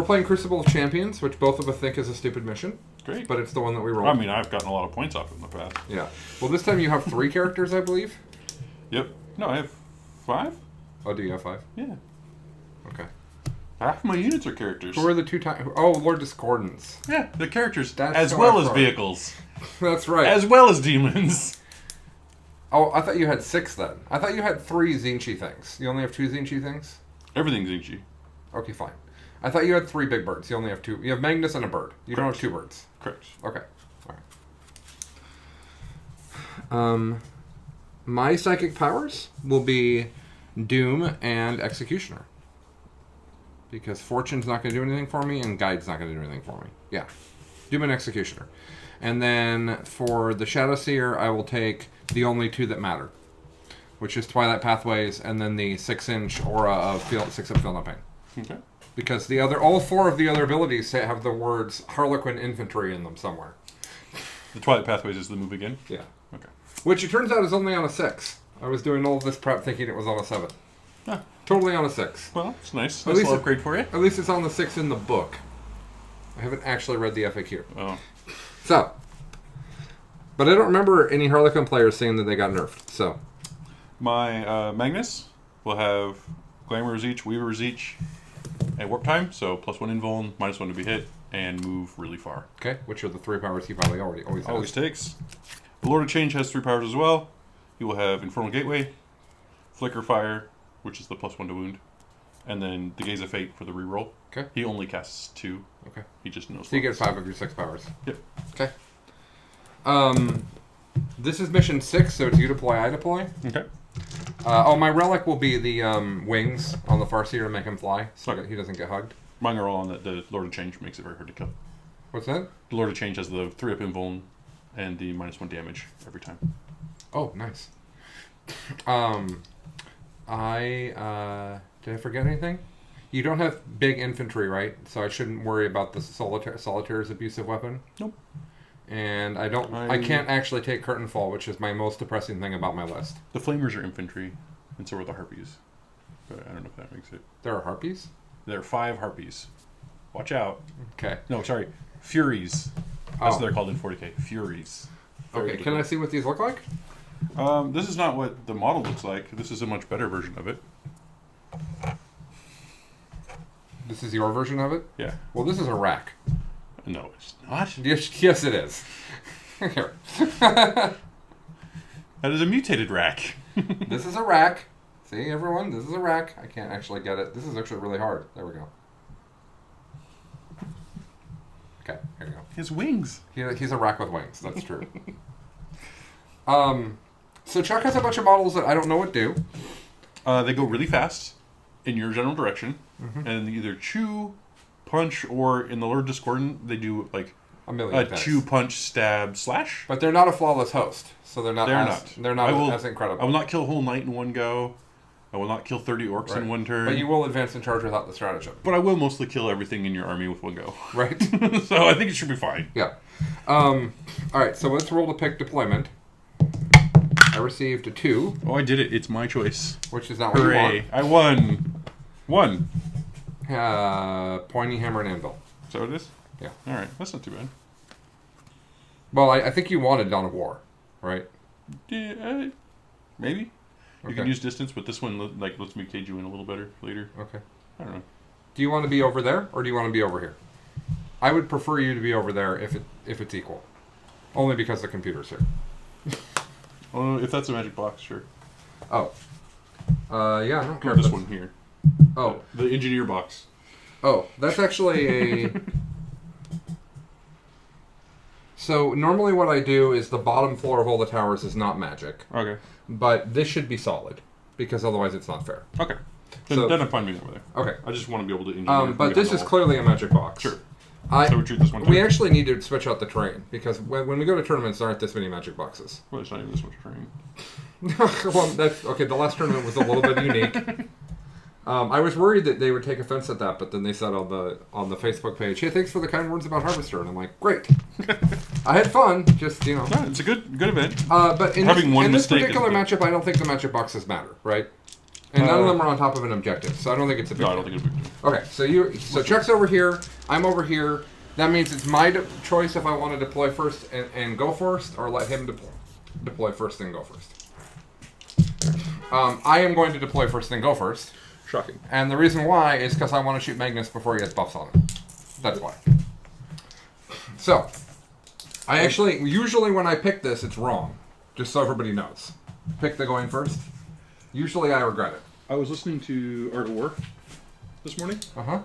We're playing Crucible of Champions, which both of us think is a stupid mission. Great. But it's the one that we rolled. I mean, I've gotten a lot of points off it in the past. Yeah. Well, this time you have 3 characters, I believe. Yep. No, I have 5. Oh, do you have 5? Yeah. Okay. Half my units are characters. Who are the 2 times? Oh, Lord Discordance. Yeah, the characters. That's as so well as Outrider. vehicles. That's right. As well as demons. Oh, I thought you had 6 then. I thought you had 3 Tzeentch things. You only have 2 Tzeentch things? Everything's Tzeentch. Okay, fine. I thought you had 3 big birds. You only have 2. You have Magnus and a bird. You don't have 2 birds. Correct. Okay. All right. My psychic powers will be Doom and Executioner. Because Fortune's not going to do anything for me, and Guide's not going to do anything for me. Yeah. Doom and Executioner. And then for the Shadow Seer, I will take the only 2 that matter. Which is Twilight Pathways, and then the 6-inch aura of 6-up Feel No Pain. Okay. Because all 4 of the other abilities have the words Harlequin Infantry in them somewhere. The Twilight Pathways is the move again? Yeah. Okay. Which it turns out is only on a 6. I was doing all of this prep thinking it was on a 7. Ah. Totally on a 6. Well, it's nice. At Nice least little upgrade for you. At least it's on the 6 in the book. I haven't actually read the FAQ. Oh. So. But I don't remember any Harlequin players saying that they got nerfed, so. My Magnus will have Glamour Tzeentch, Weaver Tzeentch, and Warptime, so +1 invuln, -1 to be hit, and move really far. Okay, which are the 3 powers he probably always has. Always takes. The Lord of Change has 3 powers as well. He will have Infernal Gateway, Flicker Fire, which is the +1 to wound, and then the Gaze of Fate for the reroll. Okay. He only casts 2. Okay. He just knows. So you get 5 of your 6 powers. Yep. Okay. This is mission 6, so it's you deploy, I deploy. Okay. My relic will be the wings on the Farseer to make him fly, so that he doesn't get hugged. Mine are all on that. The Lord of Change makes it very hard to kill. What's that? The Lord of Change has the 3-up invuln and the -1 damage every time. Oh, nice. Did I forget anything? You don't have big infantry, right? So I shouldn't worry about the Solitaire's abusive weapon? Nope. And I can't actually take Curtain Fall, which is my most depressing thing about my list. The Flamers are infantry, and so are the Harpies. But I don't know if that makes it. There are Harpies? There are 5 Harpies. Watch out. Okay. No, sorry. Furies. That's what they're called in 40k. Furies. Okay, can I see what these look like? This is not what the model looks like. This is a much better version of it. This is your version of it? Yeah. Well, this is a rack. No, it's not. Yes, it is. Here. That is a mutated rack. This is a rack. See, everyone? This is a rack. I can't actually get it. This is actually really hard. There we go. Okay, here we go. His wings. He's a rack with wings. That's true. So Chuck has a bunch of models that I don't know what do. They go really fast in your general direction, and they either chew, punch, or in the Lord Discordant, they do like a chew, punch, stab, slash. But they're not a flawless host, so they're not. They're not as incredible. I will not kill a whole knight in one go. I will not kill 30 orcs in one turn. But you will advance in charge without the stratagem. But I will mostly kill everything in your army with one go. Right. So I think it should be fine. Yeah. All right, so let's roll to pick deployment. I received a 2. Oh, I did it. It's my choice. Which is not what you want. Hooray. I won. 1. Pointy Hammer and Anvil. Is that what it is? Yeah. All right. That's not too bad. Well, I think you wanted Dawn of War, right? Yeah, maybe. You Okay. can use distance, but this one lets me cage you in a little better later. Okay. I don't know. Do you want to be over there, or do you want to be over here? I would prefer you to be over there if it's equal. Only because the computer's here. Oh, if that's a magic box, sure. Oh. Yeah, I don't care. Or this one here. Oh. The engineer box. Oh, that's actually a... So, normally what I do is the bottom floor of all the towers is not magic. Okay. But this should be solid, because otherwise it's not fair. Okay. Then I'm fine being over there. Okay. I just want to be able to engineer. But this is clearly a magic box. Sure. So we treat this one too? We actually need to switch out the terrain, because when we go to tournaments, there aren't this many magic boxes. Well, it's not even this much terrain. Well, that's... Okay, the last tournament was a little bit unique. I was worried that they would take offense at that, but then they said on the Facebook page, "Hey, thanks for the kind words about Harvester," and I'm like, "Great." I had fun, just Yeah, it's a good event. But in this mistake particular is matchup, I don't think the magic boxes matter, right? And none of them are on top of an objective, so I don't think it's a big No, I deal. don't think it's a big deal. Okay, so Chuck's over here, I'm over here. That means it's my choice if I want to deploy first and go first, or let him deploy first and go first. I am going to deploy first and go first. Shocking. And the reason why is because I want to shoot Magnus before he gets buffs on him. That's why. So, I actually, usually when I pick this, it's wrong. Just so everybody knows. Pick the going first. Usually I regret it. I was listening to Art of War this morning. Uh-huh.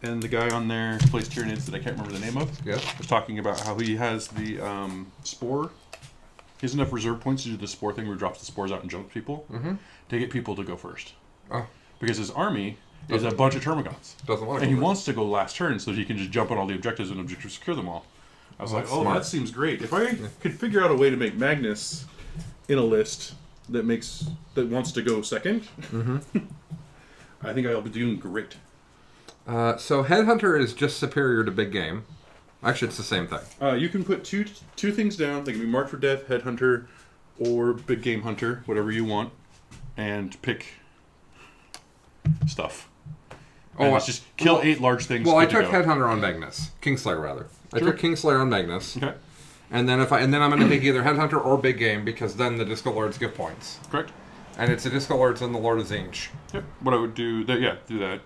And the guy on there who plays Tyranids that I can't remember the name of was talking about how he has the spore. He has enough reserve points to do the spore thing where he drops the spores out and jumps people to get people to go first. Oh. Because his army is a bunch of Termagants. Doesn't want to And go he first. wants to go last turn so that he can just jump on all the objectives and objectives secure them all. I was like, that's oh, smart. that seems great. If I could figure out a way to make Magnus in a list that wants to go second, I think I'll be doing great. So Headhunter is just superior to Big Game. Actually, it's the same thing. You can put two things down. They can be Marked for Death, Headhunter, or Big Game Hunter, whatever you want, and pick stuff. And it's just kill 8 large things. Well, I good to took go. Headhunter on Magnus. Kingslayer, rather. I Sure. took Kingslayer on Magnus. Okay, And then I'm going to take either Headhunter or Big Game, because then the Disco Lords give points. correct. And it's the Disco Lords and the Lord of Tzeentch. Yep. What I would do, do that.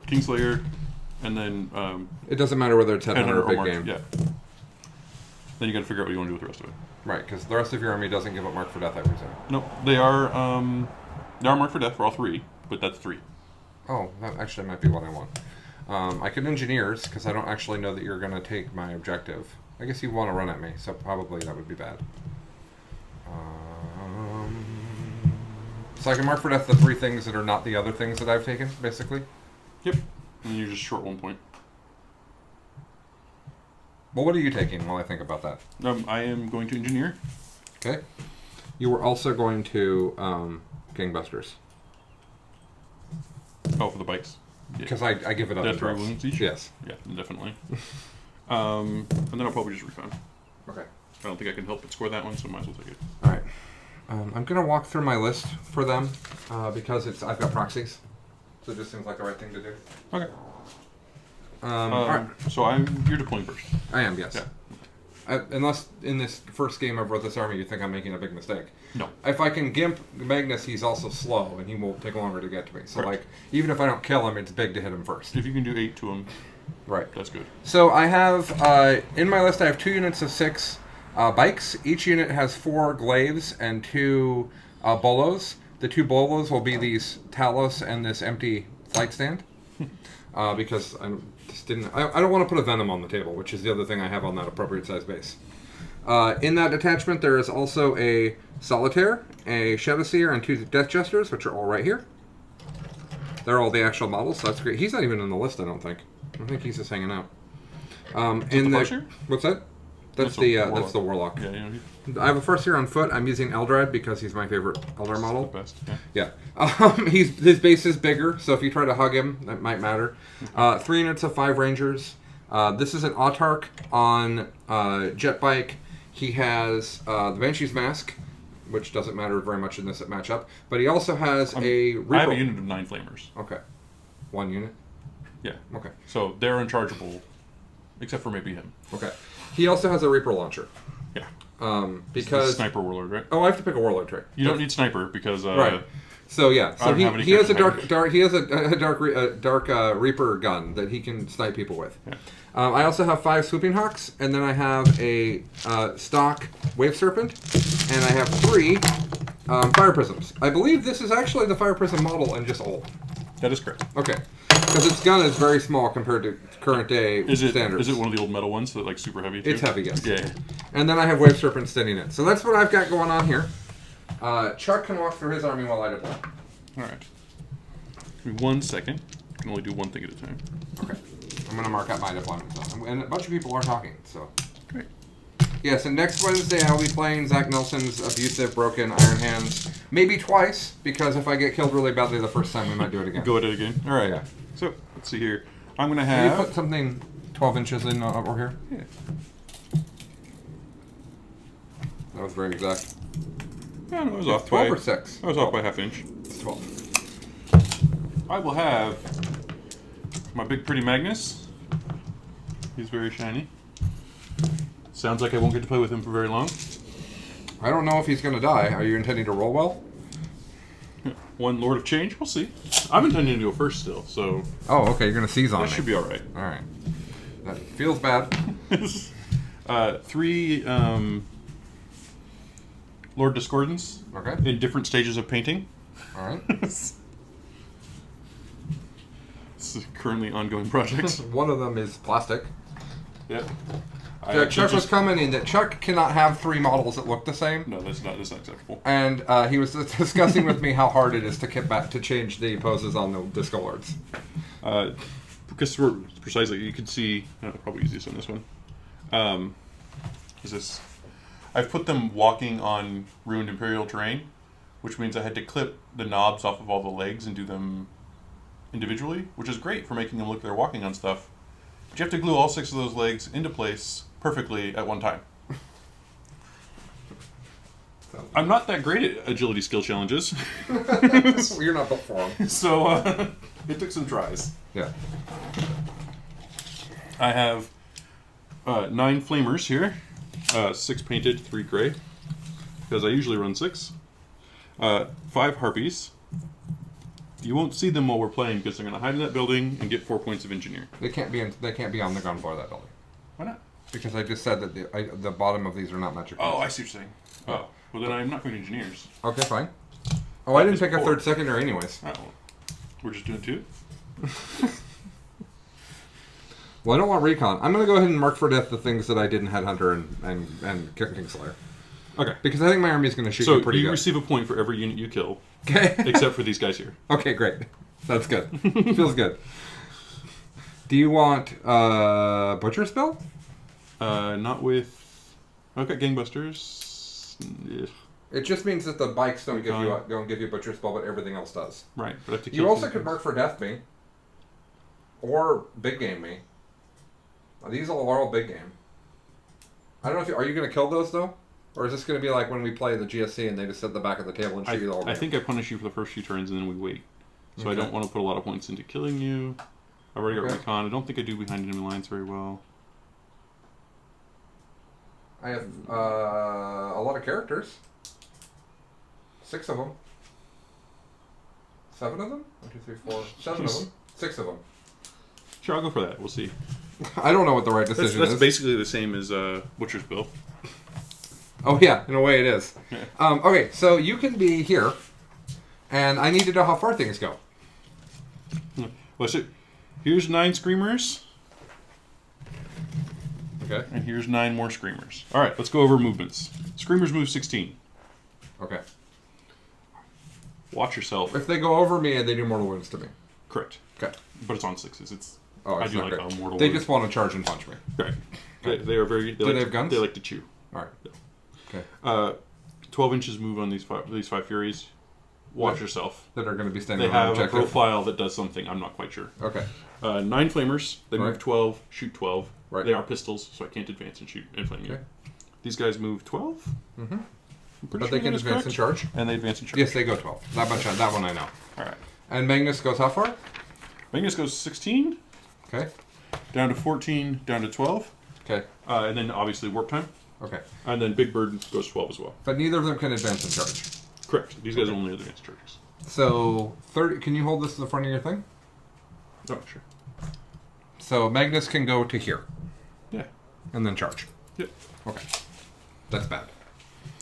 Kingslayer, and then It doesn't matter whether it's Headhunter or Big Marked. Game. Yeah. Then you got to figure out what you want to do with the rest of it. Right, because the rest of your army doesn't give up Mark for Death, I presume. No, they are Marked for Death for all 3, but that's 3. Oh, that actually might be what I want. I could Engineers, because I don't actually know that you're going to take my objective. I guess you want to run at me, so probably that would be bad. So I can Mark for Death the 3 things that are not the other things that I've taken, basically. Yep. And you just short 1 point. Well, what are you taking while I think about that? I am going to Engineer. Okay. You were also going to Gangbusters. Oh, for the bikes. Because I give it up. Death in 3 drops. wounds each? Yes. Yeah, definitely. And then I'll probably just refund. Okay. I don't think I can help but score that one, so I might as well take it. All right. I'm going to walk through my list for them because I've got proxies. So it just seems like the right thing to do. Okay. All right. So you're deploying first. I am, yes. Yeah. Unless in this first game I've wrote this army, you think I'm making a big mistake. No. If I can gimp Magnus, he's also slow, and he will take longer to get to me. So, Correct. even if I don't kill him, it's big to hit him first. If you can do 8 to them, Right. that's good. So I have, in my list, I have 2 units of 6 bikes. Each unit has 4 glaives and 2 bolos. The 2 bolos will be these Talos and this empty flight stand. Because I don't want to put a Venom on the table, which is the other thing I have on that appropriate size base. In that detachment, there is also a Solitaire, a Shadowseer, and 2 Death Jesters, which are all right here. They're all the actual models, so that's great. He's not even in the list, I don't think. I think he's just hanging out. the Farseer? What's that? That's the Warlock. Yeah, I have a Farseer on foot. I'm using Eldar because he's my favorite Eldar model. the best. Yeah. His base is bigger, so if you try to hug him, that might matter. 3 units of 5 Rangers. This is an Autarch on jet bike. He has the Banshee's Mask, which doesn't matter very much in this matchup. But he also has a Reaper. I have a unit of 9 Flamers. Okay. 1 unit? Yeah. Okay. So they're unchargeable, except for maybe him. Okay. He also has a Reaper launcher. Yeah. Because... It's the Sniper Warlord, right? Oh, I have to pick a Warlord trait. You don't need Sniper because... Right. So yeah, so I don't have any he has a character dark Reaper gun that he can snipe people with. Yeah. I also have 5 Swooping Hawks, and then I have a stock Wave Serpent, and I have 3 Fire Prisms. I believe this is actually the Fire Prism model and just old. That is correct. Okay, because its gun is very small compared to current day standards. Is it one of the old metal ones that like super heavy too? It's heavy, yes. Yeah. And then I have Wave Serpent standing in. So that's what I've got going on here. Chuck can walk through his army while I deploy. All right. Give me 1 second. I can only do one thing at a time. Okay. I'm going to mark out my deployment zone. And a bunch of people are talking, so. Great. Yes, and next Wednesday I'll be playing Zach Nelson's Abusive, Broken, Iron Hands. Maybe twice, because if I get killed really badly the first time, we might do it again. Go at it again. All right. Yeah. So, let's see here. I'm going to Can have... you put something 12 inches in over here? Yeah. That was very exact. Yeah, no, I was off 12 by... or 6? I was off by ½ inch. It's 12. I will have my big pretty Magnus. He's very shiny. Sounds like I won't get to play with him for very long. I don't know if he's going to die. Are you intending to roll well? One Lord of Change, we'll see. I'm intending to go first still, so... Oh, okay, you're going to seize on me. That should be alright. Alright. That feels bad. 3 Lord Discordants. Okay. In different stages of painting. Alright. It's a currently ongoing project. One of them is plastic. Yep. Chuck was commenting that Chuck cannot have 3 models that look the same. No, that's not acceptable. And he was discussing with me how hard it is to get back to change the poses on the Disco Lords. Because we're precisely, you can see, probably easiest on this one. Is this? I've put them walking on ruined Imperial terrain, which means I had to clip the knobs off of all the legs and do them individually, which is great for making them look like they're walking on stuff. But you have to glue all 6 of those legs into place perfectly at one time. I'm not that great at agility skill challenges. You're not built for them. So it took some tries. Yeah. I have 9 flamers here. 6 painted, 3 gray. Because I usually run 6. 5 harpies. You won't see them while we're playing because they're going to hide in that building and get 4 points of engineer. They can't be on the ground floor of that building. Why not? Because I just said that the bottom of these are not metric. Oh, I see what you're saying. Oh, well then I'm not going to engineers. Okay, fine. Oh, I didn't pick a 3rd secondary anyways. Oh, we're just doing 2? Well, I don't want recon. I'm going to go ahead and mark for death the things that I didn't headhunter and Kingslayer. Okay. Because I think my army is going to shoot you pretty good. So you receive a point for every unit you kill. Okay. Except for these guys here. Okay, great. That's good. Feels good. Do you want Butcher Spell? Not with... I've got Gangbusters. Yeah. It just means that the bikes don't give you Butcher Spell, but everything else does. Right. But I have to You also could mark for death me. Or big game me. These are all big game. I don't know if are you going to kill those though? Or is this going to be like when we play the GSC and they just sit at the back of the table and shoot you the whole game? I think I punish you for the first few turns and then we wait. So I don't want to put a lot of points into killing you. I've already got recon. I don't think I do behind enemy lines very well. I have a lot of characters. 6 of them. 7 of them? 1, 2, 3, 4. 7 of them. 6 of them. Sure, I'll go for that. We'll see. I don't know what the right decision is. That's basically the same as Butcher's Bill. Oh yeah, in a way it is. Yeah. Okay, so you can be here, and I need to know how far things go. Well, so here's 9 Screamers. Okay. And here's 9 more Screamers. All right, let's go over movements. Screamers move 16. Okay. Watch yourself. If they go over me, they do mortal wounds to me. Correct. Okay. But it's on 6s. It's I do not like great. a mortal They wound. just want to charge and punch me. Right. They are very... Do they have guns? They like to chew. All right. Yeah. Okay. 12 inches move on these 5 Furies. Watch yourself. That are going to be standing They on have a objective. profile that does something. I'm not quite sure. Okay. 9 Flamers. They move 12, shoot 12. Right. They are pistols, so I can't advance and shoot and flame you. Okay. These guys move 12. Mm-hmm. But But they can advance and charge? And they advance and charge. Yes, they go 12. That one I know. All right. And Magnus goes how far? Magnus goes 16. Okay. Down to 14, down to 12. Okay. And then obviously Warptime. Okay. And then Big Bird goes 12 as well. But neither of them can advance and charge. Correct. These guys only advance charges. So, 30. Can you hold this to the front of your thing? Oh, sure. So, Magnus can go to here. Yeah. And then charge. Yep. Okay. That's bad.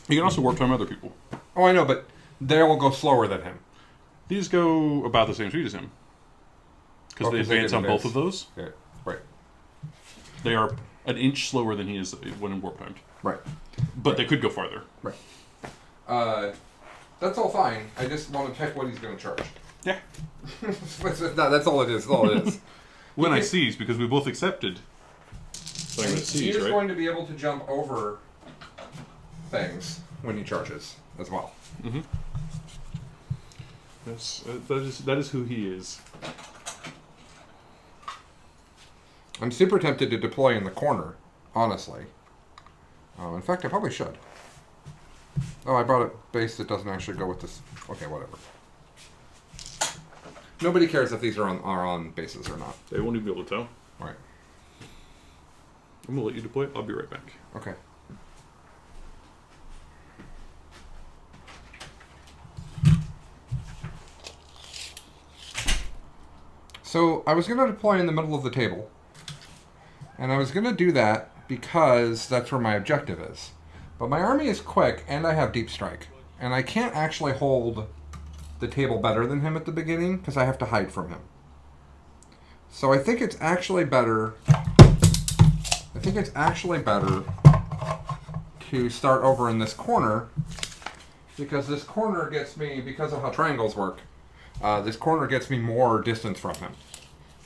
You can also Warptime other people. Oh, I know, but they will go slower than him. These go about the same speed as him. Because they advance on both of those. Yeah. Right. They are an inch slower than he is when in Warptimed. Right. But they could go farther. Right. That's all fine. I just want to check what he's going to charge. Yeah. That's all it is. That's all it is. When I seize, because we both accepted. So I'm going to seize, He's right? going to be able to jump over things when he charges as well. Mm-hmm. That is who he is. I'm super tempted to deploy in the corner, honestly. In fact, I probably should. Oh, I brought a base that doesn't actually go with this. Okay, whatever. Nobody cares if these are on bases or not. They won't even be able to tell. Right. I'm gonna let you deploy. I'll be right back. Okay. So I was going to deploy in the middle of the table. And I was going to do that because that's where my objective is. But my army is quick and I have deep strike. And I can't actually hold the table better than him at the beginning because I have to hide from him. So I think it's actually better... to start over in this corner, because this corner gets me, because of how triangles work, this corner gets me more distance from him.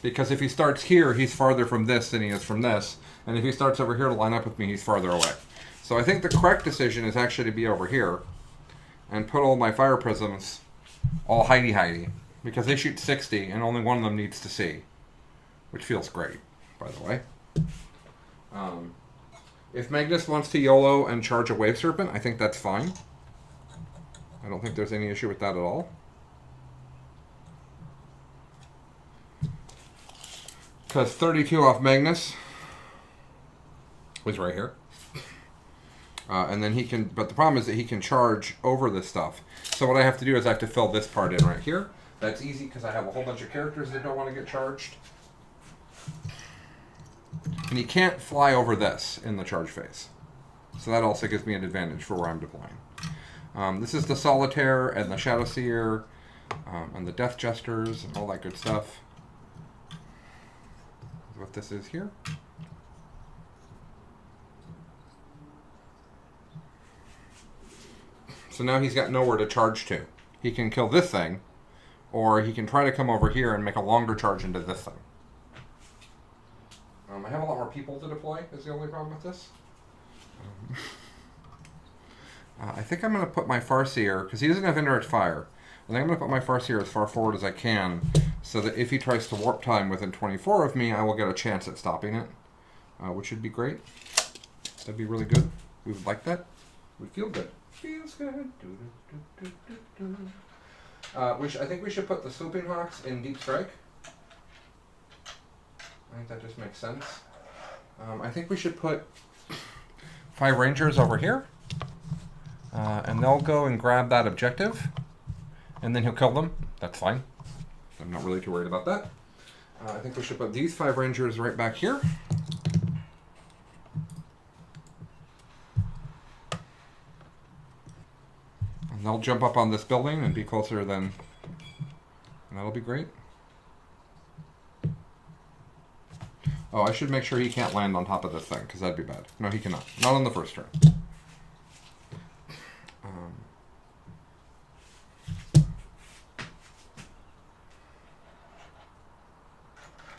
Because if he starts here, he's farther from this than he is from this, and if he starts over here to line up with me, he's farther away. So I think the correct decision is actually to be over here, and put all my fire prisms all hidey-hidey, because they shoot 60, and only one of them needs to see, which feels great, by the way. If Magnus wants to YOLO and charge a Wave Serpent, I think that's fine. I don't think there's any issue with that at all. Because 32 off Magnus is right here. And then he can, but the problem is that he can charge over this stuff. So what I have to do is I have to fill this part in right here. That's easy because I have a whole bunch of characters that don't want to get charged. And he can't fly over this in the charge phase. So that also gives me an advantage for where I'm deploying. This is the Solitaire and the Shadow Seer and the Death Jesters and all that good stuff. That's what this is here. So now he's got nowhere to charge to. He can kill this thing, or he can try to come over here and make a longer charge into this thing. I have a lot more people to deploy, is the only problem with this. I think I'm going to put my Farseer, because he doesn't have indirect fire. I think I'm going to put my Farseer as far forward as I can, so that if he tries to warp time within 24 of me, I will get a chance at stopping it, which would be great. That'd be really good. We would like that. We'd feel good. Feels good. I think we should put the Swooping Hawks in Deep Strike. I think that just makes sense. I think we should put 5 Rangers over here. And they'll go and grab that objective. And then he'll kill them. That's fine. I'm not really too worried about that. I think we should put these 5 Rangers right back here. And they'll jump up on this building and be closer than... And that'll be great. Oh, I should make sure he can't land on top of this thing, because that'd be bad. No, he cannot. Not on the first turn.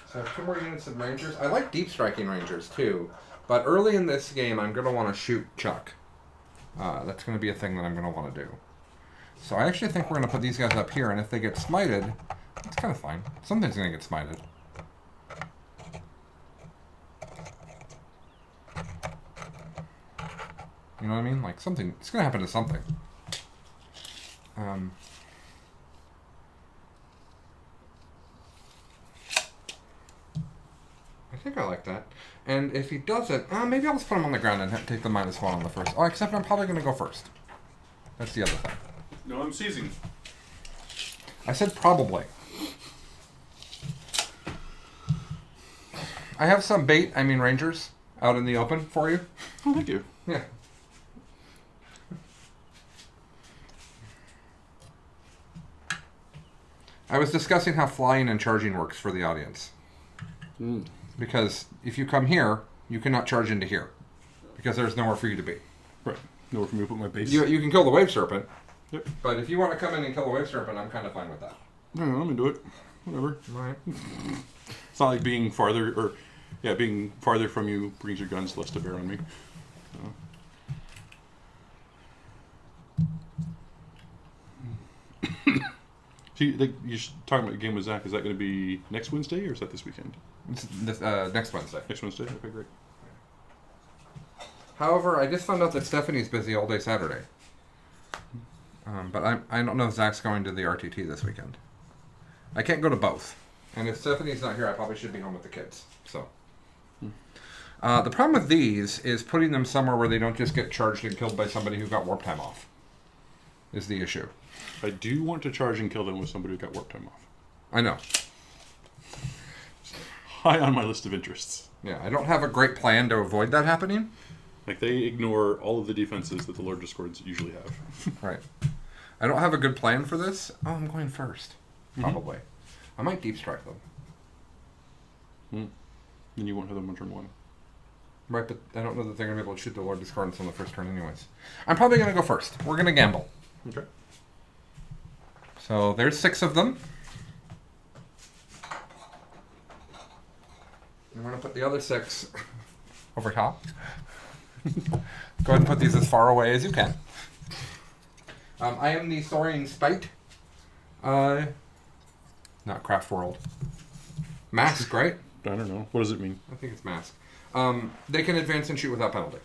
So I have 2 more units of Rangers. I like deep striking Rangers, too. But early in this game, I'm going to want to shoot Chuck. That's going to be a thing that I'm going to want to do. So I actually think we're going to put these guys up here, and if they get smited, it's kind of fine. Something's going to get smited. You know what I mean? Like something, it's going to happen to something. I think I like that. And if he doesn't, maybe I'll just put him on the ground and take the -1 on the first. Oh, except I'm probably going to go first. That's the other thing. No, I'm seizing. I said probably. I have some Rangers, out in the open for you. Oh, thank you. Yeah. I was discussing how flying and charging works for the audience. Because if you come here, you cannot charge into here. Because there's nowhere for you to be. Right. Nowhere for me to put my base. You can kill the Wave Serpent. Yep. But if you want to come in and kill the Wave Serpent, I'm kind of fine with that. No, let me do it. Whatever. Right. It's not like being farther, or... Yeah, being farther from you brings your guns less to bear on me. So you're talking about a game with Zach. Is that going to be next Wednesday, or is that this weekend? It's next Wednesday. Next Wednesday? Okay, great. However, I just found out that Stephanie's busy all day Saturday. But I don't know if Zach's going to the RTT this weekend. I can't go to both. And if Stephanie's not here, I probably should be home with the kids. So, the problem with these is putting them somewhere where they don't just get charged and killed by somebody who got Warptime off. Is the issue. I do want to charge and kill them with somebody who got Warptime off. I know. High on my list of interests. Yeah, I don't have a great plan to avoid that happening. Like, they ignore all of the defenses that the Lord Discords usually have. Right. I don't have a good plan for this. Oh, I'm going first. Probably. I might deep strike them. Then you won't have them on turn 1. Right, but I don't know that they're going to be able to shoot the Lord Discordants on the first turn anyways. I'm probably going to go first. We're going to gamble. Okay. So there's 6 of them. I'm going to put the other 6 over top. Go ahead and put these as far away as you can. I am the Saurian Spite. Not Craft World. Mask, right? I don't know. What does it mean? I think it's Mask. They can advance and shoot without penalty.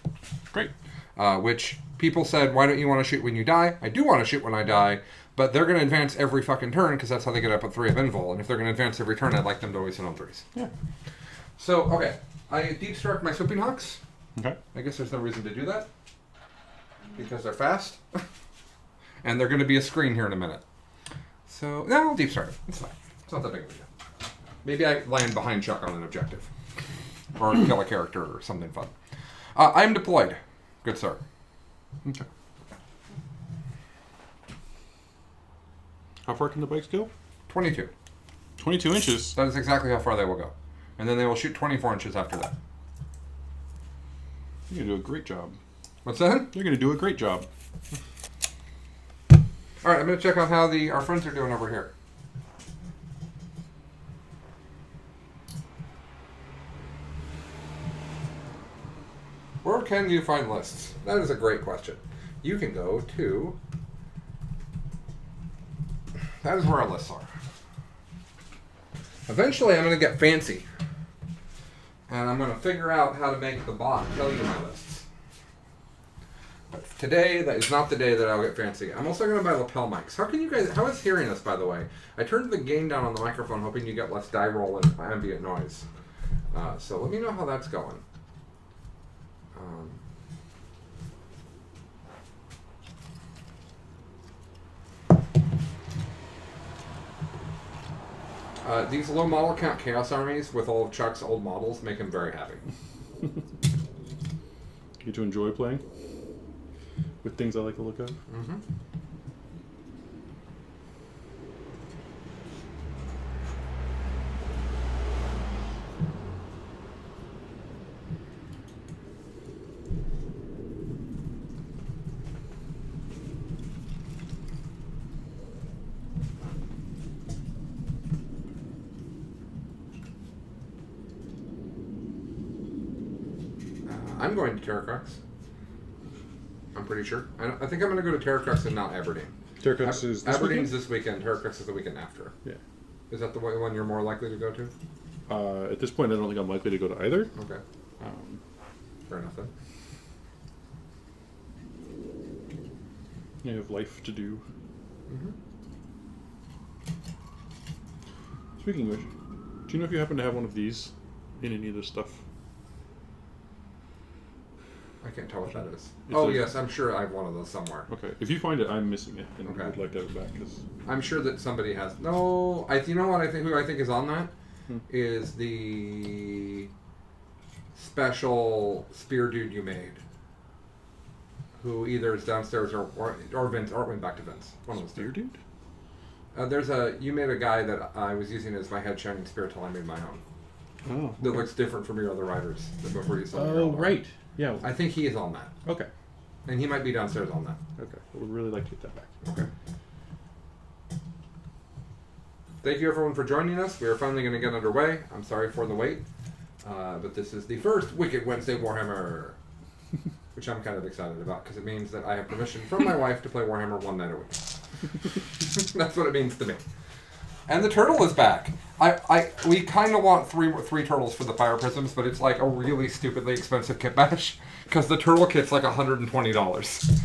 Great. Which people said, why don't you want to shoot when you die? I do want to shoot when I die, but they're going to advance every fucking turn because that's how they get up at 3 of Invul. And if they're going to advance every turn, I'd like them to always hit on 3s. Yeah. So, okay. I deep struck my Swooping Hawks. Okay. I guess there's no reason to do that. Because they're fast. And they're going to be a screen here in a minute. So, no, I'll deep strike it. It's fine. It's not that big of a deal. Maybe I land behind Chuck on an objective. Or kill a character or something fun. I am deployed. Good sir. Okay. How far can the bikes go? 22. 22 inches? That is exactly how far they will go. And then they will shoot 24 inches after that. You're going to do a great job. What's that? You're going to do a great job. Alright, I'm going to check on how our friends are doing over here. Where can you find lists? That is a great question. You can go to... That is where our lists are. Eventually, I'm going to get fancy. And I'm going to figure out how to make the bot tell you my lists. But today, that is not the day that I'll get fancy. I'm also going to buy lapel mics. How is hearing us, by the way? I turned the gain down on the microphone, hoping you get less die roll and ambient noise. So let me know how that's going. These low model count Chaos Armies with all of Chuck's old models make him very happy. You get to enjoy playing with things I like the look of. Mm-hmm. I'm going to Terracrux. I'm pretty sure. I think I'm going to go to Terracrux and not Aberdeen. Terracrux is this Aberdeen's weekend? this weekend. Terracrux is the weekend after. Yeah. Is that the one you're more likely to go to? At this point, I don't think I'm likely to go to either. Okay. Fair enough then. I have life to do. Mm-hmm. Speaking of which, do you know if you happen to have one of these in any of this stuff? I can't tell what that is. It's Yes, I'm sure I have one of those somewhere. Okay, if you find it, I'm missing it, and Okay. would like to have it back. Cause... I'm sure that somebody has. No, you know what I think? Who I think is on that is the special spear dude you made, who either is downstairs or Vince or went back to Vince. One of those Spear two. dude? You made a guy that I was using as my head shining spear till I made my own. Oh. Okay. That looks different from your other riders than before you saw. Oh, right. Yeah. I think he is on that, Okay. and he might be downstairs on that. Okay. I would really like to get that back. Okay. Thank you everyone for joining us. We are finally going to get underway. I'm sorry for the wait, but this is the first Wicked Wednesday Warhammer, which I'm kind of excited about because it means that I have permission from my wife to play Warhammer one night a week. That's what it means to me. And the turtle is back. We kind of want three turtles for the fire prisms, but it's like a really stupidly expensive kit bash because the turtle kit's like $120.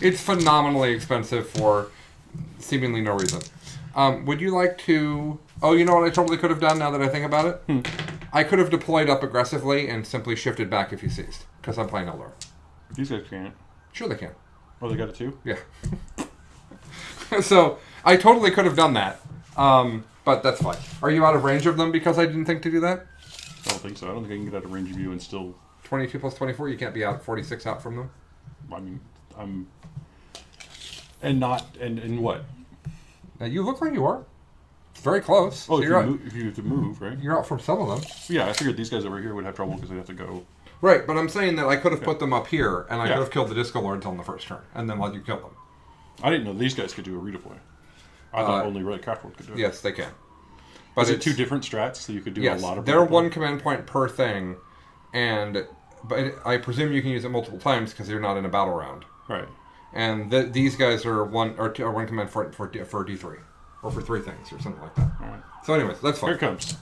It's phenomenally expensive for seemingly no reason. Would you like to... Oh, you know what I totally could have done now that I think about it? I could have deployed up aggressively and simply shifted back if you seized. Because I'm playing Eldar. These guys can't. Sure they can. Oh, they got it too? Yeah. So, I totally could have done that. But that's fine. Are you out of range of them because I didn't think to do that? I don't think so. I don't think I can get out of range of you and still... 22 plus 24, you can't be out 46 out from them? I mean, I'm... And not... And what? Now, you look like you are. It's very close. Oh, So if you have to move, right? You're out from some of them. Yeah, I figured these guys over here would have trouble because they'd have to go... Right, but I'm saying that I could have put them up here, and I could have killed the Disco Lords on the first turn, and then let you kill them. I didn't know these guys could do a redeploy. I thought only Red Craftworld could do it. Yes, they can. But is it two different strats, so you could do a lot of... They're one command point per thing, but I presume you can use it multiple times because you're not in a battle round. Right. And these guys are one command for D3, or for 3 things, or something like that. All right. So anyways, that's fine. Here it comes.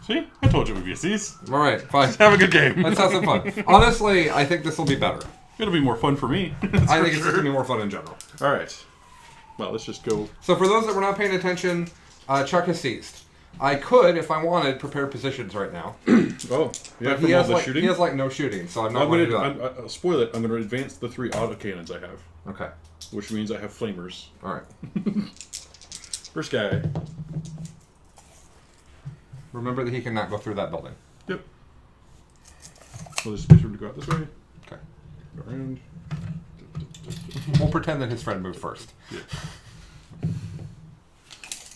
See? I told you it would be a seize. All right, fine. Have a good game. Let's have some fun. Honestly, I think this will be better. It'll be more fun for me. I think it's just going to be more fun in general. All right. Well, let's just go. So for those that were not paying attention, Chuck has seized. I could, if I wanted, prepare positions right now. Oh, yeah, but from all the shooting? He has, no shooting, so I'm not going to do that. I'll spoil it. I'm going to advance the 3 autocannons I have. Okay. Which means I have flamers. All right. First guy. Remember that he cannot go through that building. Yep. Well, there's space room to go out this way. Okay. Go around. We'll pretend that his friend moved first. Yeah.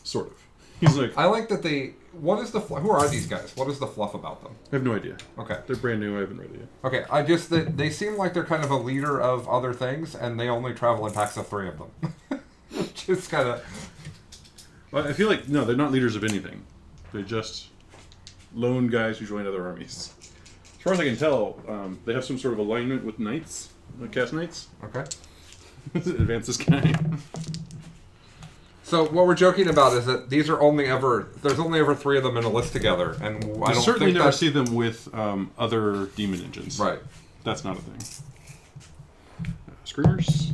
Sort of. He's like... I like that they... What is the... Who are these guys? What is the fluff about them? I have no idea. Okay. They're brand new. I haven't read it yet. Okay. I just... They seem like they're kind of a leader of other things, and they only travel in packs of 3 of them. Just kind of... Well, I feel like... No, they're not leaders of anything. They're just lone guys who join other armies. As far as I can tell, they have some sort of alignment with knights. Cast knights. Okay. Advance this guy. So what we're joking about is that these are there's only ever 3 of them in a list together, and I don't certainly think never see them with other demon engines. Right. That's not a thing. Screamers.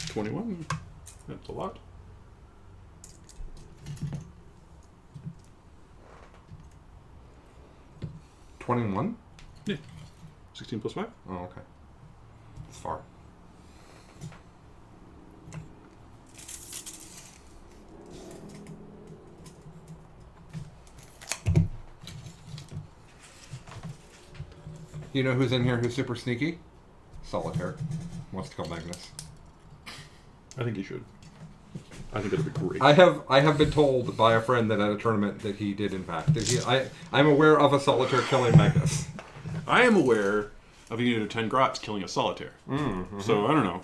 21. That's a lot. $21? Yeah. 16 plus 5. Oh, okay. It's far. You know who's in here who's super sneaky? Solitaire. Wants to kill Magnus. I think he should. I think it'll be great. I have been told by a friend that at a tournament that he did in fact. I'm aware of a Solitaire killing Magnus. I am aware of a unit of 10 grots killing a Solitaire. Mm-hmm. So I don't know.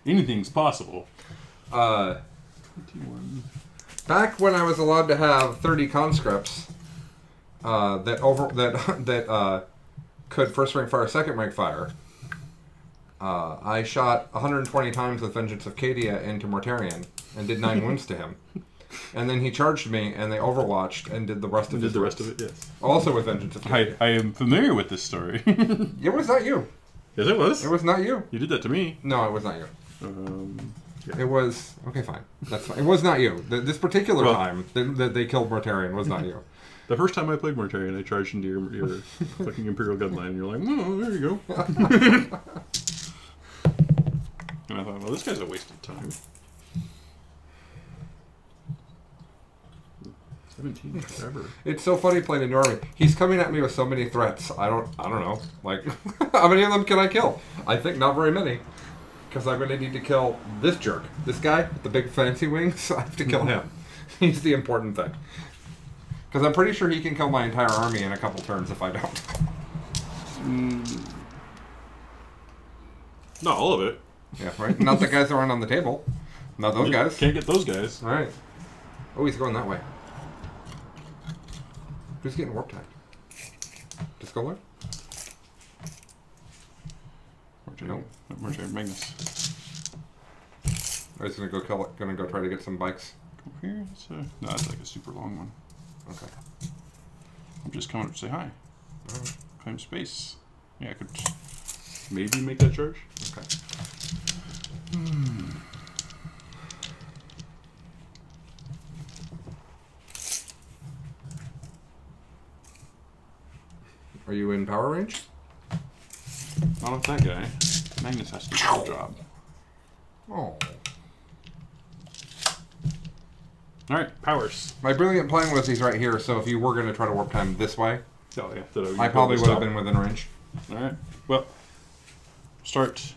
Anything's possible. 21. Back when I was allowed to have 30 conscripts that could first rank fire, second rank fire, I shot 120 times with Vengeance of Cadia into Mortarion and did 9 wounds to him. And then he charged me, and they overwatched and did the rest of it, yes. Also with Vengeance of Cadia. I am familiar with this story. It was not you. Yes, it was. It was not you. You did that to me. No, it was not you. Yeah. It was... Okay, fine. That's fine. It was not you. This particular time that they killed Mortarion was not you. The first time I played Mortarion, I charged into your fucking Imperial gun line, and you're like, oh, there you go. And I thought, well, this guy's a waste of time. 17 forever. It's so funny playing in your army. He's coming at me with so many threats. I don't know. Like, how many of them can I kill? I think not very many. Because I'm going to need to kill this jerk. This guy with the big fancy wings. I have to kill him. He's the important thing. Because I'm pretty sure he can kill my entire army in a couple turns if I don't. Not all of it. Yeah, right? Not the guys that aren't on the table. Not those guys. Can't get those guys. All right. Oh, he's going that way. Who's getting Warptime? Disco Lord? No. Mortarion Magnus. Or he's gonna go try to get some bikes. Go here. No, that's like a super long one. Okay. I'm just coming up to say hi. Alright. Claim space. Yeah, I could maybe make that charge. Okay. Are you in power range? Not off that guy. Magnus has to do the job. Oh. Alright, powers. My brilliant plan was he's right here, so if you were going to try to warp time this way, Oh, yeah. I probably would have been within range. Alright. Well, start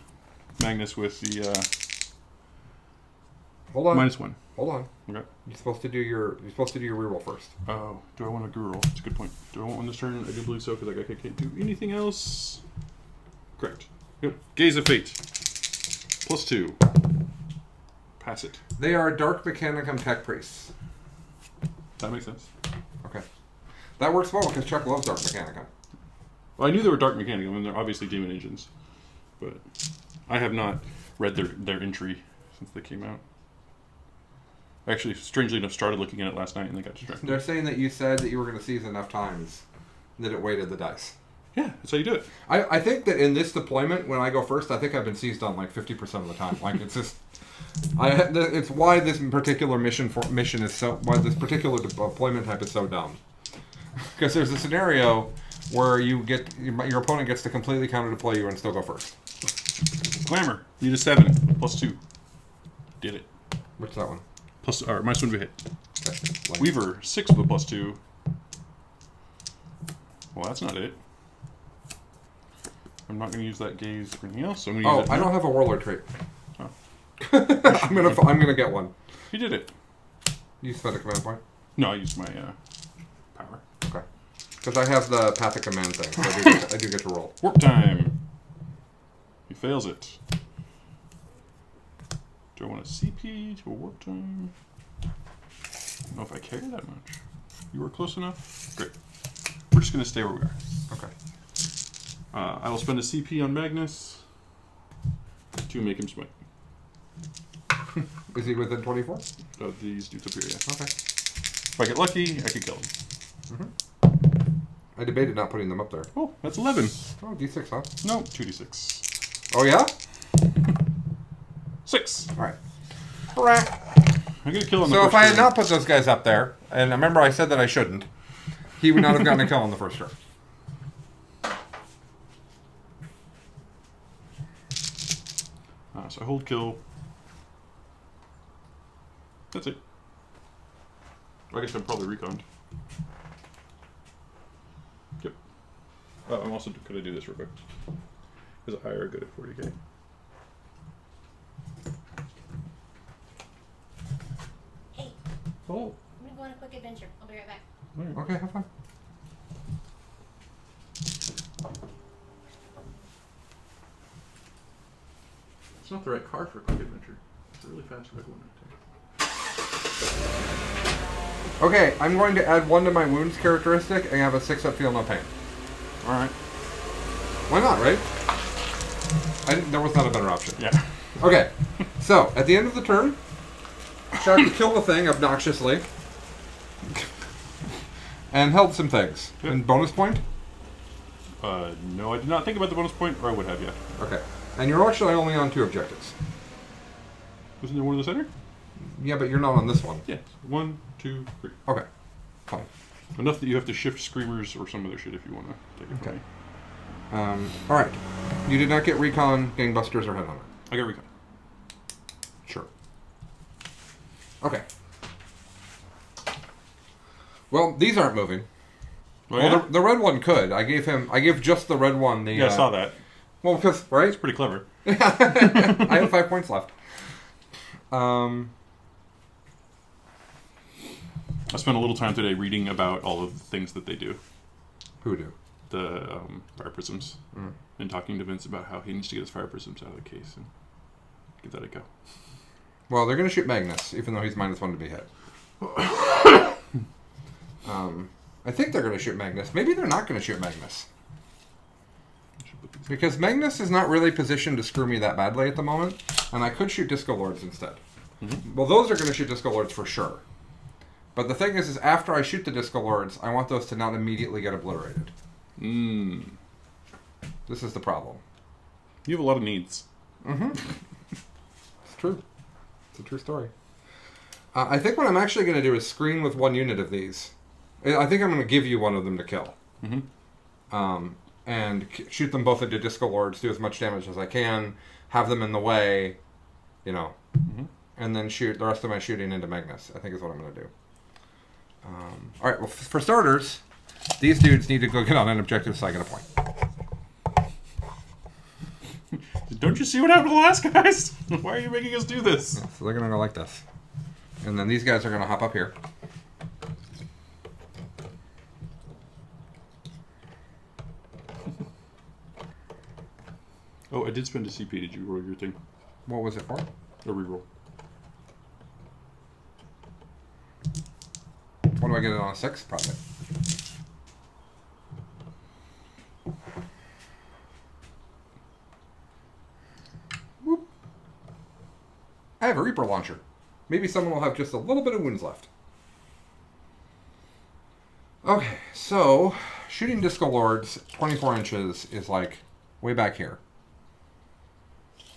Magnus with the Hold on. -1. Hold on. Okay. You're supposed to do your reroll first. Oh, do I want a guru roll? That's a good point. Do I want one this turn? I do believe so, because I can't do anything else. Correct. Yep. Gaze of Fate. +2. Pass it. They are Dark Mechanicum Tech Priests. That makes sense. Okay. That works well because Chuck loves Dark Mechanicum. Well, I knew they were Dark Mechanicum, I mean, they're obviously Demon Agents. But I have not read their entry since they came out. I actually, strangely enough, started looking at it last night and they got distracted. They're saying that you said that you were going to seize enough times that it weighted the dice. Yeah, that's how you do it. I think that in this deployment, when I go first, I think I've been seized on like 50% of the time. Like it's just, it's why this particular mission is so, why this particular deployment type is so dumb. Because there's a scenario where your opponent gets to completely counter deploy you and still go first. Glamour, need a 7, +2. Did it. What's that one? -1 to hit. Okay. Weaver, 6 with a +2. Well, that's not it. I'm not going to use that gaze for anything else. So I'm going to use it. I don't have a warlord trait. Oh. I'm gonna get one. You did it. You spent a command point? No, I used my power. Okay. Because I have the path of command thing, so I do get to roll. Warp time. He fails it. Do I want a CP to a warp time? I don't know if I care that much. You were close enough? Great. We're just going to stay where we are. Okay. I will spend a CP on Magnus to make him smite. Is he within 24? These dudes up here, yeah. Okay. If I get lucky, I could kill him. Mm-hmm. I debated not putting them up there. Oh, that's 11. Oh, D6, huh? No, 2d6. Oh, yeah? 6. Alright. I'm going to kill him. So if I had not put those guys up there, and remember I said that I shouldn't, he would not have gotten a kill on the first turn. So I hold kill. That's it. I guess I'm probably reconned. Yep. Oh, I'm also going to do this real quick. Because I are good at 40k. Hey, Oh. I'm gonna go on a quick adventure. I'll be right back. Right. Okay, have fun. It's not the right car for a quick adventure. It's a really fast quick one. Okay, I'm going to add 1 to my wounds characteristic and have a 6-up feel no pain. Alright. Why not, right? There was not a better option. Yeah. Okay, so at the end of the turn, Chuck killed the thing obnoxiously and held some things. Yep. And bonus point? No, I did not think about the bonus point, or I would have, yeah. Okay. And you're actually only on 2 objectives. Wasn't there one in the center? Yeah, but you're not on this one. Yes. 1, 2, 3. Okay. Fine. Enough that you have to shift screamers or some other shit if you want to take it from Okay. me. Alright. You did not get recon, gangbusters, or headhunter. I got recon. Sure. Okay. Well, these aren't moving. Oh, Well, yeah? the red one could. I gave just the red one the... Yeah, I saw that. Well, because, right? It's pretty clever. I have 5 points left. I spent a little time today reading about all of the things that they do. Who do? The fire prisms. And talking to Vince about how he needs to get his fire prisms out of the case and give that a go. Well, they're going to shoot Magnus, even though he's -1 to be hit. I think they're going to shoot Magnus. Maybe they're not going to shoot Magnus. Because Magnus is not really positioned to screw me that badly at the moment, and I could shoot Disco Lords instead. Mm-hmm. Well, those are going to shoot Disco Lords for sure. But the thing is after I shoot the Disco Lords, I want those to not immediately get obliterated. This is the problem. You have a lot of needs. It's true. It's a true story. I think what I'm actually going to do is screen with 1 unit of these. I think I'm going to give you one of them to kill. and shoot them both into Disco Lords, do as much damage as I can, have them in the way, you know, and then shoot the rest of my shooting into Magnus, I think is what I'm going to do. Alright, well, for starters, these dudes need to go get on an objective so I get a point. Don't you see what happened to the last guys? Why are you making us do this? Yeah, so they're going to go like this. And then these guys are going to hop up here. Oh, I did spend a CP. Did you roll your thing? What was it for? A reroll. What do I get it on a 6? Probably. Whoop. I have a Reaper launcher. Maybe someone will have just a little bit of wounds left. Okay, so shooting Disco Lords 24 inches is like way back here.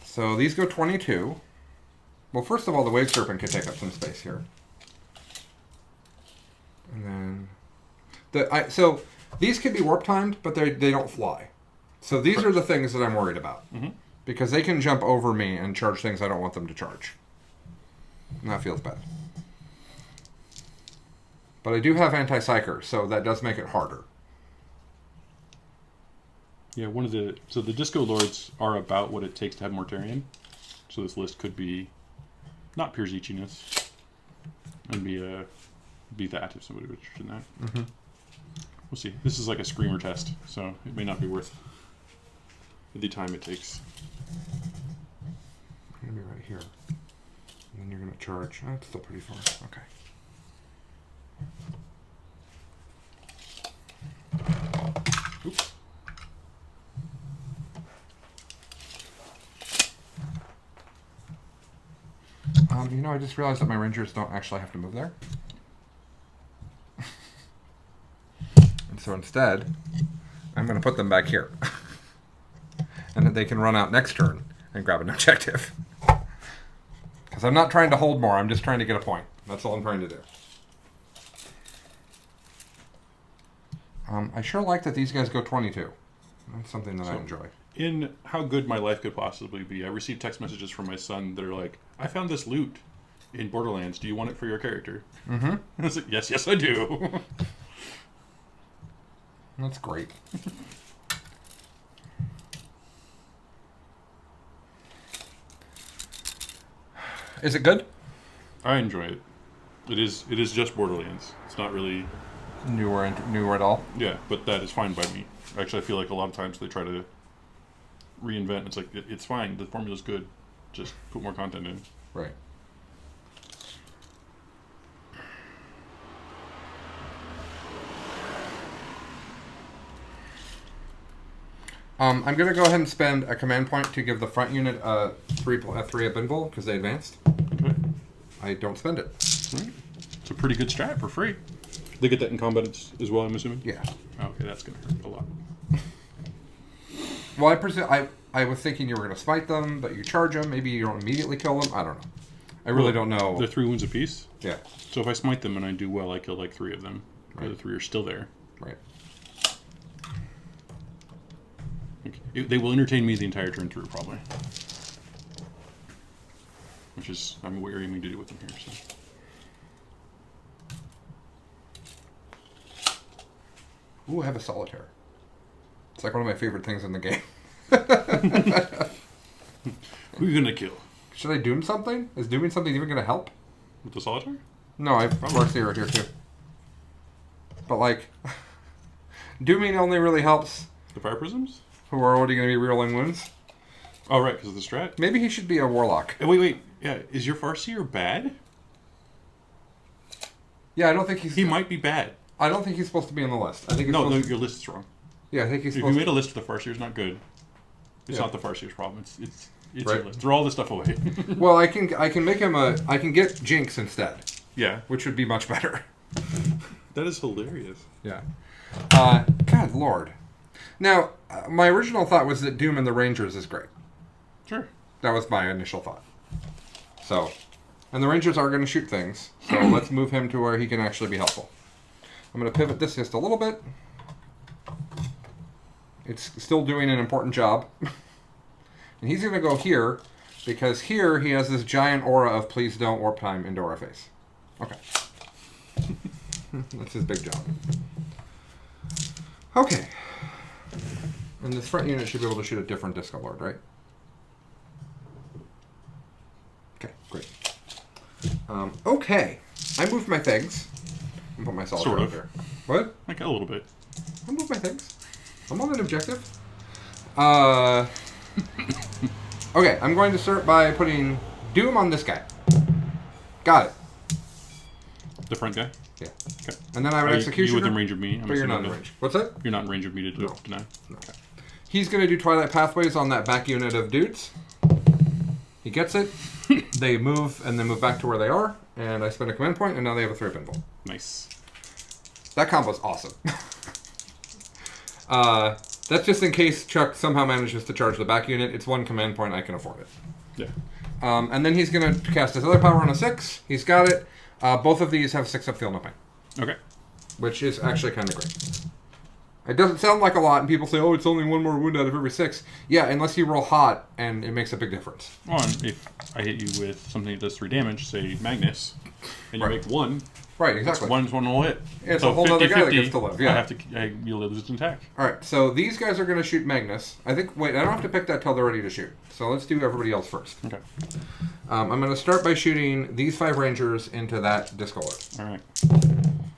So these go 22. Well, first of all, the Wave Serpent could take up some space here. And then so these can be warp timed, but they don't fly. So these are the things that I'm worried about. Because they can jump over me and charge things I don't want them to charge. And that feels bad. But I do have anti-psyker, so that does make it harder. Yeah, so the Disco Lords are about what it takes to have Mortarion. So this list could be not pure Tzeentchiness and be that if somebody was interested in that. We'll see. This is like a screamer test, so it may not be worth the time it takes. I'm going to be right here. And then you're going to charge. Oh, it's still pretty far. Okay. Oops. You know, I just realized that my Rangers don't actually have to move there. And so instead, I'm going to put them back here. And then they can run out next turn and grab an objective. Because I'm not trying to hold more, I'm just trying to get a point. That's all I'm trying to do. I sure like that these guys go 22. That's something that I enjoy. In how good my life could possibly be, I received text messages from my son that are like, I found this loot in Borderlands. Do you want it for your character? And I was like, yes, I do. That's great. Is it good? I enjoy it. It is just Borderlands. It's not really Newer at all? Yeah, but that is fine by me. Actually, I feel like a lot of times they try to reinvent. It's like, it's fine. The formula's good. Just put more content in. Right. I'm going to go ahead and spend a command point to give the front unit a 3 up invul because they advanced. Okay. I don't spend it. Right. It's a pretty good strat for free. They get that in combat as well, I'm assuming? Yeah. Okay, that's going to hurt a lot. Well, I was thinking you were going to smite them, but you charge them. Maybe you don't immediately kill them. I don't know. I really don't know. They're 3 wounds apiece? Yeah. So if I smite them and I do well, I kill like 3 of them. Right. The other 3 are still there. Right. Okay. They will entertain me the entire turn through, probably. Which is, I'm what you're aiming to do with them here, so. Ooh, I have a solitaire. It's like one of my favorite things in the game. Who are you going to kill? Should I doom something? Is dooming something even going to help? With the solitaire? No, I've Corsairs right here too. But like, dooming only really helps The fire prisms? who are already going to be rerolling wounds. Oh, right, because of the strat? Maybe he should be a warlock. Hey, wait. Yeah, is your Farseer bad? Yeah, I don't think he's... He might be bad. I don't think he's supposed to be on the list. I think he's No, your list is wrong. Yeah, I think he's If you supposed made a list with the Farseer's not good. It's Yeah. not the Farseer's problem. It's Right. your list. Throw all this stuff away. Well, I can make him a... I can get Jinx instead, Yeah. which would be much better. That is hilarious. Yeah. God Lord. Now, my original thought was that Doom and the Rangers is great. Sure. That was my initial thought. So, and the Rangers are going to shoot things, so let's move him to where he can actually be helpful. I'm going to pivot this just a little bit. It's still doing an important job. And he's going to go here, because here he has this giant aura of please don't warp time into our face. Okay. That's his big job. Okay. And this front unit should be able to shoot a different Disco Lord, right? Okay, great. Okay. I moved my things. And put my soldier Sort up of. there. What? Like a little bit. I moved my things. I'm on an objective. Okay, I'm going to start by putting Doom on this guy. Got it. The front guy? Yeah. Okay. And then I have an executioner. You within range of me? But you're not in range. What's that? You're not in range of me to deny? No. Okay. He's going to do Twilight Pathways on that back unit of dudes. He gets it. They move, and then move back to where they are. And I spend a command point, and now they have a 3-pin bolt. Nice. That combo's awesome. That's just in case Chuck somehow manages to charge the back unit. It's one command point. I can afford it. Yeah. And then he's going to cast his other power on a 6. He's got it. Both of these have 6 up field, no pain. Okay. Which is actually kind of great. It doesn't sound like a lot, and people say, oh, it's only 1 more wound out of every 6. Yeah, unless you roll hot, and it makes a big difference. Well, and if I hit you with something that does 3 damage, say Magnus, and you Right. make 1, Right, exactly. One will hit. It's so a whole other guy that 50-50, gets to live, yeah. You'll lose an attack. Alright, so these guys are going to shoot Magnus. I don't have to pick that till they're ready to shoot. So let's do everybody else first. Okay. I'm going to start by shooting these 5 Rangers into that Disco Lord. Alright.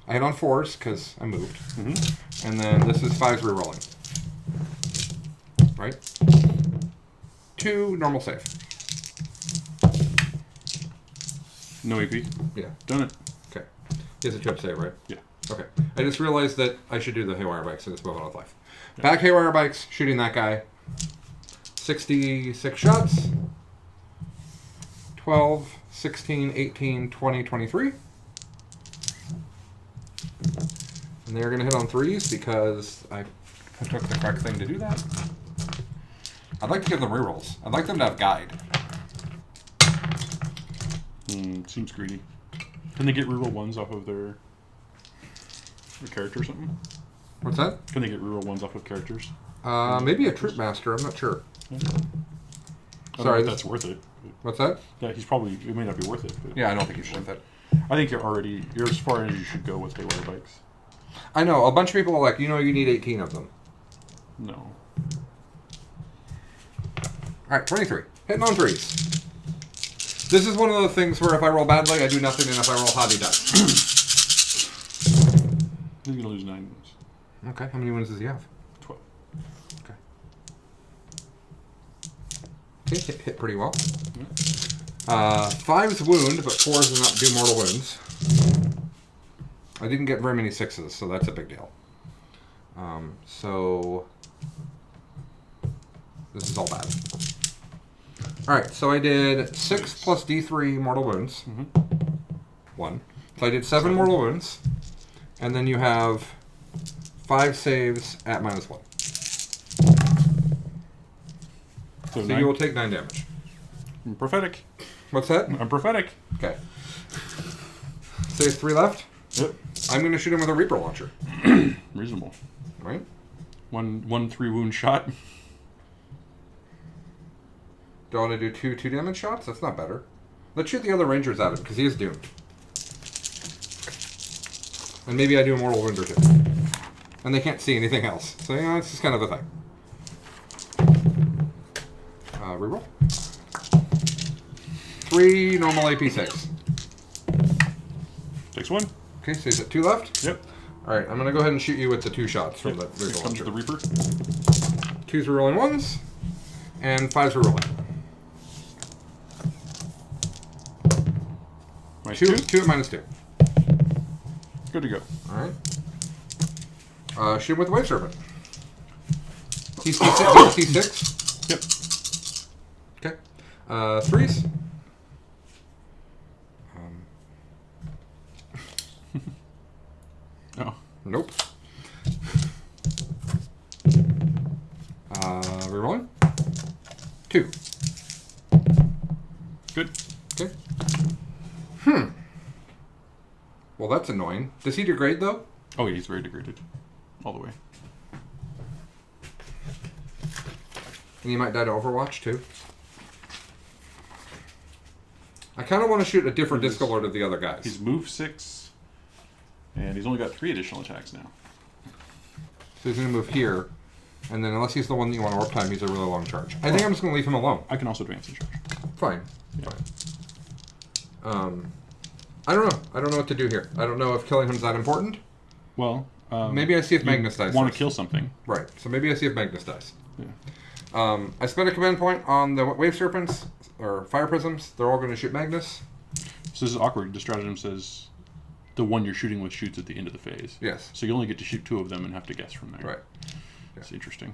I hit on 4s, because I moved. Mm-hmm. And then this is 5s rerolling. Right? 2 normal save. No AP. Yeah. Done it. Okay. He has a trip save, right? Yeah. Okay. I just realized that I should do the Haywire Bikes and just move on with life. Yeah. Back Haywire Bikes, shooting that guy. 66 shots. 12, 16, 18, 20, 23. And they're going to hit on 3s because I took the correct thing to do that. I'd like to give them rerolls. I'd like them to have guide. Seems greedy. Can they get reroll 1s off of their character or something? What's that? Can they get reroll 1s off of characters? Maybe a Troop Master. I'm not sure. Yeah. Sorry, that's worth it. What's that? Yeah, it may not be worth it. But Yeah, I don't think it's worth it. I think you're as far as you should go with Haywire Bikes. I know. A bunch of people are like, you need 18 of them. No. Alright, 23. Hitting on 3s. This is one of those things where if I roll badly, I do nothing, and if I roll hot, he does. He's going to lose 9 wounds. Okay, how many wounds does he have? 12. Okay, hit pretty well. 5's wound, but 4's does not do mortal wounds. I didn't get very many 6s, so that's a big deal. So this is all bad. Alright, so I did 6 plus D3 mortal wounds. 1. So I did 7 mortal wounds. And then you have 5 saves at -1. So you will take 9 damage. I'm prophetic. What's that? I'm prophetic. Okay. So there's 3 left. Yep. I'm going to shoot him with a Reaper launcher. Reasonable. Right? One 3-wound shot. Do I want to do 2 damage shots? That's not better. Let's shoot the other Rangers at him, because he is doomed. And maybe I do a mortal wound or 2. And they can't see anything else. So, it's just kind of a thing. Reroll. 3 normal AP6. Takes 1. Okay, so he's at 2 left? Yep. Alright, I'm going to go ahead and shoot you with the 2 shots from the Here Reaper comes launcher. the Reaper. 2's rerolling 1s, and 5's rerolling. -2. 2 at -2. Good to go. Alright. Shoot him with the Wave Serpent. He's T6. Yep. Okay. 3s. Oh. Nope. Rerolling. 2. Good. Okay. Well, that's annoying. Does he degrade, though? Oh, yeah, he's very degraded. All the way. And you might die to Overwatch, too. I kind of want to shoot a different Disco Lord of the other guys. He's move 6, and he's only got 3 additional attacks now. So he's going to move here, and then unless he's the one that you want to warp time, he's a really long charge. I think I'm just going to leave him alone. I can also advance and charge. Fine. Yeah. Fine. I don't know. I don't know what to do here. I don't know if killing him's that important. Well, maybe I see if Magnus dies. Want to kill something. Right. So maybe I see if Magnus dies. Yeah. I spent a command point on the Wave Serpents, or Fire Prisms. They're all going to shoot Magnus. So this is awkward. The stratagem says the one you're shooting with shoots at the end of the phase. Yes. So you only get to shoot 2 of them and have to guess from there. Right. That's interesting.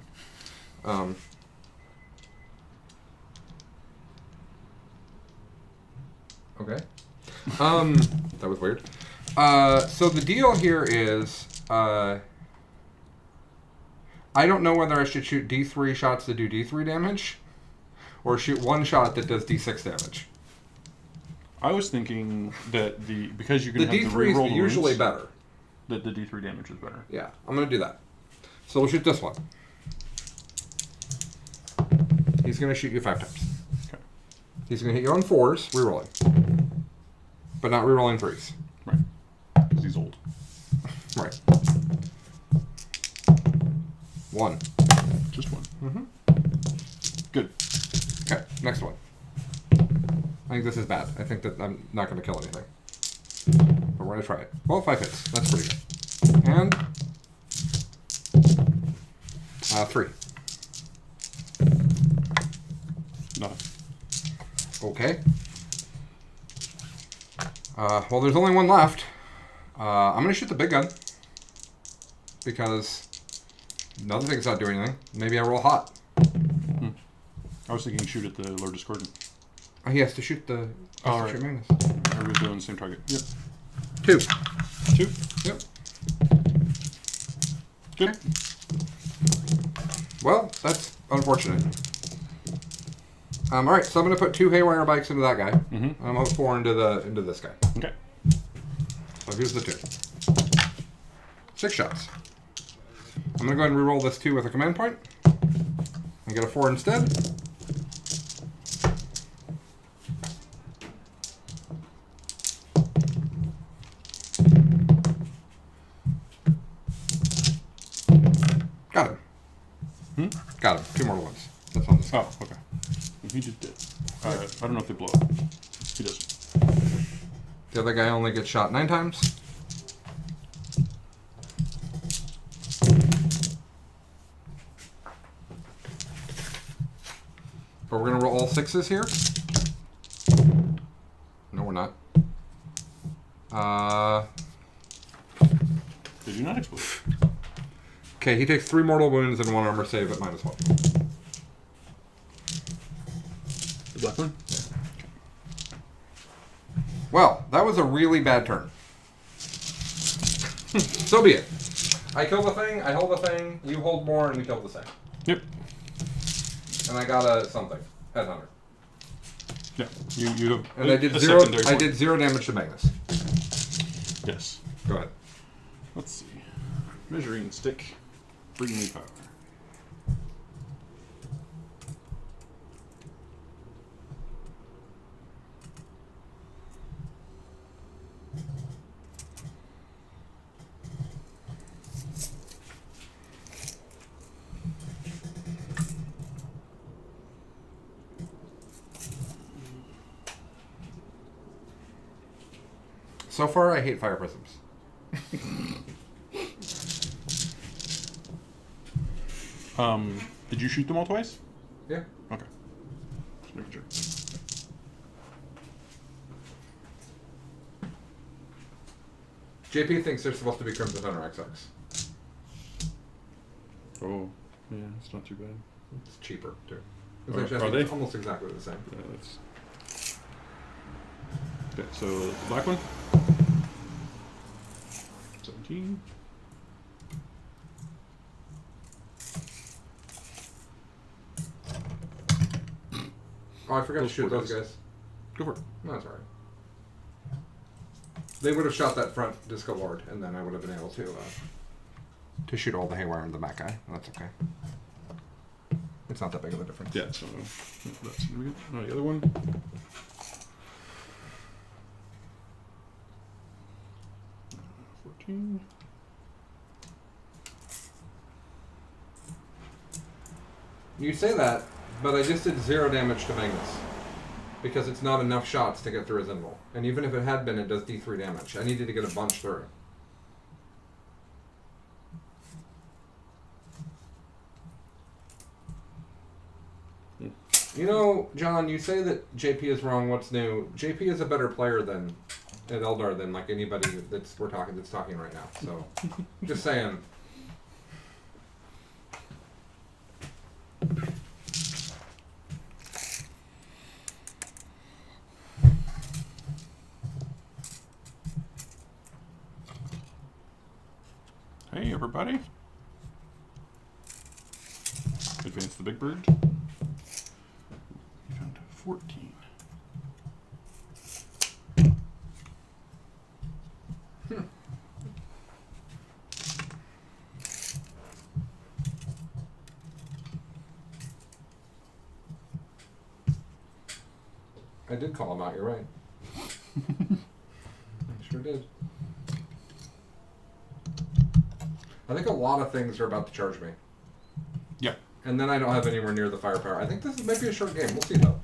Okay. That was weird. So the deal here is, I don't know whether I should shoot D3 shots that do D3 damage, or shoot 1 shot that does D6 damage. I was thinking that because you're going to have the D3 reroll is usually wounds, better. that the D3 damage is better. Yeah, I'm going to do that. So we'll shoot this one. He's going to shoot you 5 times. Okay. He's going to hit you on 4s, rerolling. But not rerolling 3s. Right. Because he's old. Right. 1. Just 1. Mm-hmm. Good. Okay, next one. I think this is bad. I think that I'm not going to kill anything. But we're going to try it. Well, 5 hits. That's pretty good. And 3. Nothing. Okay. Well, there's only 1 left. I'm going to shoot the big gun. Because another thing's not doing anything. Maybe I roll hot. I was thinking shoot at the Lord Discordant. Oh, he has to shoot the... All right. shoot Magnus. Everybody's doing the same target. Yep. 2. 2. Yep. Good. Okay. Well, that's unfortunate. Alright, so I'm going to put 2 Haywire Bikes into that guy. Mm-hmm. And I'm going to put 4 into this guy. Okay. So here's the 2. 6 shots. I'm going to go ahead and reroll this 2 with a command point. And get a 4 instead. Got him. Got him. 2 mortal ones. That's on this guy. Oh, okay. He just did. I don't know if they blow up. He does. The other guy only gets shot 9 times. But we're going to roll all 6s here. No, we're not. Did you not explode? Okay, he takes 3 mortal wounds and 1 armor save at -1. The black one? Well, that was a really bad turn. So be it. I kill the thing, I hold the thing, you hold more, and we kill the thing. Yep. And I got a something. Headhunter. Yeah. You have. And I did a 0. secondary I one. did 0 damage to Magnus. Yes. Go ahead. Let's see. Measuring stick. Bring me power. So far, I hate fire prisms. Did you shoot them all twice? Yeah. Okay. Just making sure. JP thinks they're supposed to be Crimson Hunter XX. Oh, yeah, it's not too bad. It's cheaper, too. Are It's actually they? almost exactly the same. Yeah, that's... Okay, so the black one. 17. Oh, I forgot to Those shoot four those guys. guys. Go for it. No, that's alright. They would have shot that front Disco Lord, and then I would have been able to shoot all the Haywire and the back guy. That's okay. It's not that big of a difference. Yeah, so that's gonna be good. Oh, the other one. 14. You say that, but I just did 0 damage to Magnus. Because it's not enough shots to get through his invul. And even if it had been, it does D3 damage. I needed to get a bunch through. You know, John, you say that JP is wrong, what's new? JP is a better player than at Eldar than like anybody that's talking right now. So just saying. Hey, everybody. Advance the big bird. You found 14. I did call him out, you're right. I sure did. I think a lot of things are about to charge me. Yeah. And then I don't have anywhere near the firepower. I think this is maybe a short game. We'll see, though.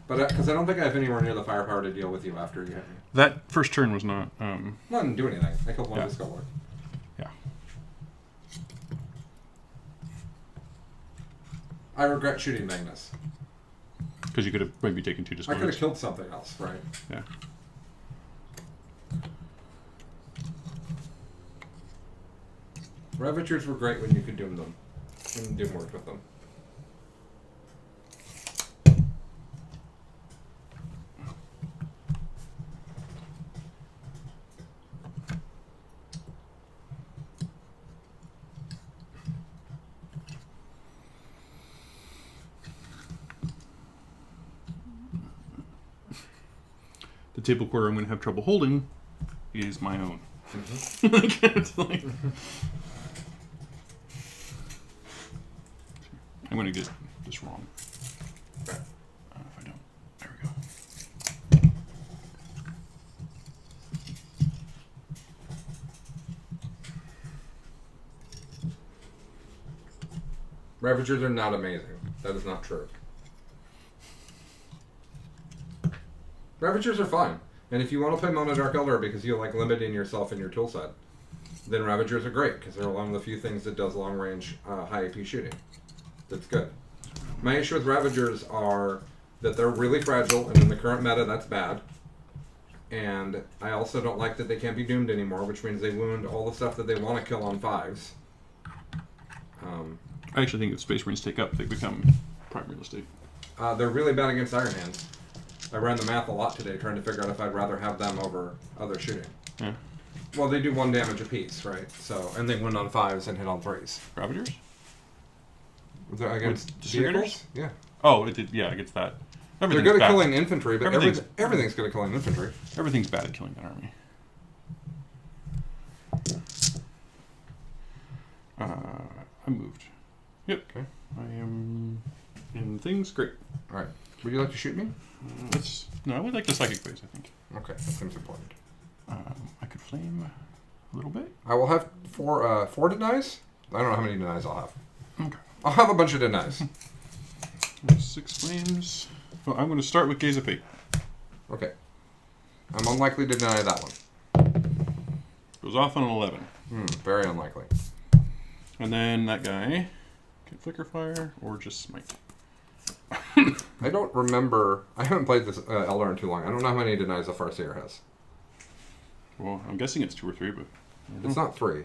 But because I don't think I have anywhere near the firepower to deal with you after you hit me. That first turn was not... No, I didn't do anything. I killed one Yeah. disco lord. Yeah. I regret shooting Magnus. Because you could have maybe taken 2 I discards. could have killed something else, right? Yeah. Ravagers were great when you could doom them. And doom worked with them. The table quarter I'm going to have trouble holding is my own. Mm-hmm. It's like... I'm going to get this wrong. If I don't. There we go. Ravagers are not amazing. That is not true. Ravagers are fine. And if you want to play Mono Dark Eldar because you like limiting yourself in your toolset, then Ravagers are great because they're one of the few things that does long range, high AP shooting. That's good. My issue with Ravagers are that they're really fragile, and in the current meta, that's bad. And I also don't like that they can't be doomed anymore, which means they wound all the stuff that they want to kill on 5s. I actually think if Space Marines take up, they become prime real estate. They're really bad against Iron Hands. I ran the math a lot today trying to figure out if I'd rather have them over other shooting. Yeah. Well, they do 1 damage apiece, right? So, and they win on 5s and hit on 3s. Ravagers? They're against disintegrators? vehicles? Yeah. Oh, it did, yeah, against that. They're good at killing infantry, but Everything's- everything's good at killing infantry. Everything's bad at killing that army. I moved. Yep. Okay. I am in things. Great. All right. Would you like to shoot me? No, I would like the psychic phase, I think. Okay, that seems important. I could flame a little bit. I will have 4 denies. I don't know how many denies I'll have. Okay. I'll have a bunch of denies. 6 flames. Well, I'm going to start with Gaze of Fate. Okay. I'm unlikely to deny that one. Goes off on an 11. Very unlikely. And then that guy can flicker fire or just smite. I don't remember. I haven't played this Eldar in too long. I don't know how many denies a Farseer has. Well, I'm guessing it's 2 or 3, but It's not 3.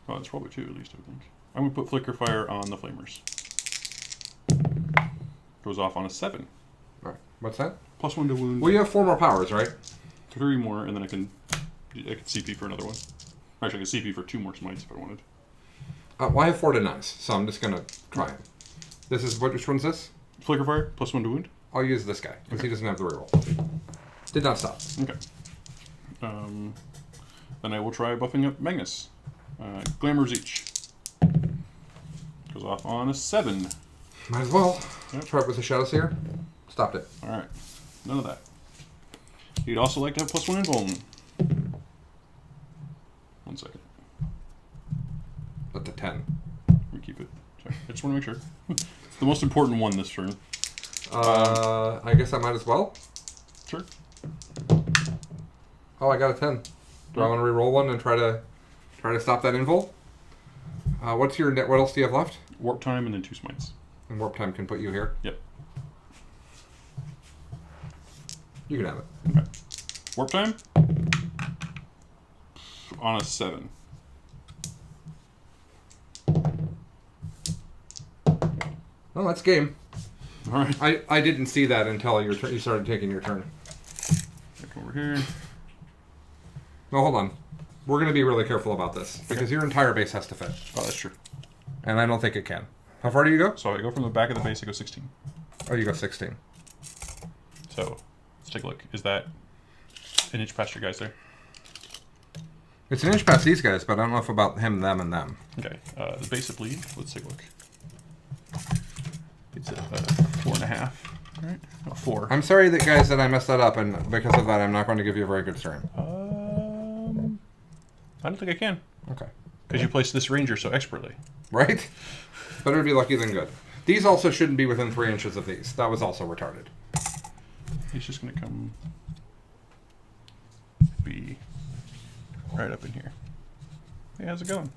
oh, it's probably 2 at least, I think. I'm going to put flicker fire on the flamers. Goes off on a 7. All right. What's that? +1 to wound. Well, you have 4 more powers, right? 3 more, and then I can CP for another one. Actually, I can CP for 2 more smites if I wanted. Well, I have 4 denies, so I'm just gonna try it. This is which one's this? Flicker fire, +1 to wound. I'll use this guy because he doesn't have the reroll. Did not stop. Okay. Then I will try buffing up Magnus. Glamour Tzeentch. Goes off on a 7. Might as well. Yep. Try it with the Shadow Seer. Stopped it. All right. None of that. You'd also like to have +1 invuln. 1 second. But the 10. We keep it. Sorry. I just want to make sure. It's the most important one this turn. I guess I might as well. Sure. Oh, I got a 10. Do I want to re-roll one and try to stop that invul? What's your net? What else do you have left? Warp time and then 2 smites. And warp time can put you here. Yep. You can have it. Okay. Warp time on a 7. Well, that's game. All right. I didn't see that until you started taking your turn. Back over here. No, hold on. We're going to be really careful about this because your entire base has to fit, Oh, that's true. and I don't think it can. How far do you go? So I go from the back of the base. I go 16. Oh, you go 16. So let's take a look. Is that an inch past your guys there? It's an inch past these guys, but I don't know if about him, them, and them. Okay. The base of bleed. Let's take a look. It's at 4.5. All right. Oh, 4. I'm sorry that guys that I messed that up, and because of that, I'm not going to give you a very good turn. I don't think I can. Okay. Because you placed this ranger so expertly. Right? Better to be lucky than good. These also shouldn't be within 3 inches of these. That was also retarded. He's just going to come be right up in here. Hey, how's it going?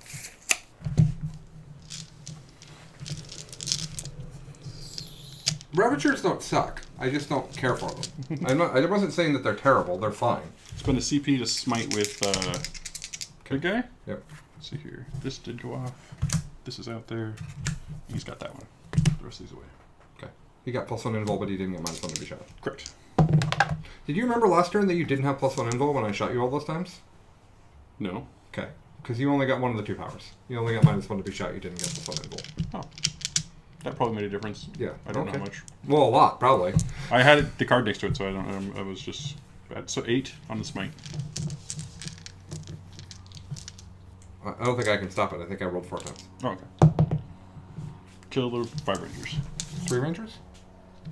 Ravagers don't suck. I just don't care for them. I wasn't saying that they're terrible. They're fine. Spend a CP to smite with good guy? Yep. Let's see here. This did go off. This is out there. He's got that one. The rest of these away. Okay. He got +1 invul, but he didn't get -1 to be shot. Correct. Did you remember last turn that you didn't have +1 invul when I shot you all those times? No. Okay. Because you only got one of the 2 powers. You only got -1 to be shot. You didn't get +1 invul. Oh. That probably made a difference. Yeah. I don't know how much. Well, a lot, probably. I had the card next to it, so I don't. I was just bad. So 8 on the smite. I don't think I can stop it. I think I rolled 4 times. Oh, okay. Kill the 5 rangers. 3 rangers?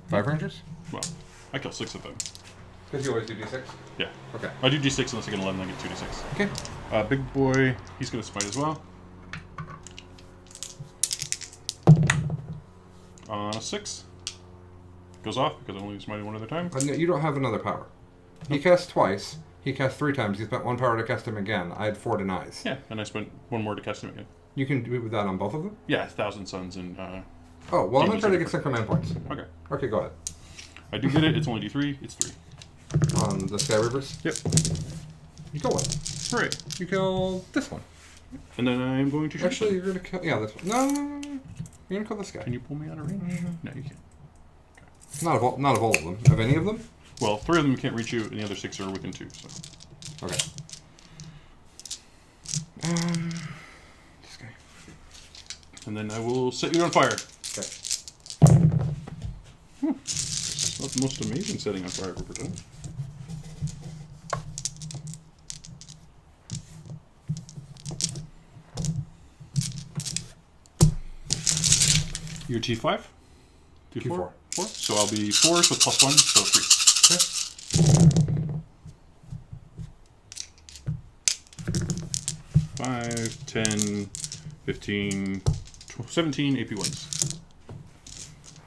5 rangers? Well, I kill 6 of them. Because you always do d6? Yeah. Okay. I do d6 unless I get 11, I get 2d6. Okay. Big boy, he's going to smite as well. On a 6. Goes off because I only smited one other time. No, you don't have another power. He cast twice. He cast 3 times. He spent 1 power to cast him again. I had 4 denies. Yeah, and I spent 1 more to cast him again. You can do that on both of them? Yeah, 1,000 Suns and... Oh, well, I'm going to try to get different. some command points. Okay. Okay, go ahead. I do get it. It's only d3. It's 3. On the Sky Rivers? Yep. You kill one. Hooray. You kill this one. And then I'm going to shoot Actually, them. you're going to kill... Yeah, this one. No. You're going to kill this guy. Can you pull me out of range? No, you can't. Not of all of them. Of any of them? Well, 3 of them can't reach you, and the other 6 are within 2, so... Okay. This guy. And then I will set you on fire. Okay. It's not the most amazing setting on fire I've ever done. You're T5? T4. 4? So I'll be 4, so +1, so 3. Okay. 5, 10, 15, 17 AP ones.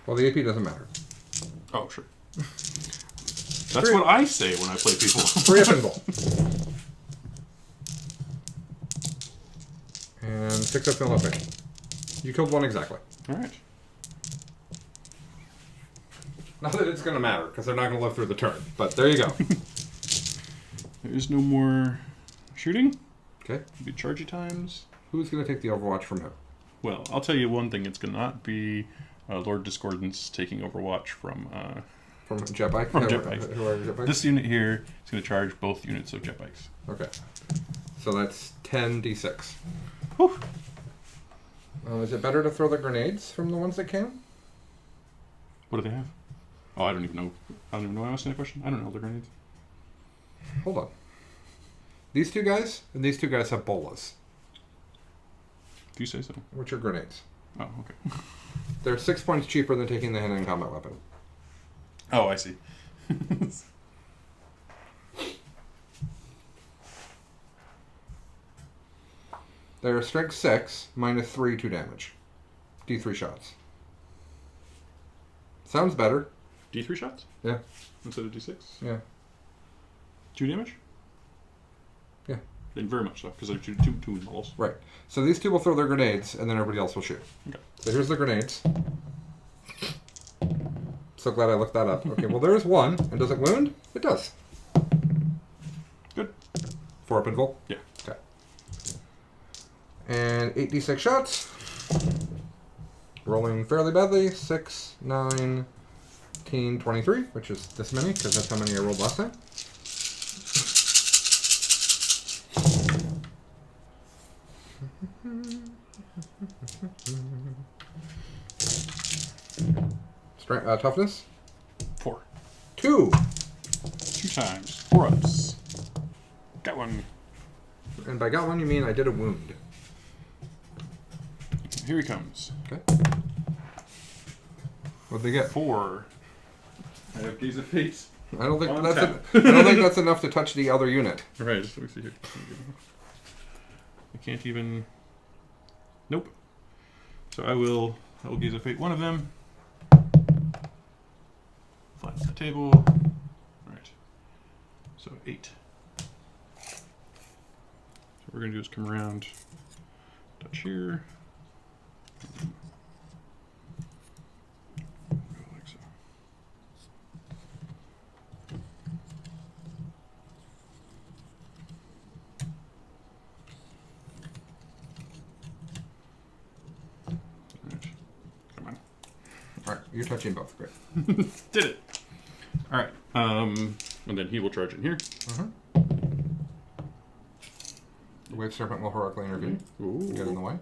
Well, the AP doesn't matter. Oh, sure. That's what I say when I play people. 3 up and ball. And 6 up and left. You killed 1 exactly. Alright. Not that it's going to matter, because they're not going to live through the turn. But there you go. There is no more shooting. Okay. It'll be chargy times. Who's going to take the Overwatch from who? Well, I'll tell you one thing. It's going to not be Lord Discordance taking Overwatch from... From Jetbike? From Jetbike. Jetbike? This unit here is going to charge both units of Jetbikes. Okay. So that's 10d6. Whew. Is it better to throw the grenades from the ones that can? What do they have? Oh, I don't even know. I don't even know why I asked that question. I don't know their grenades. Hold on. These 2 guys and these 2 guys have bolas, Do you say so? which are grenades. Oh, okay. They're 6 points cheaper than taking the hand-in combat weapon. Oh, I see. They're strength 6, -3, 2 damage. D3 shots. Sounds better. D3 shots? Yeah. Instead of D6? Yeah. 2 damage? Yeah. And very much so, because they're two models. Right. So these two will throw their grenades, and then everybody else will shoot. Okay. So here's the grenades. So glad I looked that up. Okay, well there's one. And does it wound? It does. Good. 4 up in full? Yeah. Okay. And 8d6 shots. Rolling fairly badly. 6, 9, 10, 23, which is this many, because that's how many I rolled last time. Toughness? 4. 2. 2 times. 4 ups. Got one. And by got one, you mean I did a wound. Here he comes. Okay. What'd they get? 4. I have Gaze of Fate. I don't think On that's tap. I don't think that's enough to touch the other unit. Right, just let me see here. I can't even. Nope. So I will Gaze of Fate one of them. Flatten the table. Alright. So 8. So what we're going to do is come around, touch here. Go like so. Alright. Come on. Alright, you're touching both. Great. Did it. Alright. And then he will charge in here. The Wave Serpent will heroically intervene. Ooh. Get in the way.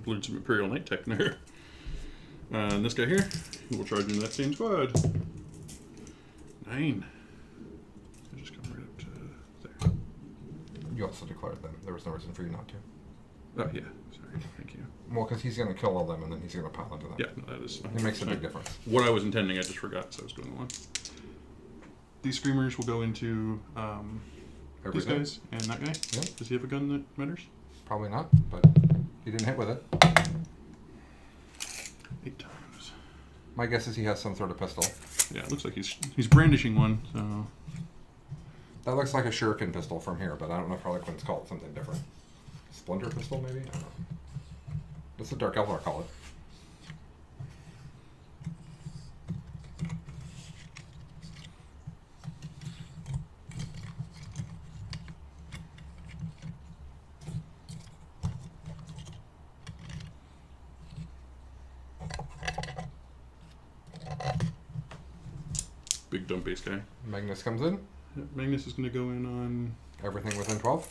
Learned some Imperial Knight tech there. And this guy here, he will charge into that same squad. 9. I'll just come right up to there. You also declared them. There was no reason for you not to. Oh, yeah. Sorry. Thank you. Well, because he's going to kill all them and then he's going to pile into them. Yeah, no, that is... It makes a big difference. What I was intending, I just forgot, so I was doing the one. These Screamers will go into these guys and that guy. Yeah. Does he have a gun that matters? Probably not, but he didn't hit with it. 8 times. My guess is he has some sort of pistol. Yeah, it looks like he's brandishing one, so... That looks like a shuriken pistol from here, but I don't know if Harlequins call it something different. Splinter pistol, maybe? I don't know. That's what Dark Eldar call it. Big dumb base guy. Magnus comes in. Yeah, Magnus is going to go in on... Everything within 12.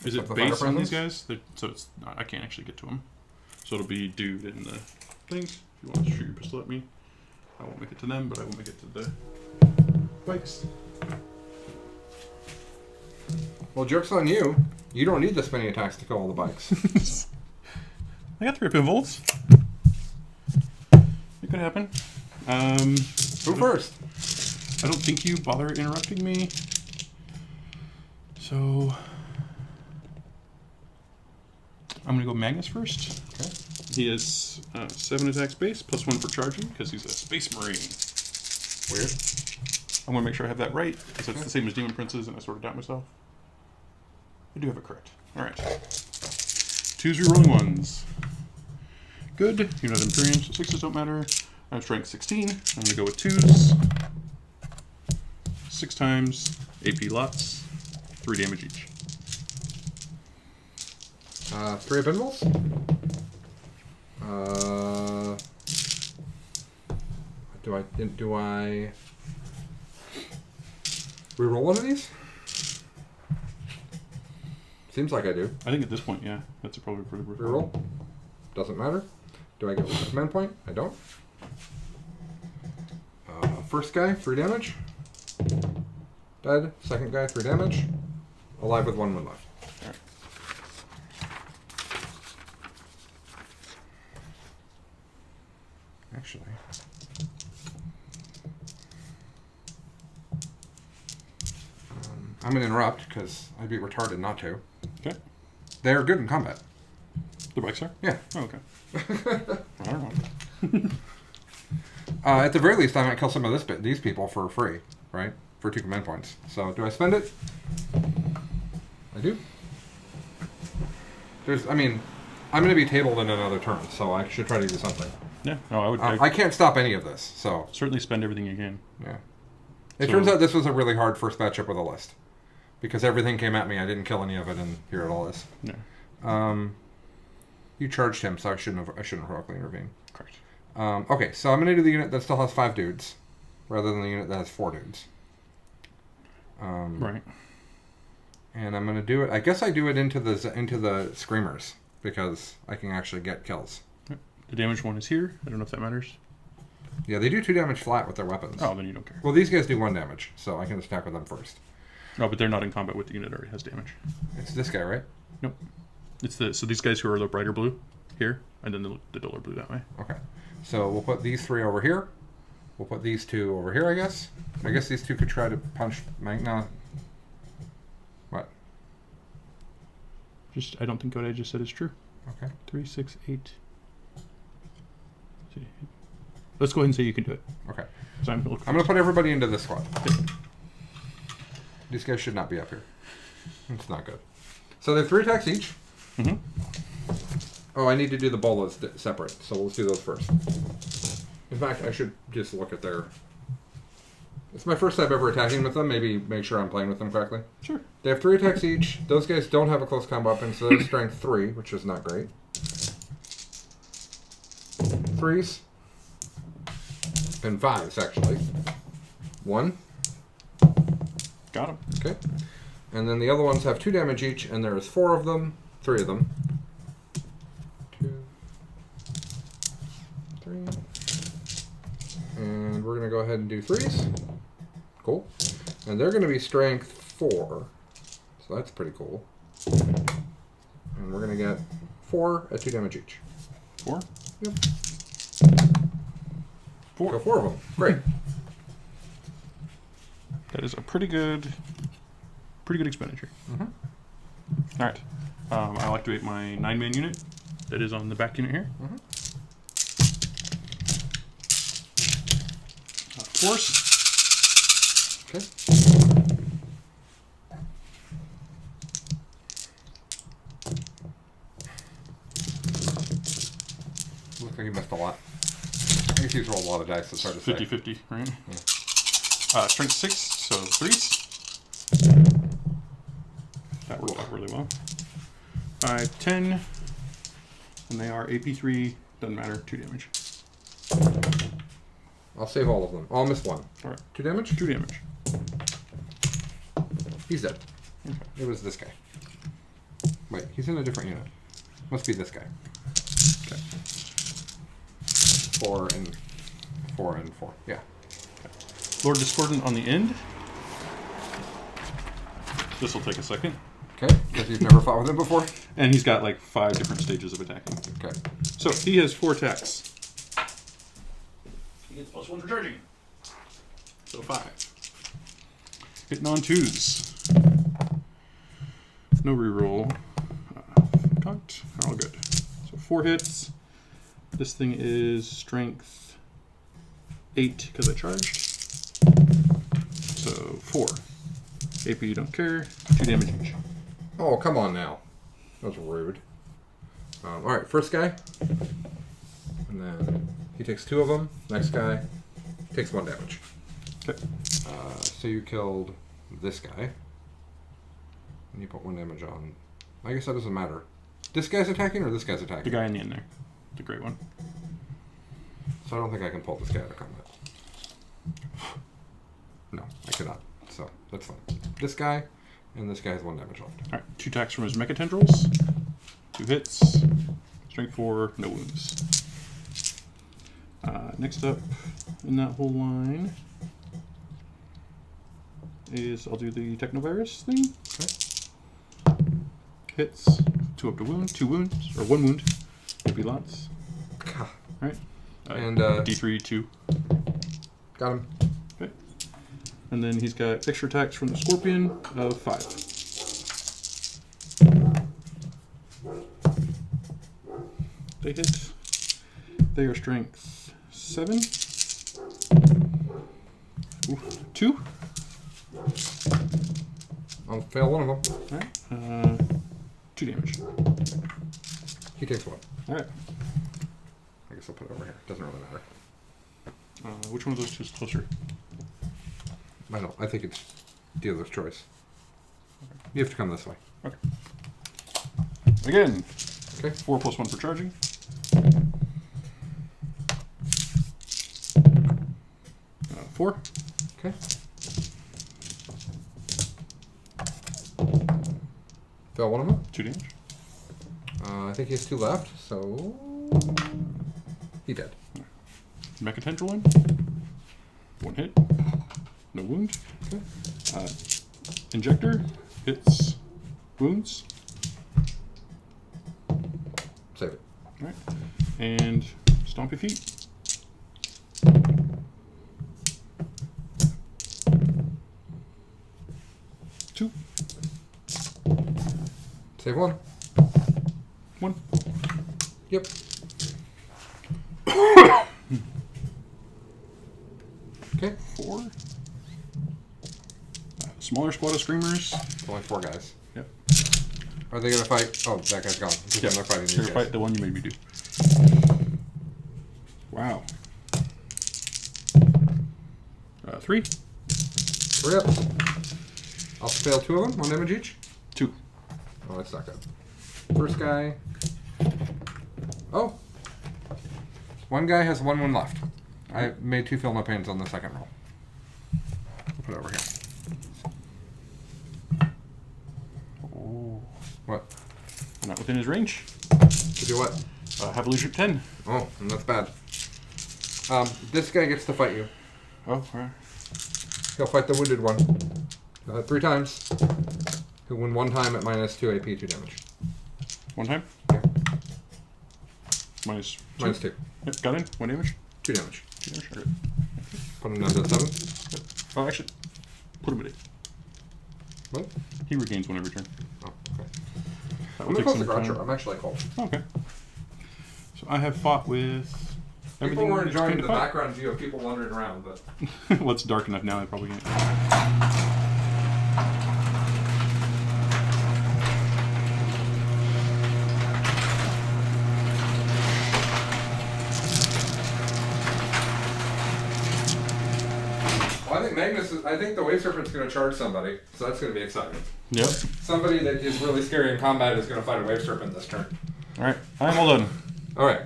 Is it the base fire on these presence? guys? So it's I can't actually get to them. So it'll be dude in the things. If you want to shoot your pistol at me, I won't make it to them, but I will make it to the bikes. Well, joke's on you. You don't need this many attacks to kill all the bikes. I got 3 pin volts. It could happen. Who first? I don't think you bother interrupting me. So I'm gonna go Magnus first. Okay. He has 7 attacks base, +1 for charging, because he's a Space Marine. Weird. I want to make sure I have that right, because that's the same as Demon Princes, and I sorted out myself. I do have it correct. Alright. 2s re-rolling 1s. Good. You're not Imperium, so 6s don't matter. I have strength 16. I'm going to go with 2s. 6 times. AP lots. 3 damage each. 3 of pinballs. Do I reroll one of these? Seems like I do. I think at this point, yeah. That's probably pretty worth it. Reroll. Doesn't matter. Do I get a command point? I don't. First guy, 3 damage. Dead. Second guy, 3 damage. Alive with 1 wound left. Actually. I'm going to interrupt because I'd be retarded not to. Okay. They're good in combat. The bikes are? Yeah. Oh, okay. I don't know. At the very least, I might kill some of these people for free, right? For 2 command points. So, do I spend it? I do. I'm going to be tabled in another turn, so I should try to do something. Yeah. No, I would. I can't stop any of this, so... Certainly spend everything you can. Yeah. It turns out this was a really hard first matchup with a list. Because everything came at me, I didn't kill any of it, and here it all is. Yeah. You charged him, so I shouldn't heroically intervene. Correct. Okay, so I'm going to do the unit that still has 5 dudes, rather than the unit that has 4 dudes. Right. And I'm going to do it... I guess I do it into the Screamers, because I can actually get kills. The damage one is here. I don't know if that matters. Yeah, they do 2 damage flat with their weapons. Oh, then you don't care. Well, these guys do 1 damage, so I can just attack with them first. No, but they're not in combat with the unit that already has damage. It's this guy, right? Nope. It's so these guys who are the brighter blue here, and then the duller blue that way. Okay. So we'll put these 3 over here. We'll put these 2 over here, I guess. I guess these 2 could try to punch Magna. What? I don't think what I just said is true. Okay. 3, 6, 8. Let's go ahead and say you can do it. Okay. So I'm going to put everybody into this squad. These guys should not be up here. It's not good. So they have 3 attacks each. Mm-hmm. Oh, I need to do the bolas separate, so let's do those first. In fact, I should just look at their... It's my first time ever attacking with them. Maybe make sure I'm playing with them correctly. Sure. They have 3 attacks each. Those guys don't have a close combat weapon, so they're strength 3, which is not great. 3s. And 5s, actually. 1. Got him. Okay. And then the other ones have 2 damage each, and there is 4 of them. 3 of them. 2, 3. And we're going to go ahead and do 3s. Cool. And they're going to be strength 4. So that's pretty cool. And we're going to get 4 at 2 damage each. 4? Yep. 4. Go 4 of them. Great. That is a pretty good expenditure. Mm-hmm. All right. I'll activate my 9-man unit that is on the back unit here. Mm-hmm. Force. Okay. Looks like he missed a lot. I guess he's rolled a lot of dice, so it's hard to say. 50-50, right? Yeah. Strength 6, so 3s. That worked out really well. 5, 10. And they are AP3, doesn't matter, 2 damage. I'll save all of them. I'll miss 1. All right. 2 damage? 2 damage. He's dead. Okay. It was this guy. Wait, he's in a different unit. Must be this guy. Okay. 4 and 4 and 4. Yeah. Okay. Lord Discordant on the end. This will take a second. Okay, because you've never fought with him before? And he's got like 5 different stages of attacking. Okay. So he has 4 attacks. He gets +1 for charging. So 5. Hitting on 2s. No reroll. Cocked. All good. So 4 hits. This thing is strength 8 because I charged. So 4. AP, you don't care. 2 damage each. Oh, come on now. That was rude. Alright, first guy. And then he takes 2 of them. Next guy takes 1 damage. Okay. So you killed this guy. And you put 1 damage on. I guess that doesn't matter. This guy's attacking or this guy's attacking? The guy in the end there. The great one. So I don't think I can pull this guy out of combat. No, I cannot. So that's fine. This guy and this guy has 1 damage left. Alright, 2 attacks from his mecha tendrils. 2 hits. Strength 4, no wounds. Next up in that whole line is I'll do the Technovirus thing. Okay. Hits. 2 up to wound. 2 wounds. Or 1 wound. Could be lots. God. Right. And D3, 2. got him. Okay. And then he's got extra attacks from the Scorpion of 5. They hit. They are strength 7. Ooh, 2. I'll fail one of them. Alright. 2 damage. He takes 1. Alright. I guess I'll put it over here. Doesn't really matter. Which one of those two is closer? I don't. I think it's dealer's choice. You have to come this way. Okay. Again. Okay. 4 plus 1 for charging. Four. Okay. Fail one of them. 2 damage. I think he has 2 left, so he dead. Mechatendrolin. 1 hit. No wound. Okay. Injector. Hits. Wounds. Save it. Alright. And stomp your feet. Two. Save 1. 1. Yep. Okay. 4. Smaller squad of screamers. It's only 4 guys. Yep. Are they gonna fight? Oh, that guy's gone. Yep. They're fighting They're these gonna guys. fight the one you made me do. Wow. 3. 3 ups. I'll fail 2 of them. 1 damage each. 2. Oh, that's not good. First guy. Oh. One guy has 1 wound left. I made 2 feel no pains on the second roll. I'll put it over here. Oh. What? Not within his range. To do what? Have a leadership 10. Oh, and that's bad. This guy gets to fight you. Oh, alright. He'll fight the wounded one. 3 times. He'll win 1 time at minus 2 AP, 2 damage. 1 time? Yeah. Minus 2. Minus 2. Yep, got in. 1 damage. 2 damage. 2 damage. Okay. Put him down to 7. Yep. Oh, actually, put him at 8. What? He regains 1 every turn. Oh, okay. That I'm will gonna take close the some Groucho. time. I'm actually cold. Okay. So I have fought with People everything. were that's enjoying kind the of fight. background view of people wandering around, but Well, it's dark enough now. I probably can't. well, I think Magnus is, I think the Wave Serpent's going to charge somebody, so that's going to be exciting. Yep. Somebody that is really scary in combat is going to fight a Wave Serpent this turn. All right. I'm all done. All right.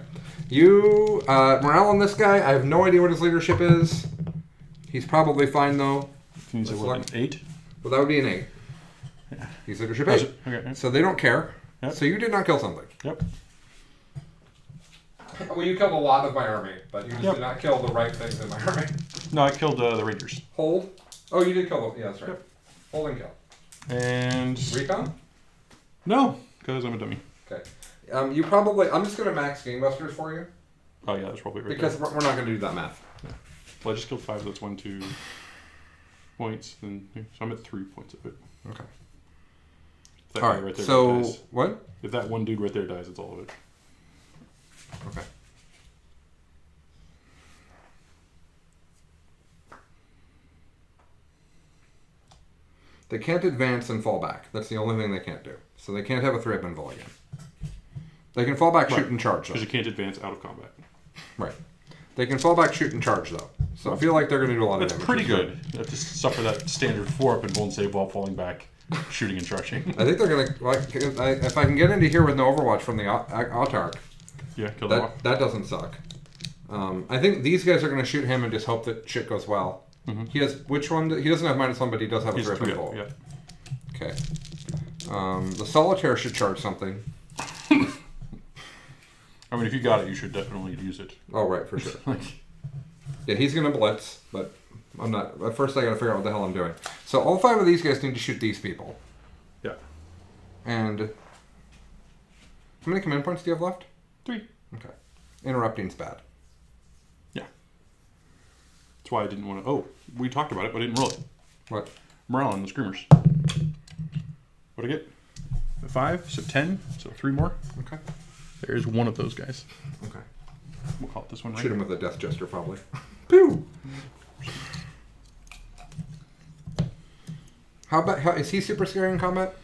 You, morale on this guy, I have no idea what his leadership is. He's probably fine, though. Can you say what? An 8? Well, that would be an 8. Yeah. He's leadership 8. Okay. So they don't care. Yep. So you did not kill something. Yep. Well, you killed a lot of my army, but you just Yep. did not kill the right things in my army. No, I killed the Rangers. Hold. Oh, you did kill them. Yeah, that's right. Yep. Hold and kill. And Recon? no, because I'm a dummy. Okay. You probably... I'm just going to max Game Busters for you. Oh yeah, that's probably right. Because we're not going to do that math. Well, I just killed 5. That's 1, 2 points. Then so I'm at 3 points of it. Okay. If that All guy right. right there So, dies. what? If that one dude right there dies, it's all of it. Okay. They can't advance and fall back. That's the only thing they can't do. So they can't have a 3-up invul again. They can fall back, shoot, Right. and charge, though. Because you can't advance out of combat. Right. They can fall back, shoot, and charge, though. So I feel like they're going to do a lot of That's damage. pretty good. You have to suffer that standard 4-up and won't save while falling back, shooting and charging. I think they're going to... Like, if I can get into here with no Overwatch from the Autarch, Yeah, kill them off. that doesn't suck. I think these guys are going to shoot him and just hope that shit goes well. Mm-hmm. He has... Which one? He doesn't have -1, but he does have a He's 3-up 3-up, invul. yeah. Okay. The Solitaire should charge something. I mean, if you got it, you should definitely use it. Oh, right, for sure. Like, Yeah, he's going to blitz, but I'm not... At first I got to figure out what the hell I'm doing. So all 5 of these guys need to shoot these people. yeah. And... How many command points do you have left? 3. Okay. Interrupting's bad. That's why I didn't want to... Oh, we talked about it, but I didn't roll it. What? Morale on the Screamers. What'd I get? 5, so 10, so 3 more. Okay. There's one of those guys. Okay. We'll call it this one right. Shoot him with a Death Jester, probably. Pew! How is he super scary in combat?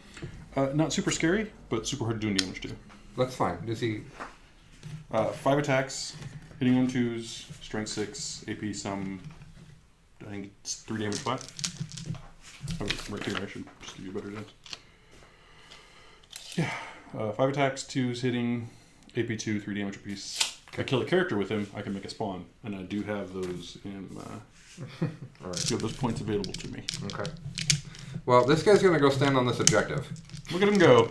Not super scary, but super hard to do damage to. That's fine. Does he... 5 attacks, hitting on 2s, strength 6, AP some... I think it's 3 damage flat. Oh, right here, I should just give you a better sense. Yeah. 5 attacks, 2s hitting, AP 2, 3 damage apiece. If I kill a character with him, I can make a spawn. And I do have those in... All right. do have those points available to me. Okay. Well, this guy's going to go stand on this objective. Look at him go.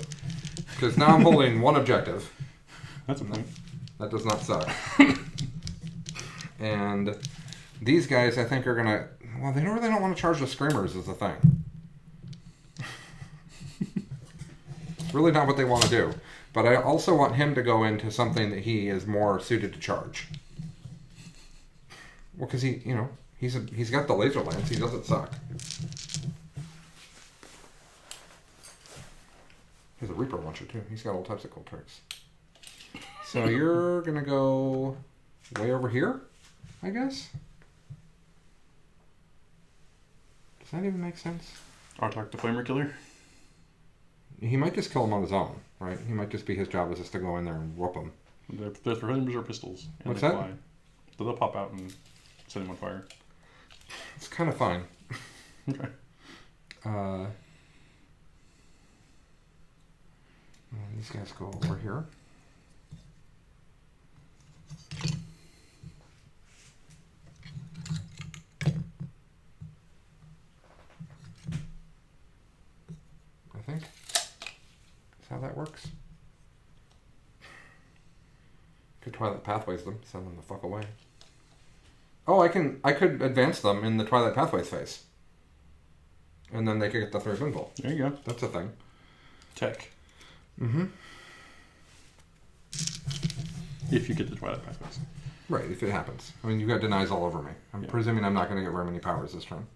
Because now I'm holding one objective. That's a point. That does not suck. And these guys, I think, are going to... Well, they really don't want to charge the Screamers is the thing. Really not what they want to do. But I also want him to go into something that he is more suited to charge. Well, because he, you know, he's got the laser lance. He doesn't suck. He has a Reaper launcher, too. He's got all types of cool tricks. So you're going to go way over here, I guess? Does that even make sense? Autarch the Flamer Killer? He might just kill him on his own, right? He might just be his job is just to go in there and whoop him. Their flamers are pistols. And What's they that? fly. So they'll pop out and set him on fire. It's kind of fine. Okay. These guys go over here. I think that's how that works. Could Twilight Pathways them, send them the fuck away. Oh, I could advance them in the Twilight Pathways phase. And then they could get the third windfall. There you go. That's a thing. Tech. Mm-hmm. If you get the Twilight Pathways. Right, if it happens. I mean, you've got denies all over me. I'm presuming I'm not going to get very many powers this turn.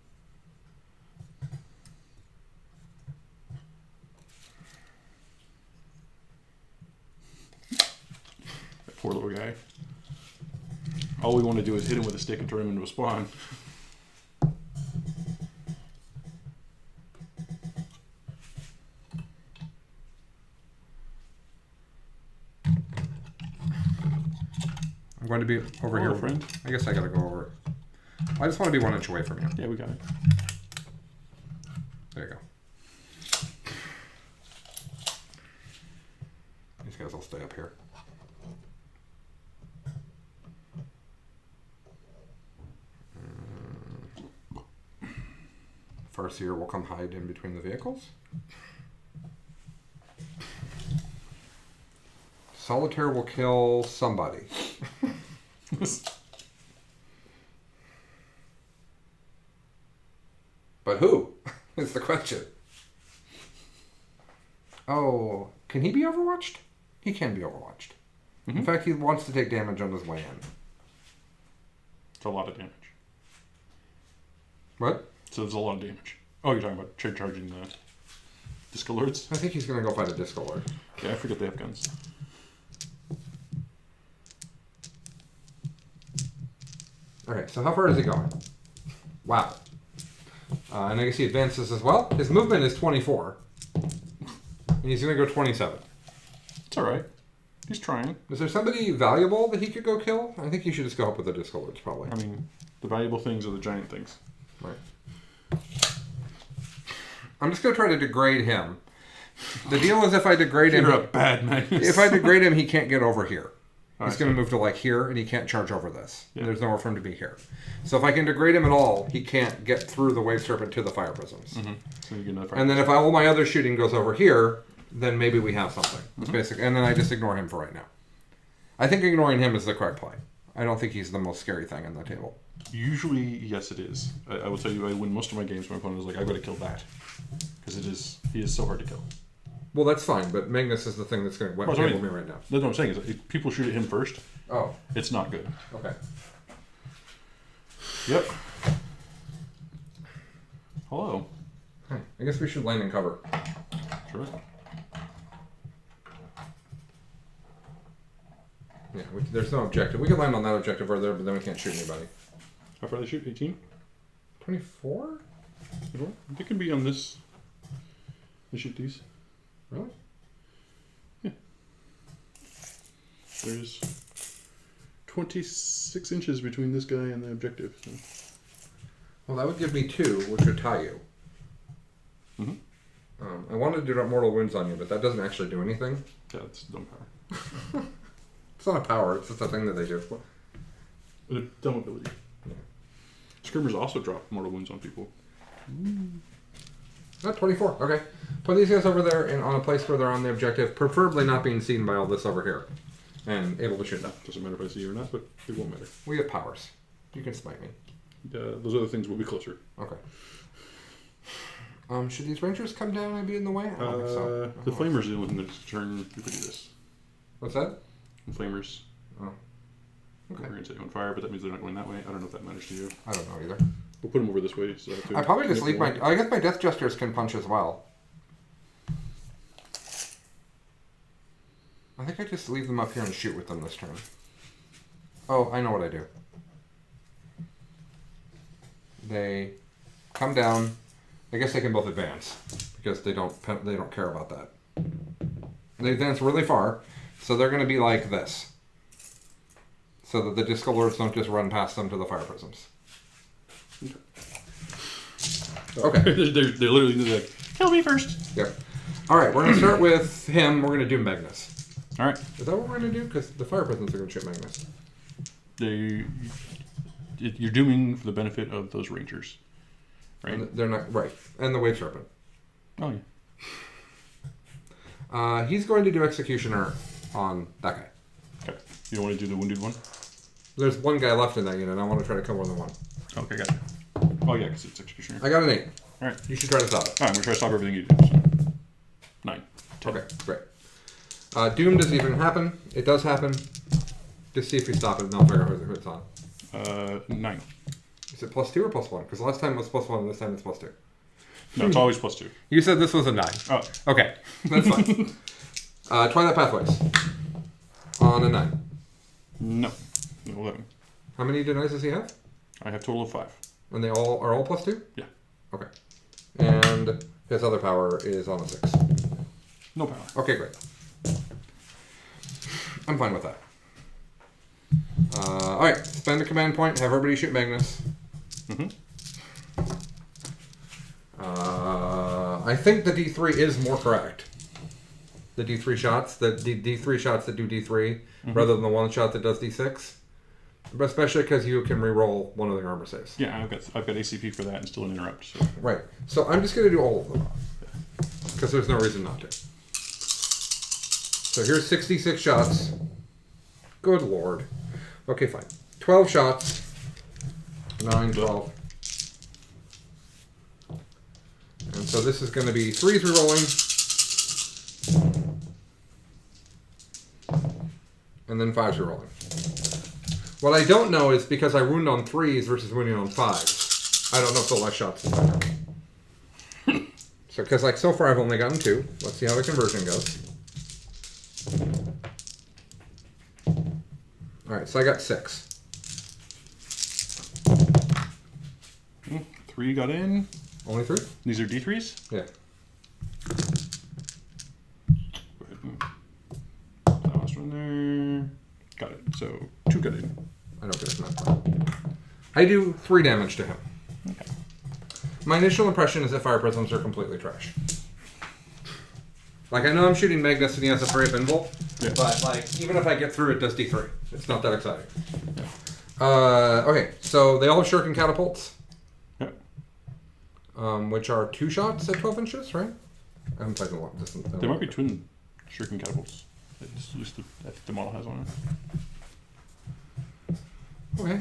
That poor little guy. All we want to do is hit him with a stick and turn him into a spawn. I'm going to be over here. Friend. I guess I gotta go over. I just want to be 1 inch away from you. Yeah, we got it. There you go. These guys will stay up here. Farseer will come hide in between the vehicles. Solitaire will kill somebody. But who? Is the question. Oh, can he be overwatched? He can be overwatched. Mm-hmm. In fact, he wants to take damage on his way in. It's a lot of damage. What? So there's a lot of damage. Oh, you're talking about charging the Disco Lords? I think he's going to go fight a Disco Lord. Yeah, I forget they have guns. Alright, so how far is he going? Wow. And I guess he advances as well. His movement is 24. And he's going to go 27. It's alright. He's trying. Is there somebody valuable that he could go kill? I think he should just go up with the Disco Lords, probably. I mean, the valuable things are the giant things. Right. I'm just going to try to degrade him. The deal is if I degrade him... You're a bad Magnus. If I degrade him, he can't get over here. He's I going to see. move to like here, and he can't charge over this. Yeah. There's nowhere for him to be here. So if I can degrade him at all, he can't get through the Wave Serpent to the Fire Prisms. Mm-hmm. So you get another fire And then if all my other shooting goes over here, then maybe we have something. It's basic. And then I just ignore him for right now. I think ignoring him is the correct play. I don't think he's the most scary thing on the table. Usually, yes, it is. I will tell you, I win most of my games. My opponent is like, I've got to kill that. Because he is so hard to kill. Well, that's fine, but Magnus is the thing that's going to Well, table me right now. That's what I'm saying. Is if people shoot at him first, Oh, it's not good. okay. Yep. Hello. Hi. I guess we should land and cover. Sure. Yeah, there's no objective. We can land on that objective over there, but then we can't shoot anybody. How far they shoot? 18? 24? They can be on this. They shoot these. Really? Yeah. There's 26 inches between this guy and the objective. So. Well, that would give me 2, which would tie you. I wanted to do mortal wounds on you, but that doesn't actually do anything. Yeah, it's dumb power. It's not a power, it's just a thing that they do. A dumb ability. Yeah. Screamers also drop mortal wounds on people. Not 24. Okay. Put these guys over there and on a place where they're on the objective, preferably not being seen by all this over here. And able to shoot them. Doesn't matter if I see you or not, but it won't matter. We have powers. You can smite me. Those other things will be closer. Okay. Should these rangers come down and be in the way? I don't think so. The flamers are the only thing that's turn. You could do this. What's that? The flamers. Oh. We're Okay. going to set you on fire, but that means they're not going that way. I don't know if that matters to you. I don't know either. We'll put them over this way. So I probably just leave my... I guess my Death Jesters can punch as well. I think I just leave them up here and shoot with them this turn. Oh, I know what I do. They come down. I guess they can both advance because they don't care about that. They advance really far, so they're going to be like this, so that the Disco Lords don't just run past them to the fire prisms. Okay. they're literally like, kill me first. Yep. All right, we're going to start with him. We're going to do Magnus. All right. Is that what we're going to do? Because the fire prisms are going to shoot Magnus. You're dooming for the benefit of those rangers, right? And they're not right, and the Wave Serpent. Oh yeah. He's going to do Executioner on that guy. Okay. You don't want to do the wounded one? There's one guy left in that unit, and I want to try to kill more than one. Okay, got it. Oh yeah, because it's executioner. I got an 8. All right. You should try to stop it. All right, I'm gonna try to stop everything you do. So. 9. 10. Okay, great. Doom doesn't even happen. It does happen. Just see if you stop it, and then I'll figure out who it's on. 9. Is it +2 or +1? Because last time it was +1, and this time it's +2. No, it's always +2. You said this was a 9. Oh. Okay, that's fine. Twilight Pathways. On a 9. No. 11. How many denies does he have? I have a total of 5. And they all are all +2? Yeah. Okay. And his other power is on a 6. No power. Okay, great. I'm fine with that. Alright, spend a command point, have everybody shoot Magnus. I think the D3 is more correct. The D3 shots, the D3 shots that do D3, rather than the one shot that does D6. But especially because you can re-roll one of the armor saves. Yeah, I've got ACP for that and still an interrupt. So. Right. So I'm just going to do all of them. Because there's no reason not to. So here's 66 shots. Good lord. Okay, fine. 12 shots. 9, 12. And so this is going to be 3 re-rolling. And then 5 re-rolling. What I don't know is because I wound on 3s versus wounding on 5s. I don't know if the less shots is better. So, because like so far I've only gotten 2. Let's see how the conversion goes. Alright, so I got 6. 3 got in. Only 3? These are D3s? Yeah. Go ahead and that last one there. Got it. So 2 got in. I don't get it. Not fine. I do 3 damage to him. Okay. My initial impression is that fire prisms are completely trash. Like, I know I'm shooting Magnus and he has a fray of invul, but, like, even if I get through, it does D3. It's not that exciting. Yeah. Okay, so they all have shuriken catapults. Yep. Which are 2 shots at 12 inches, right? I haven't played in a long distance. There might be twin shuriken catapults. It's just I think the model has on it. Okay.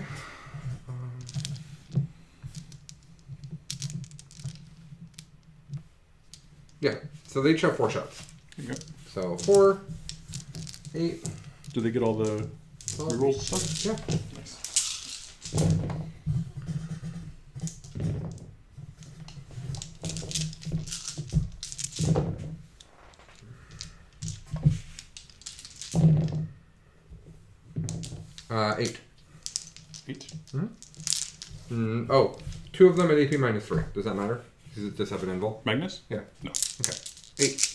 Yeah, so they each have 4 shots. There you go. So 4, 8. Do they get all the rerolls stuff? Yeah. Nice. 8. 8. Oh, 2 of them at AP -3. Does that matter? Does it just have an invul? Magnus? Yeah. No. Okay. 8.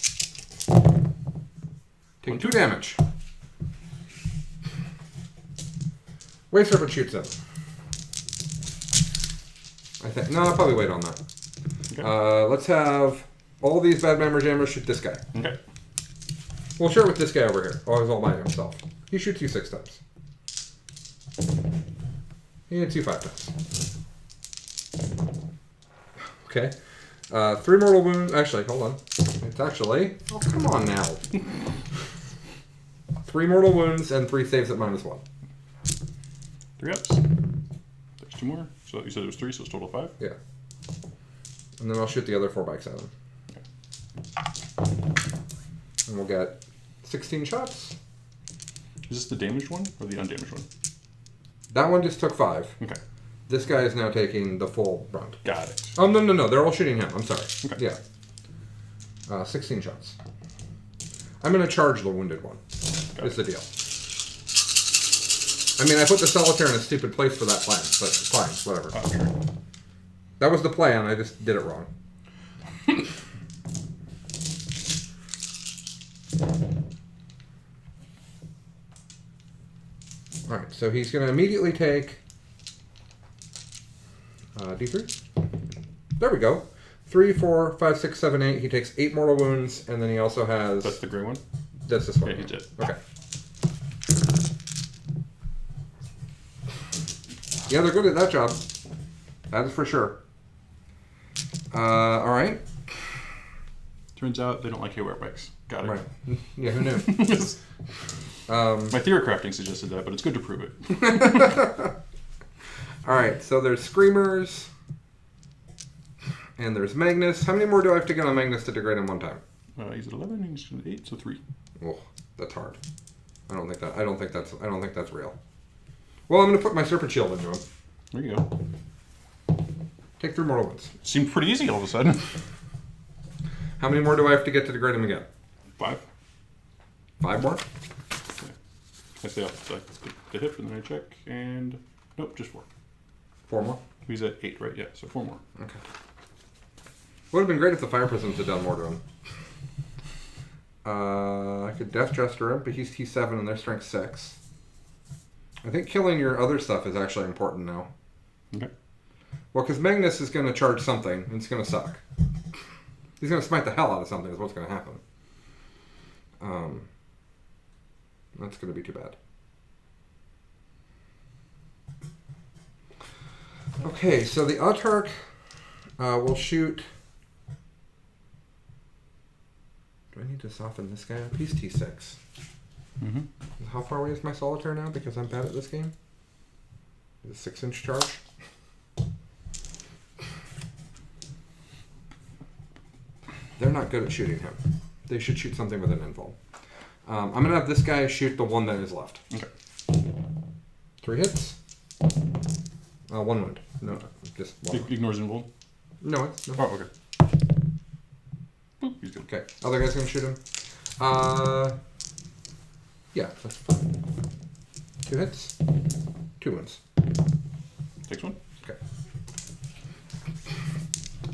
Take 2 damage. Wave Serpent shoots him. I think. No, I'll probably wait on that. Okay. Let's have all these bad member jammers shoot this guy. Okay. We'll share with this guy over here. Oh, he's all by himself. He shoots you 6 times. He hits you 5 times. Okay. 3 mortal wounds. Actually, hold on. It's actually... Oh, come on now. 3 mortal wounds and 3 saves at -1. 3 ups. There's 2 more. So you said it was 3, so it's total 5? Yeah. And then I'll shoot the other 4 bikes at him. And we'll get 16 shots. Is this the damaged one or the undamaged one? That one just took 5. Okay. This guy is now taking the full brunt. Got it. Oh, no. They're all shooting him. I'm sorry. Okay. Yeah. 16 shots. I'm going to charge the wounded one. Is the deal. I mean, I put the solitaire in a stupid place for that plan, but fine, whatever. Oh, sure. That was the plan, I just did it wrong. Alright, so he's going to immediately take D3. There we go. 3, 4, 5, 6, 7, 8. He takes 8 mortal wounds, and then he also has... That's the gray one? That's this one. Yeah, he did. Okay. Yeah, they're good at that job. That is for sure. Alright. Turns out they don't like haywire bikes. Got it. Right. Yeah, who knew? My theory crafting suggested that, but it's good to prove it. Alright, so there's Screamers. And there's Magnus. How many more do I have to get on Magnus to degrade him one time? He's at 11, he's at 8, so 3. Oh, that's hard. I don't think that's real. Well, I'm gonna put my Serpent Shield into him. There you go. Take 3 mortal wounds. Seemed pretty easy all of a sudden. How many more do I have to get to degrade him again? 5. 5 more? Yeah. I say off the hip and then I check and nope, just 4. 4 more? He's at 8, right? Yeah, so 4 more. Okay. Would have been great if the Fire Prisms had done more to him. I could Death Jester him, but he's T7 and their strength 6. I think killing your other stuff is actually important now. Okay. Well, because Magnus is going to charge something, and it's going to suck. He's going to smite the hell out of something is what's going to happen. That's going to be too bad. Okay, so the Autarch will shoot... Do I need to soften this guy up? He's T6. Mm-hmm. How far away is my Solitaire now? Because I'm bad at this game. Is it 6-inch charge? They're not good at shooting him. They should shoot something with an invul. I'm going to have this guy shoot the one that is left. Okay. 3 hits. 1 wound. No, just 1 wound. Ignores invul. No, it's... No. Oh, okay. Boop, he's good. Okay. Other guy's going to shoot him. Yeah, that's fine. 2 hits. 2 wounds. Takes 1. Okay.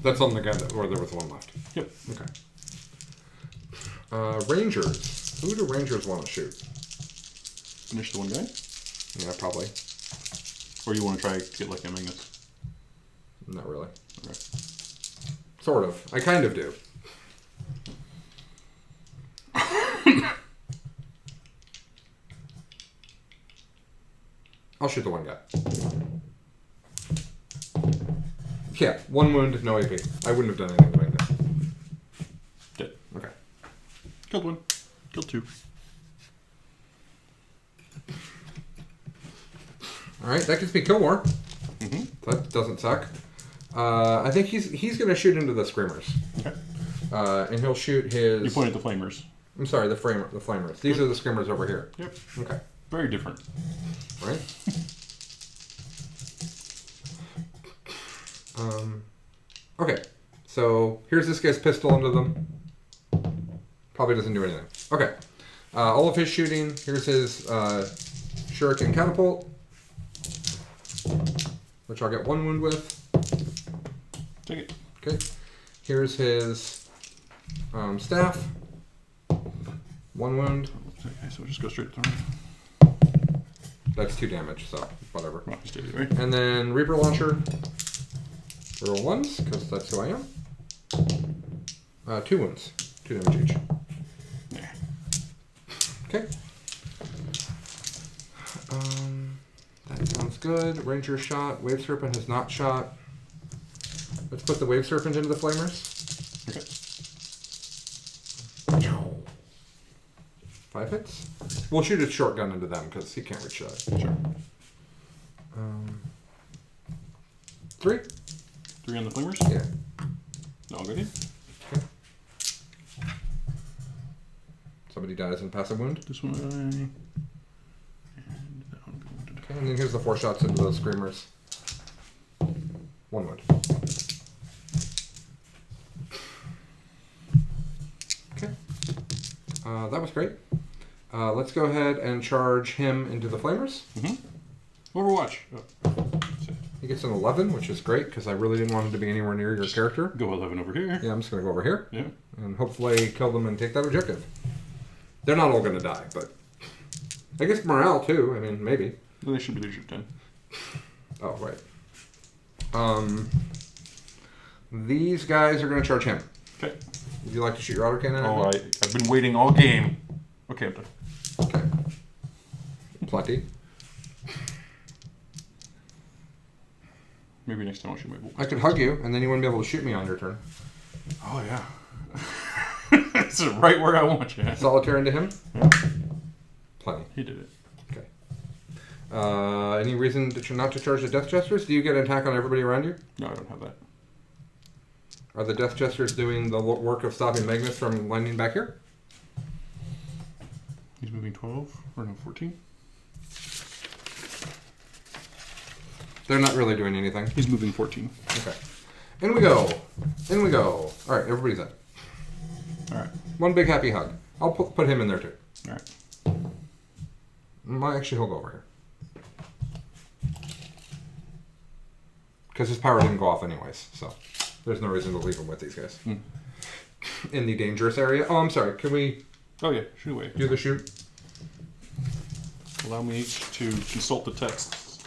That's on the guy where there was 1 left. Yep. Okay. Rangers. Who do Rangers want to shoot? Finish the one guy? Yeah, probably. Or you want to try to get like a Magnus? Not really. Okay. Sort of. I kind of do. I'll shoot the one guy. Yeah, 1 wound, no AP. I wouldn't have done anything to Magnus. Dead. Okay. Killed 1. Killed 2. Alright, that gets me kill more. Mm-hmm. That doesn't suck. I think he's going to shoot into the Screamers. Okay. And he'll shoot his... You pointed the flamers. I'm sorry, the Flamers. These are the Screamers over here. Yep. Okay. Very different. Right? Okay. So, here's this guy's pistol into them. Probably doesn't do anything. Okay. All of his shooting. Here's his Shuriken Catapult, which I'll get 1 wound with. Take it. Okay. Here's his staff. 1 wound. Okay, so just go straight to the That's 2 damage, so whatever. right. Just take it, right? And then Reaper Launcher. Roll 1s, because that's who I am. 2 wounds. 2 damage each. Yeah. Okay. That sounds good. Ranger shot. Wave Serpent has not shot. Let's put the Wave Serpent into the Flamers. Okay. 5 hits. We'll shoot a short gun into them because he can't reach that. Sure. 3? 3 on the flamers? Yeah. No, I'll go ahead. Okay. Somebody dies in passive wound. This one, and that one. Okay, and then here's the 4 shots into those Screamers. 1 wound. Okay. That was great. Let's go ahead and charge him into the Flamers. Mm-hmm. Overwatch. Oh. He gets an 11, which is great because I really didn't want him to be anywhere near your character. Go 11 over here. Yeah, I'm just going to go over here. Yeah. And hopefully kill them and take that objective. They're not all going to die, but I guess morale too. I mean, maybe. They should be leadership 10. Oh, right. These guys are going to charge him. Okay. Would you like to shoot your auto cannon? Oh, I've been waiting all game. Okay, I'm done. Okay. Plenty. Maybe next time I'll shoot my bolt. I could hug you, and then you wouldn't be able to shoot me on your turn. Oh, yeah. This is right where I want you. Solitaire into him? Yeah. Plenty. He did it. Okay. Any reason not to charge the Death Jesters? Do you get an attack on everybody around you? No, I don't have that. Are the Death Jesters doing the work of stopping Magnus from landing back here? He's moving 12, or no, 14? They're not really doing anything. He's moving 14. Okay. In we go. In we go. All right, everybody's in. All right. One big happy hug. I'll put him in there too. All right. Actually, he'll go over here. Because his power didn't go off anyways, so there's no reason to leave him with these guys. In the dangerous area. Oh, I'm sorry. Can we Oh, yeah. Shoot away. do the shoot? Allow me to consult the texts.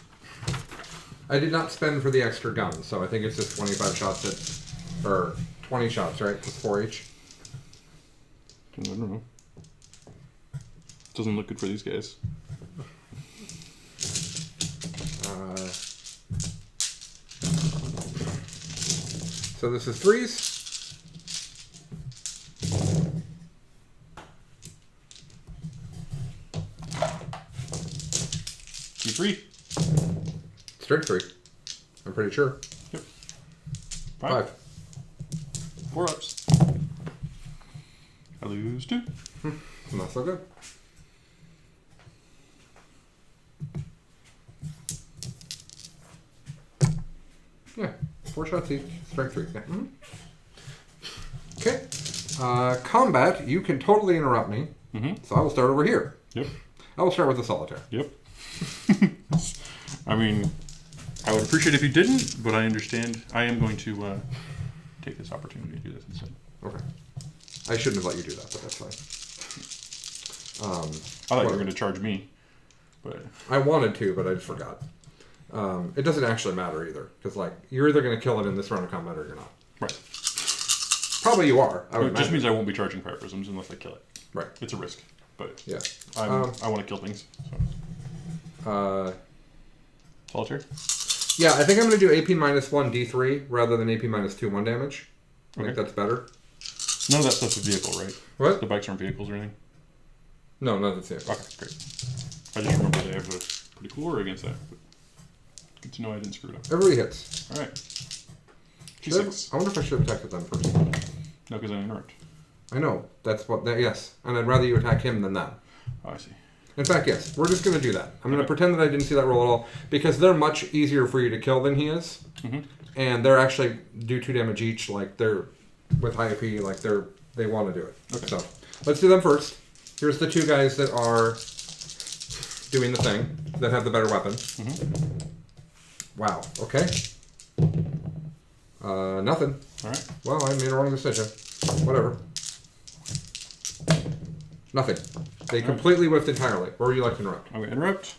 I did not spend for the extra gun, so I think it's just 25 shots or 20 shots, right? It's 4 each. I don't know. Doesn't look good for these guys. So this is 3s. D3. Strength 3. I'm pretty sure. Yep. 5. 4 ups. I lose 2. Not so good. Yeah, 4 shots each. Strength 3. Yeah. Okay. Combat, you can totally interrupt me. So I will start over here. Yep. I will start with the Solitaire. Yep. I mean, I would appreciate if you didn't, but I understand. I am going to take this opportunity to do this instead. Okay. I shouldn't have let you do that, but that's fine. I thought you were going to charge me, but I wanted to, but I just forgot. It doesn't actually matter either, because like you're either going to kill it in this round of combat or you're not. right. Probably you are. I would It just imagine. means I won't be charging fire prisms unless I kill it. Right. It's a risk, but Yeah. I want to kill things. So. Solitaire. Yeah, I think I'm going to do AP minus 1 D3 rather than AP minus 2 1 damage. I think that's better. None of that stuff's a vehicle, right? What? The bikes aren't vehicles or anything? No, that's it. Okay, great. I just remember they have a pretty cool aura against that. But good to know I didn't screw it up. Everybody hits. Alright. I wonder if I should have attacked them first. No, because I interrupt. I know. That's what. Yes. And I'd rather you attack him than them. Oh, I see. In fact, yes. We're just going to do that. I'm going to pretend that I didn't see that roll at all because they're much easier for you to kill than he is. And they're actually do 2 damage each. Like they're with high AP. Like they want to do it. Okay. So let's do them first. Here's the 2 guys that are doing the thing that have the better weapon. Wow. Okay. Nothing. All right. Well, I made a wrong decision. Whatever. Nothing. They completely whiffed entirely. Where would you like to interrupt? I'm going to interrupt.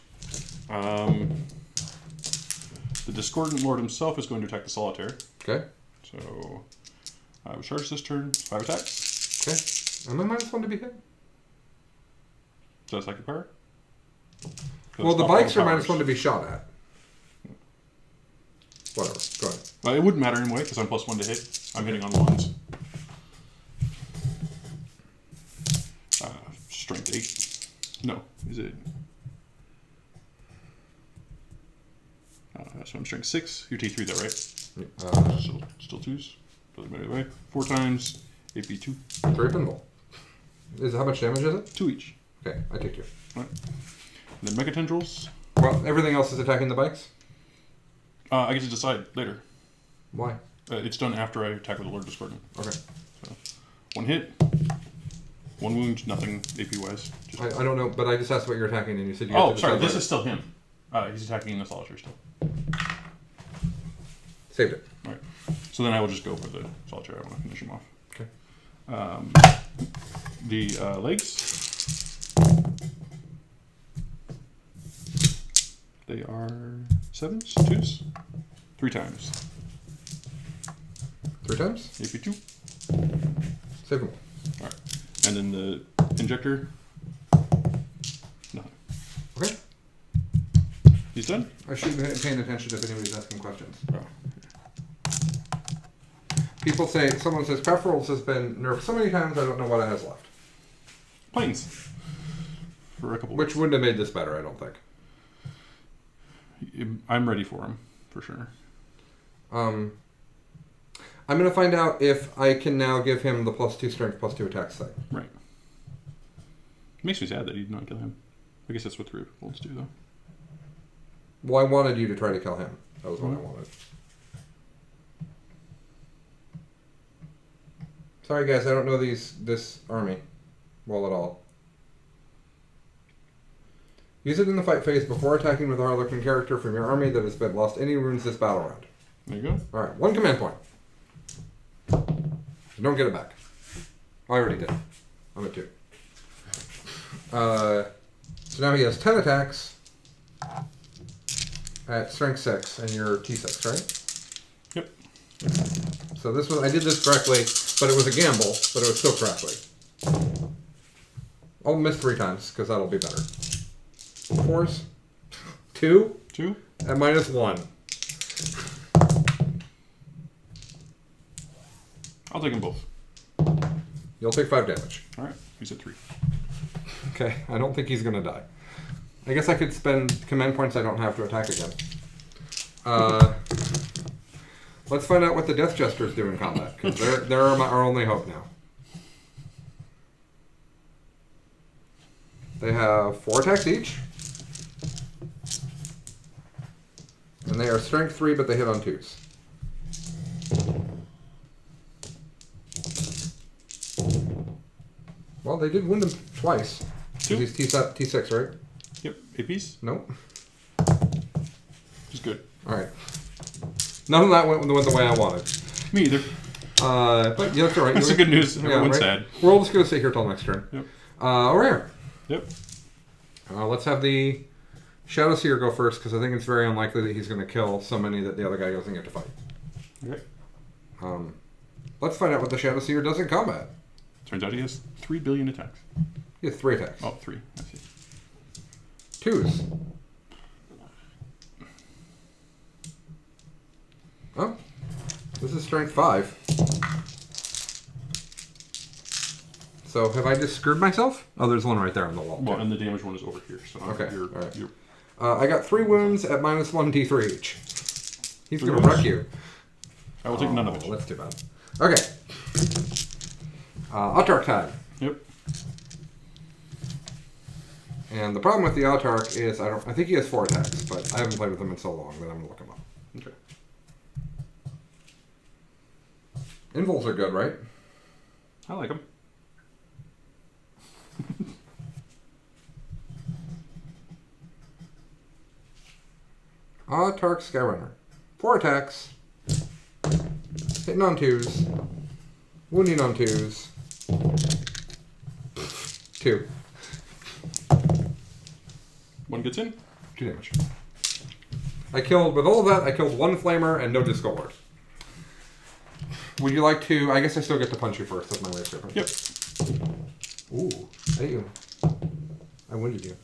The Discordant Lord himself is going to attack the Solitaire. Okay. So I will charge this turn. 5 attacks. Okay. Am I -1 to be hit? Is that psychic power? Well, the bikes are -1 to be shot at. Whatever. Go ahead. It wouldn't matter anyway because I'm +1 to hit. I'm hitting on 1s. Strength 8. No, is it? So I'm strength 6. You're T3 though, right? Still 2s. Doesn't matter either way. 4 times. AP 2. 3 pinball. How much damage is it? 2 each. Okay, I take 2. All right. And then Mega Tendrils. Well, everything else is attacking the bikes? I get to decide later. Why? It's done after I attack with the Lord Discordant. Okay. So, 1 hit. 1 wound, nothing AP wise. I don't know, but I just asked what you're attacking and you said you had to sorry, decide this later. is still him. He's attacking the Solitaire still. Saved it. Alright. So then I will just go for the Solitaire. I want to finish him off. Okay. The legs. They are 7s, 2s. 3 times. 3 times? AP 2. Save them. Alright. And then the injector. Nothing. Okay. He's done? I should be paying attention if anybody's asking questions. Oh. Someone says, Craft Rules has been nerfed so many times I don't know what it has left. Planes. For a couple Which weeks. wouldn't have made this better, I don't think. I'm ready for him, for sure. I'm going to find out if I can now give him the +2 strength, +2 attacks thing. Right. It makes me sad that he did not kill him. I guess that's what 3 bolts do, though. Well, I wanted you to try to kill him. That was what I wanted. Sorry, guys, I don't know this army well at all. Use it in the fight phase before attacking with a Harlequin character from your army that has been lost any runes this battle round. There you go. Alright, 1 command point. Don't get it back. I already did. I'm at 2. So now he has 10 attacks at strength 6, and you're T6, right? Yep. So this was I did this correctly, but it was a gamble, but it was still correctly. I'll miss 3 times, because that'll be better. 4s. 2. 2. At -1. I'll take them both. You'll take 5 damage. Alright, he's at 3. Okay, I don't think he's gonna die. I guess I could spend command points I don't have to attack again. Let's find out what the Death Jesters do in combat, because they're our only hope now. They have 4 attacks each. And they are strength 3, but they hit on 2s. Well, they did win them twice. 2. He's T6, right? Yep. APs. Nope. He's good. Alright. None of that went the way I wanted. Me either. But yeah, that's alright. That's the good news. Yeah, Everyone's right? sad. We're all just going to sit here till next turn. Yep. Over here. Yep. Let's have the Shadow Seer go first, because I think it's very unlikely that he's going to kill so many that the other guy doesn't get to fight. Okay. Let's find out what the Shadow Seer does in combat. Turns out he has 3 billion attacks. He has 3 attacks. Oh, 3. I see. 2s. Oh. This is strength 5. So have I just screwed myself? Oh, there's one right there on the wall. Well, and the damage one is over here. So Okay, You're, all right. you're, I got 3 wounds at -1 T3 each. He's 3 going to wounds? wreck you. I will take none of it. That's too bad. Okay. Autarch time. Yep. And the problem with the Autarch is I think he has 4 attacks, but I haven't played with him in so long that I'm going to look him up. Okay. Invols are good, right? I like him. Autarch Skyrunner. 4 attacks. Hitting on 2s. Wounding on 2s. 2. 1 gets in. 2 damage. I killed, with all of that, I killed 1 flamer and no disco lord. Would you like to, I guess I still get to punch you first, that's my way of stripping. Yep. Ooh, I hit you. I wounded you.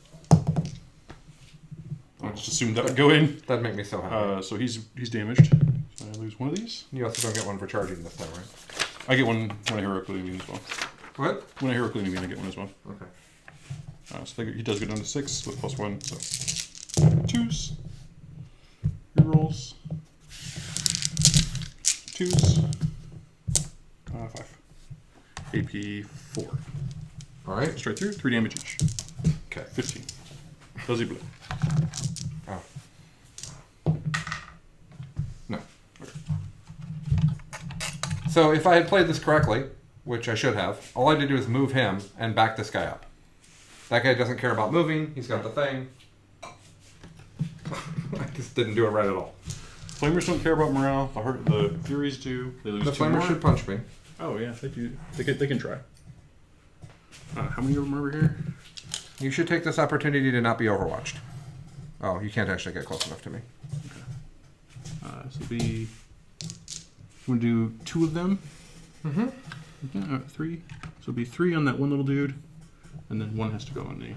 I just assumed that would go in. That'd make me so happy. So he's damaged. So I lose 1 of these. You also don't get 1 for charging this time, right? I get 1 when I heroically immune as well. What? When I heroically immune, I get 1 as well. Okay. So he does go down to 6 with +1. So 2s. Rerolls. 2s. 5. AP 4. Alright. Straight through. 3 damage each. Okay. 15. Does he bleed? Oh. No. Okay. So if I had played this correctly, which I should have, all I had to do is move him and back this guy up. That guy doesn't care about moving. He's got the thing. I just didn't do it right at all. Flamers don't care about morale. The Furies do. They lose The 2 flamer more. should punch me. Oh yeah, they do. They can try. How many of them are over here? You should take this opportunity to not be overwatched. Oh, you can't actually get close enough to me. Okay. So be. I'm gonna do 2 of them. Mm-hmm. Yeah, 3. So it'll be 3 on that one little dude, and then 1 has to go on the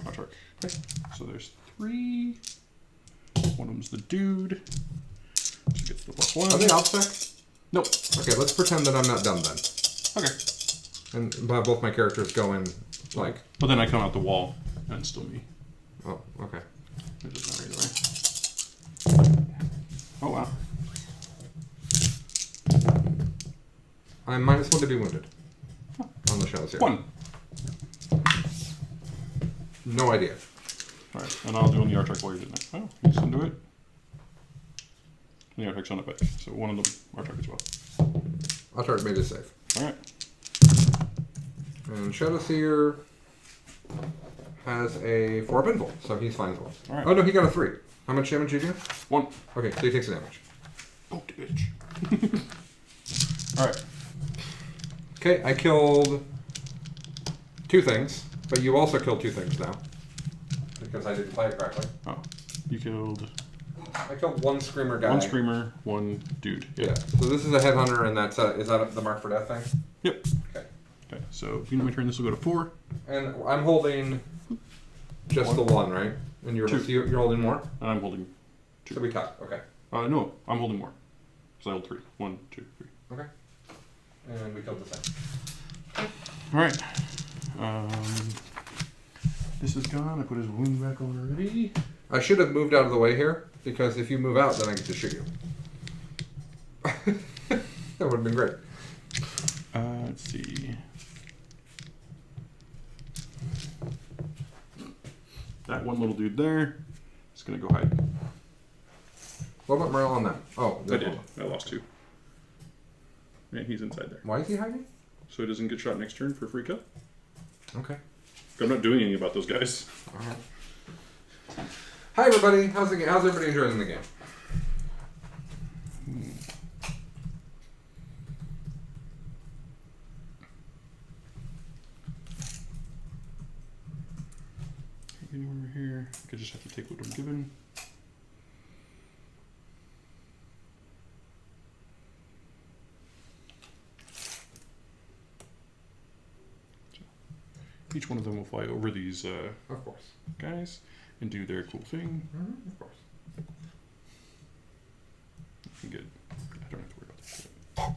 Autarch. Okay. So there's 3. One of them's the dude. So he gets the +1. Are they OPSEC? Nope. Okay, let's pretend that I'm not done then. Okay. And both my characters go in, like... But then I come out the wall, and it's still me. Oh, okay. It doesn't matter either way. Oh wow. I'm -1 to be wounded. On the shells here. 1. No idea. Alright, and I'll do on the Autarch while you're doing that. Oh, he's into it. And the Autarch's on it back. So 1 of them Autarch as well. Autarch made it safe. Alright. And Shadowseer has a 4 pinfall, so he's fine as well. Alright. Oh no, he got a 3. How much damage did you do? 1. Okay, so he takes the damage. Oh, bitch. Alright. Okay, I killed 2 things, but you also killed 2 things now. Because I didn't play it correctly. Oh. You killed... I killed 1 Screamer guy. 1 Screamer, 1 dude. Yeah. So this is a Headhunter, and that's is that the Mark for Death thing? Yep. Okay. Okay, so beginning of my turn, this will go to 4. And I'm holding just the 1, right? And you're 2. you're holding more? And I'm holding 2. So we cut. Okay. No, I'm holding more. So I hold 3. 1, 2, 3. Okay. And we killed the same. Alright. This is gone. I put his wound back already. I should have moved out of the way here, because if you move out, then I get to shoot you. That would have been great. Let's see. That one little dude there is going to go hide. What about morale on that? Oh, I did. I lost 2. And he's inside there. Why is he hiding? So he doesn't get shot next turn for a free kill. Okay. I'm not doing anything about those guys. Alright. Hi everybody. How's everybody enjoying the game? Anywhere here. I just have to take what I'm given. Each one of them will fly over these Of course. guys and do their cool thing. Of course. Good. I don't have to worry about that.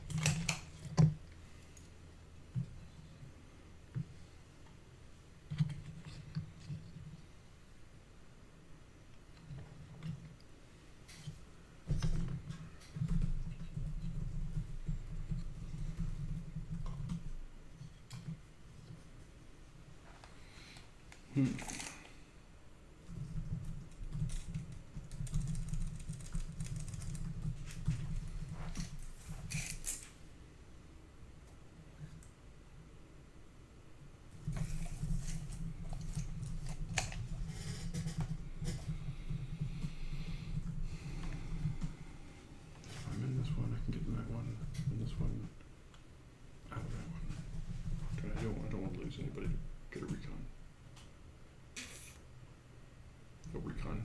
recon.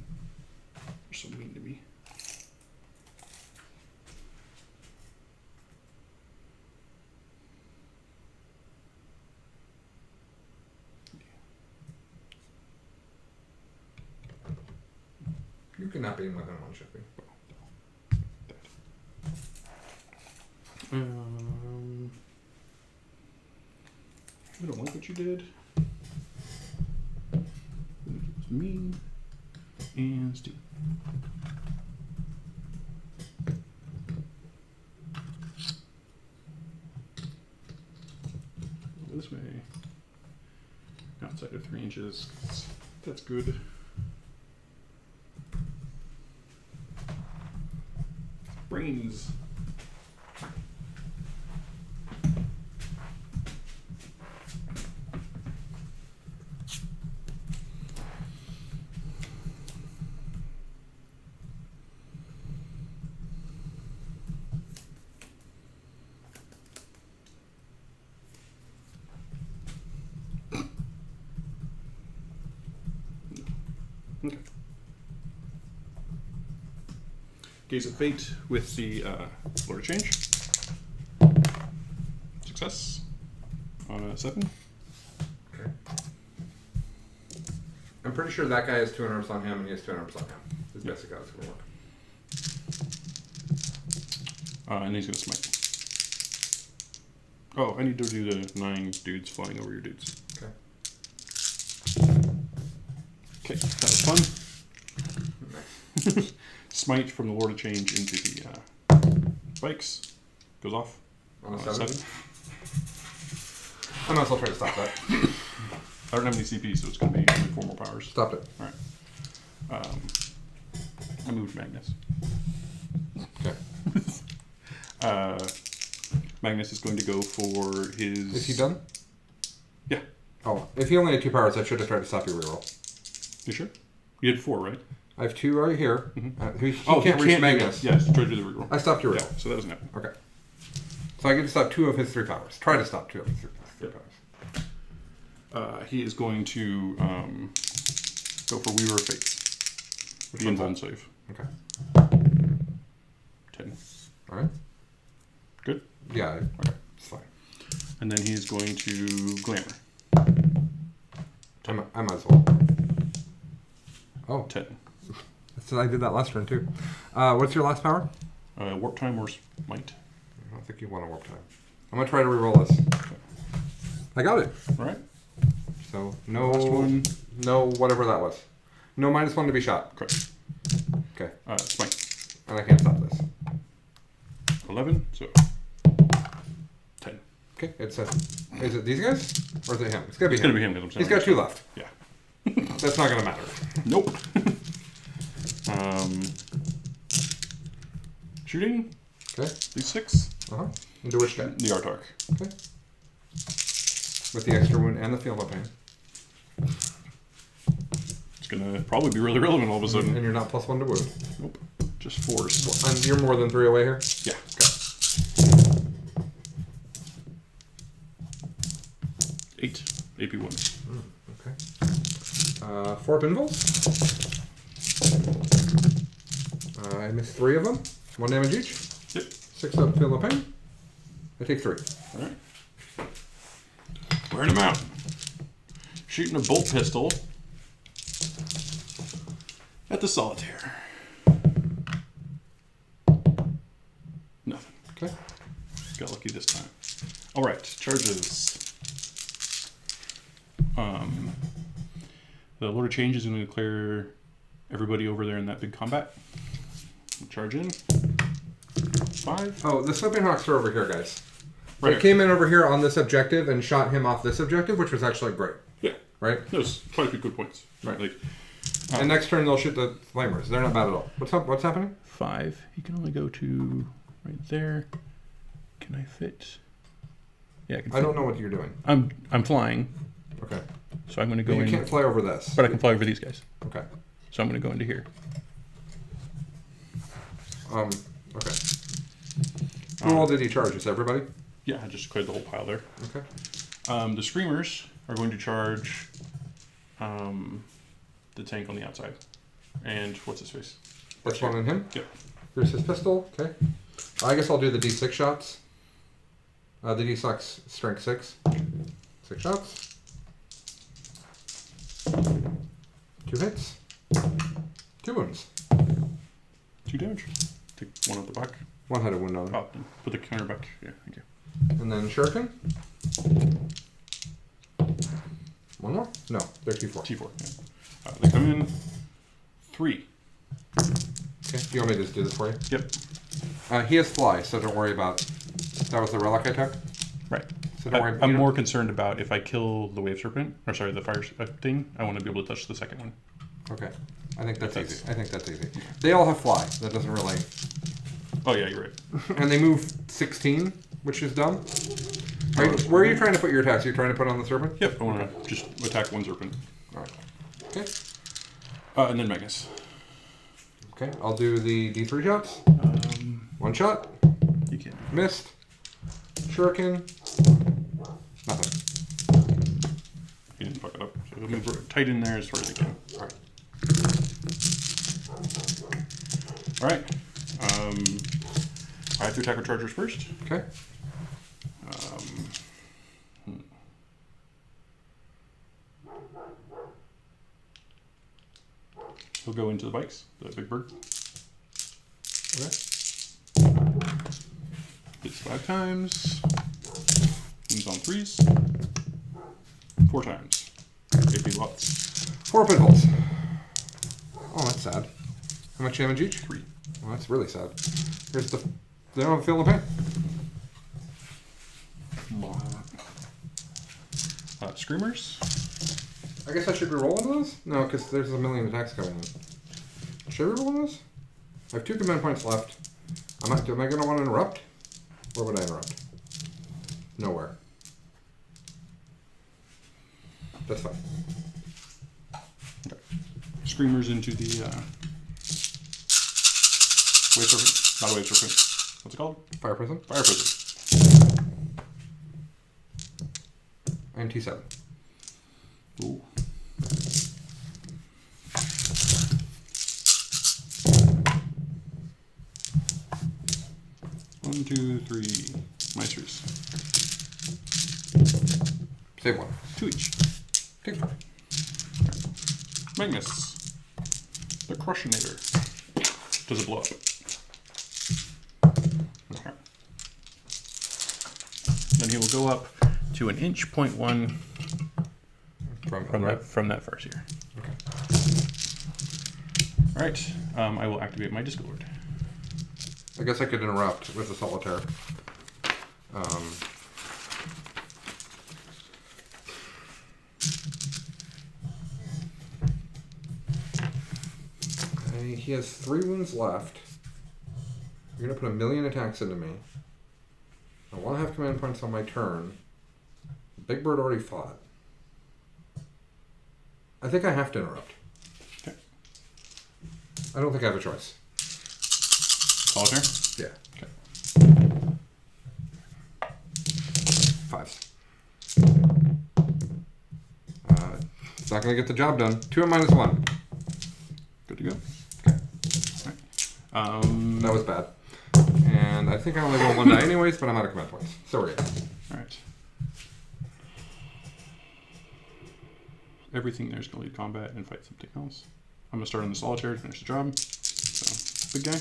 They're so mean to me. You cannot be within one shipping. I don't like what you did. Me and Steve. This way. Outside of 3 inches. That's good. Brains. Okay. Gaze of Fate with the Lord of Change. Success on a 7. Okay. I'm pretty sure that guy has 2 unearths on him and he has 2 unearths on him. His basic odds going to work. And he's going to smite. Oh, I need to do the 9 dudes flying over your dudes. Okay. Okay, that was fun. Nice. Smite from the Lord of Change into the spikes. Goes off. On a 7. 7. I might as well try to stop that. I don't have any CP, so it's going to be only 4 more powers. Stopped it. Alright. I moved Magnus. Okay. Magnus is going to go for his... Is he done? Yeah. Oh, if he only had 2 powers, I should have tried to stop your reroll. You sure? You had 4, right? I have 2 right here. Mm-hmm. He can't reach Magnus. Yes, try to do the reroll. I stopped your Yeah, reroll. so that doesn't happen. Okay. So I get to stop 2 of his 3 powers. Try to stop 2 of his 3 powers. He is going to go for Weaver of Fates. Which The one's invuln that? save. Okay. 10. Alright. Good? Yeah, okay. It's fine. And then he is going to Glamour. I might as well. Oh. 10. So I did that last turn too. What's your last power? Warptime or Smite. I don't think you want a warp time. I'm gonna try to reroll this. Okay. I got it. Alright. So no, Last one. no whatever that was. No -1 to be shot. Correct. Okay. Smite. And I can't stop this. 11, so 10. Okay. It says, is it these guys or is it him? It's gonna be It's him. going to be him because I'm saying He's got 2 left. Yeah. That's not gonna matter. Nope. Shooting. Okay. These 6. Into which guy? The Autarch. Okay. With the extra wound and the field of pain. It's going to probably be really relevant all of a sudden. And you're not +1 to wound. Nope. Just 4s. And you're more than 3 away here? Yeah. Okay. 8. AP1. Okay. 4 pinballs. I missed 3 of them. 1 damage each. Yep. 6 up field of pain. I take 3. Alright. Wearing him out. Shooting a bolt pistol at the solitaire. Nothing. Okay. Got lucky this time. Alright, charges. The Lord of Change is going to declare everybody over there in that big combat. Charge in. 5. Oh, the Slipping Hawks are over here, guys. Right. They came in over here on this objective and shot him off this objective, which was actually great. Yeah. Right? Those quite a few good points. Right. Like, And next turn they'll shoot the flamers. They're not bad at all. What's happening? 5. He can only go to right there. Can I fit? Yeah, I can fit. I don't know what you're doing. I'm flying, Okay. so I'm going to go You in. can't fly over this. But I can fly over these guys. Okay. So I'm going to go into here. Okay. Who all did he charge? Is everybody? Yeah, I just cleared the whole pile there. Okay. The Screamers are going to charge the tank on the outside. And what's his face? This one and him? Yep. Here's his pistol. Okay. I guess I'll do the D6 shots. The D6 strength 6. 6 shots. 2 hits. 2 wounds. 2 damage. Take 1 out the back. 1 headed wound on him. Oh, put the counter back. Yeah, thank you. And then Shuriken. 1 more? No, they're T4. T4, yeah. They come in 3. Okay, you want me to just do this for you? Yep. He has fly, so don't worry about... That was the relic I took? Right. So don't worry. I'm more concerned about if I kill the wave serpent, or sorry, the fire thing, I want to be able to touch the second one. Okay. I think that's easy. I think that's easy. They all have fly. That doesn't really... Oh yeah, you're right. And they move 16, which is dumb. Where are you trying to put your attacks? You're trying to put on the serpent? Yep, I want to just attack 1 serpent. Alright. Okay. And then Magnus. Okay, I'll do the D3 shots. 1 shot. You can't. Missed. Shuriken. Nothing. He didn't fuck it up. So he'll move tight in there as far as he can. Alright. Alright. I have to attack with chargers first. Okay. He'll go into the bikes, the big bird. Okay. Hits 5 times. Wins on 3s. 4 times. AP lots. 4 pinholes. Oh, that's sad. How much damage each? 3. Well, that's really sad. Here's the... They don't have a feel the pain. Screamers. I guess I should reroll one of those? No, because there's a million attacks coming in. Should I reroll one of those? I have 2 command points left. Am I going to want to interrupt? Where would I interrupt? Nowhere. That's fine. Okay. Screamers into the wave serpent. Not a wave serpent. What's it called? Fire prison. Fire prison. I am T7. Ooh. One, 2, 3. Meisters. Save 1. 2 each. Take 4. Magnus. The Crushinator. Does it blow up? Okay. Then he will go up to 1 inch, 0.1 from that far here. Okay. Alright. I will activate my Discord. I guess I could interrupt with the solitaire. He has 3 wounds left. You're going to put 1,000,000 attacks into me. I want to have command points on my turn. Big Bird already fought. I think I have to interrupt. Okay. I don't think I have a choice. Solitaire? Yeah. Okay. 5s. It's not going to get the job done. 2 and -1. Good to go. Okay. Alright. That was bad. And I think I only roll 1 die anyways, but I'm out of command points. So we're good. Alright. Everything there's going to lead combat and fight something else. I'm going to start on the solitaire to finish the job. So, big guy.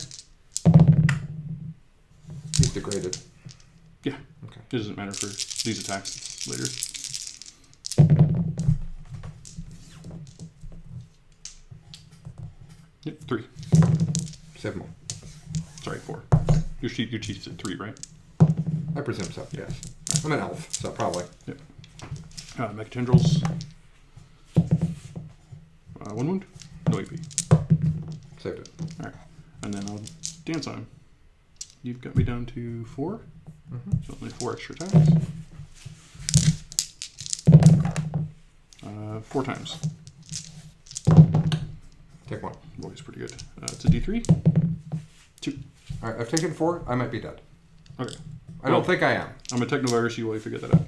He's degraded. Yeah. Okay. It doesn't matter for these attacks later. Yep, 3. 7 more. Sorry, 4. Your cheat's at 3, right? I presume so, yes. I'm an elf, so probably. Yep. Mech tendrils. 1 wound. No AP. Saved it. Alright. And then I'll dance on him. You've got me down to 4. So only 4 extra attacks. 4 times. Take 1. Always pretty good. It's a D3. 2. Alright, I've taken 4. I might be dead. Okay. I don't think I am. I'm a technovirus you while you figure that out.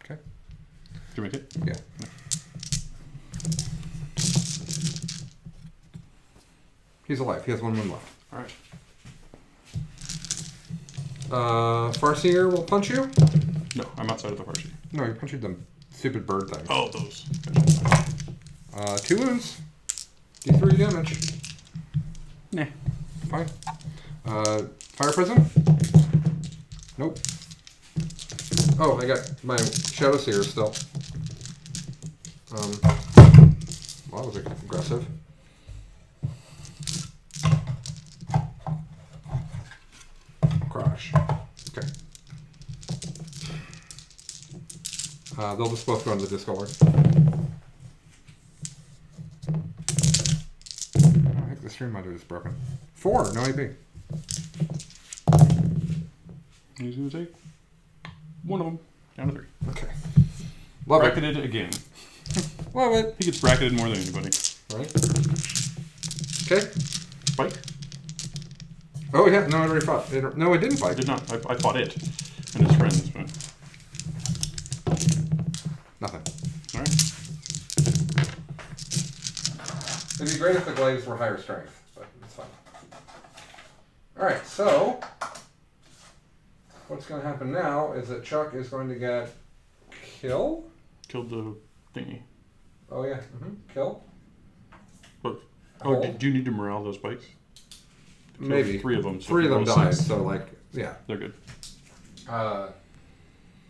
Okay. Did you make it? Yeah. He's alive. He has 1 wound left. Alright. Farseer will punch you? No, I'm outside of the Farsi. No, you're punching the stupid bird thing. Oh, those. 2 wounds. D3 damage. Nah. Fine. Fire Prism? Nope. Oh, I got my Shadow Seer still. Well, that was aggressive. Crash. Okay. They'll just both go into the Disco Lord. I think the stream monitor is broken. 4, no AP. He's going to take 1 of them. Down to 3. Okay. Love Bracketed again. Love it. He gets bracketed more than anybody. Right. Okay. Bite? Oh, yeah. No, I already fought. No, it didn't I fight. did not. I fought it and his friends, but... Nothing. Alright. It'd be great if the glaives were higher strength, but it's fine. Alright, so... what's going to happen now is that Chuck is going to get... kill? Killed the thingy. Oh, yeah. Kill? But, oh, do you need to morale those bikes? Maybe. 3 of them. So 3 of them roll died, 6. so, like, yeah. They're good.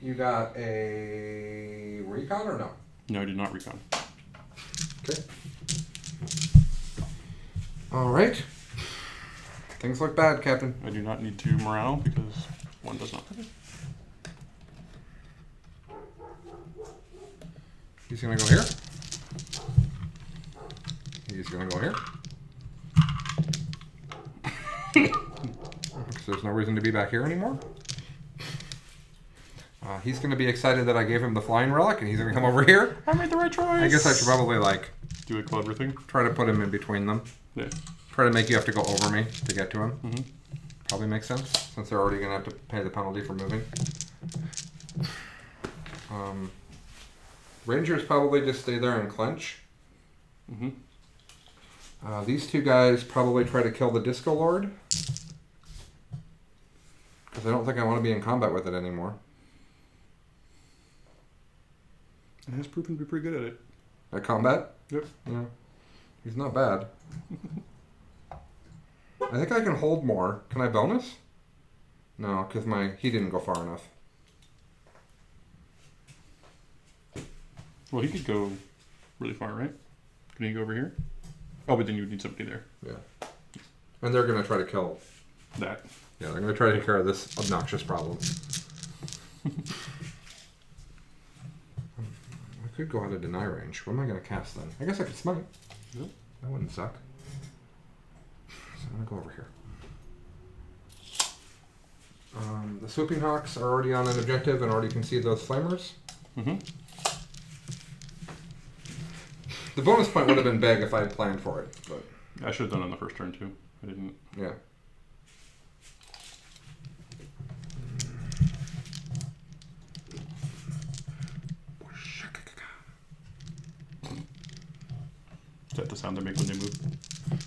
You got a recon or no? No, I did not recon. Okay. Alright. Things look bad, Captain. I do not need to morale because 1 does not. He's going to go here. He's going to go here. So there's no reason to be back here anymore. He's going to be excited that I gave him the flying relic, and he's going to come over here. I made the right choice. I guess I should probably, like... do a clever thing. Try to put him in between them. Yeah. Try to make you have to go over me to get to him. Mm-hmm. Probably makes sense, since they're already going to have to pay the penalty for moving. Rangers probably just stay there and clench. Mm-hmm. These 2 guys probably try to kill the Disco Lord. Because I don't think I want to be in combat with it anymore. It has proven to be pretty good at it. At combat? Yep. Yeah. He's not bad. I think I can hold more. Can I bonus? No, because he didn't go far enough. Well, he could go really far, right? Can he go over here? Oh, but then you would need somebody there. Yeah. And they're going to try to kill... that. Yeah, they're going to try to take care of this obnoxious problem. I could go out of deny range. What am I going to cast then? I guess I could smite. Yep. That wouldn't suck. So I'm going to go over here. The Swooping Hawks are already on an objective and already can see those flamers. Mm-hmm. The bonus point would have been big if I had planned for it, but... I should have done it on the first turn, too. I didn't. Yeah. Is that the sound they make when they move?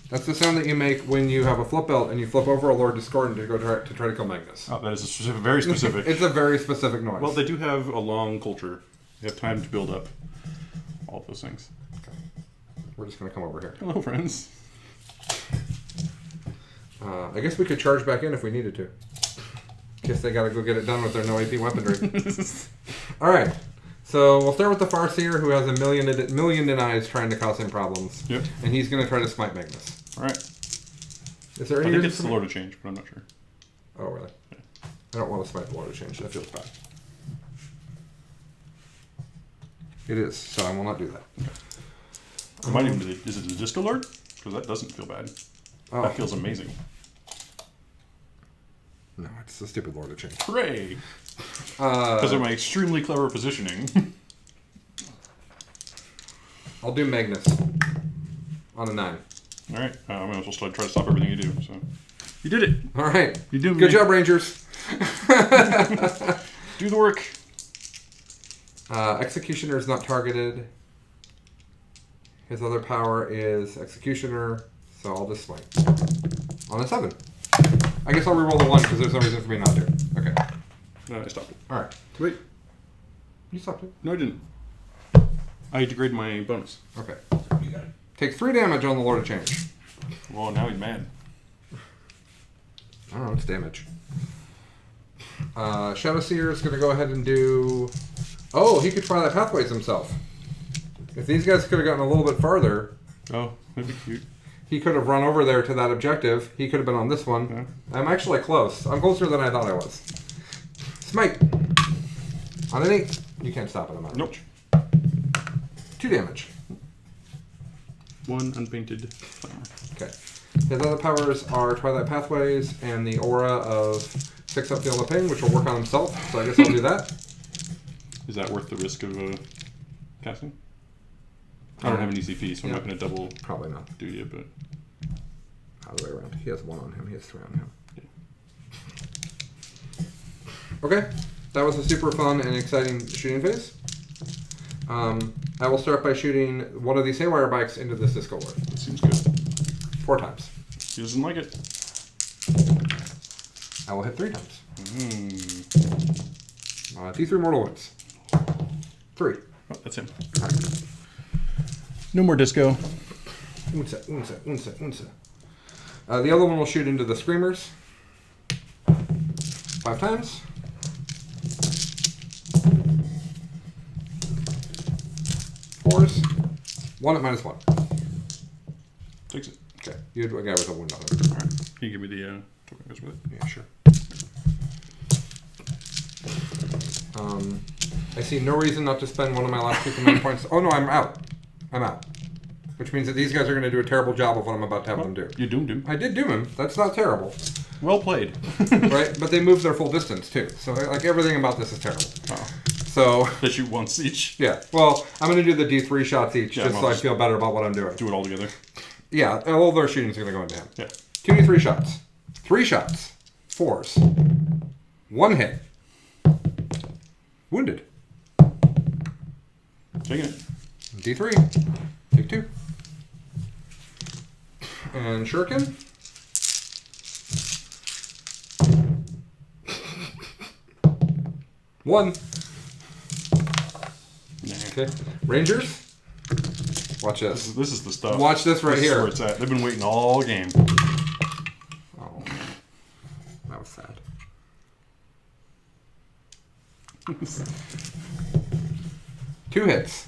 That's the sound that you make when you have a flip belt and you flip over a Lord Discordant to go try to kill Magnus. Oh, that is a specific, very specific. It's a very specific noise. Well, they do have a long culture. They have time to build up all of those things. Okay. We're just going to come over here. Hello, friends. I guess we could charge back in if we needed to. Guess they got to go get it done with their no AP weaponry. All right. So we'll start with the Farseer, who has a million denies trying to cause him problems. Yep. And he's going to try to smite Magnus. All right. Is there I any think reason it's the Lord of Change, but I'm not sure. Oh, really? Yeah. I don't want to smite the Lord of Change. That feels bad. It is, so I will not do that. It might even be is it the Disco Lord? Because that doesn't feel bad. Oh. That feels amazing. No, it's the stupid Lord of Change. Hooray! Because of my extremely clever positioning. I'll do Magnus on a 9. All right. I might as well try to stop everything you do. So you did it. All right. You do. Good job, Rangers. Do the work. Executioner is not targeted. His other power is Executioner, So I'll just swipe. On a 7. I guess I'll reroll the 1 because there's no reason for me not to. Okay. I stopped it. Alright. Wait. You stopped it. No, I didn't. I degrade my bonus. Okay. Take 3 damage on the Lord of Change. Well, now he's mad. I don't know, it's damage. Shadowseer is going to go ahead and do... Oh, he could try that Pathways himself. If these guys could have gotten a little bit farther... Oh, that'd be cute. He could have run over there to that objective. He could have been on this one. Yeah. I'm actually close. I'm closer than I thought I was. Smite. On an 8. You can't stop it. I'm out of Nope. reach. 2 damage. 1 unpainted flamer. Okay. His other powers are Twilight Pathways and the aura of Fix Up Feel the Pain, which will work on himself. So I guess I'll do that. Is that worth the risk of casting? I don't have an ECP, so I'm not going to double Probably not. do you, but... Other way around. He has 1 on him. He has 3 on him. Yeah. Okay. That was a super fun and exciting shooting phase. I will start by shooting one of these Haywire bikes into this Disco Lord. That seems good. 4 times. He doesn't like it. I will hit 3 times. Mm. T3 mortal wounds. 3. Oh, that's him. Right. No more disco. Unsa, unsa, unsa, unsa. The other one will shoot into the Screamers. 5 times. 4s. 1 at -1. Takes it. Okay. You had a guy with a wound on him. Alright. Can you give me the token that goes with it? Yeah, sure. I see no reason not to spend one of my last 2 command points. Oh no, I'm out. I'm out. Which means that these guys are going to do a terrible job of what I'm about to have them do. You doomed him. I did doom him. That's not terrible. Well played. Right? But they move their full distance too. So like everything about this is terrible. Oh. So They shoot once each. yeah. Well, I'm going to do the D3 shots each Yeah, just so I feel better about what I'm doing. Do it all together. Yeah, all their shooting is going to go into him. Yeah. 2 D3 shots. 3 shots. 4s. 1 hit. Wounded. Taking it. D3. Take 2. And Shuriken. One. Nah. Okay. Rangers. Watch this. This is the stuff. Watch this right This is here. where it's at. They've been waiting all game. Oh, that was sad. 2 hits.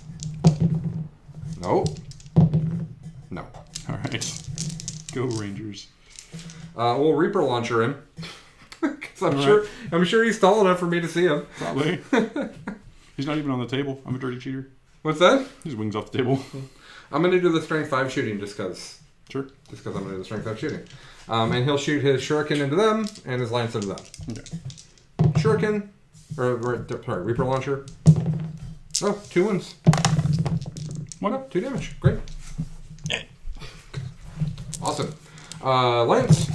Nope. No. All right. Go Rangers. We'll Reaper launcher him. 'Cause I'm All sure he's tall enough for me to see him. Probably. He's not even on the table. I'm a dirty cheater. What's that? His wings off the table. I'm gonna do the strength 5 shooting just because. Sure. Just because I'm gonna do the strength 5 shooting. And he'll shoot his shuriken into them and his lance into them. Okay. Shuriken, sorry, Reaper launcher. Oh, 2 wounds. 2 damage. Great. Awesome. Lance.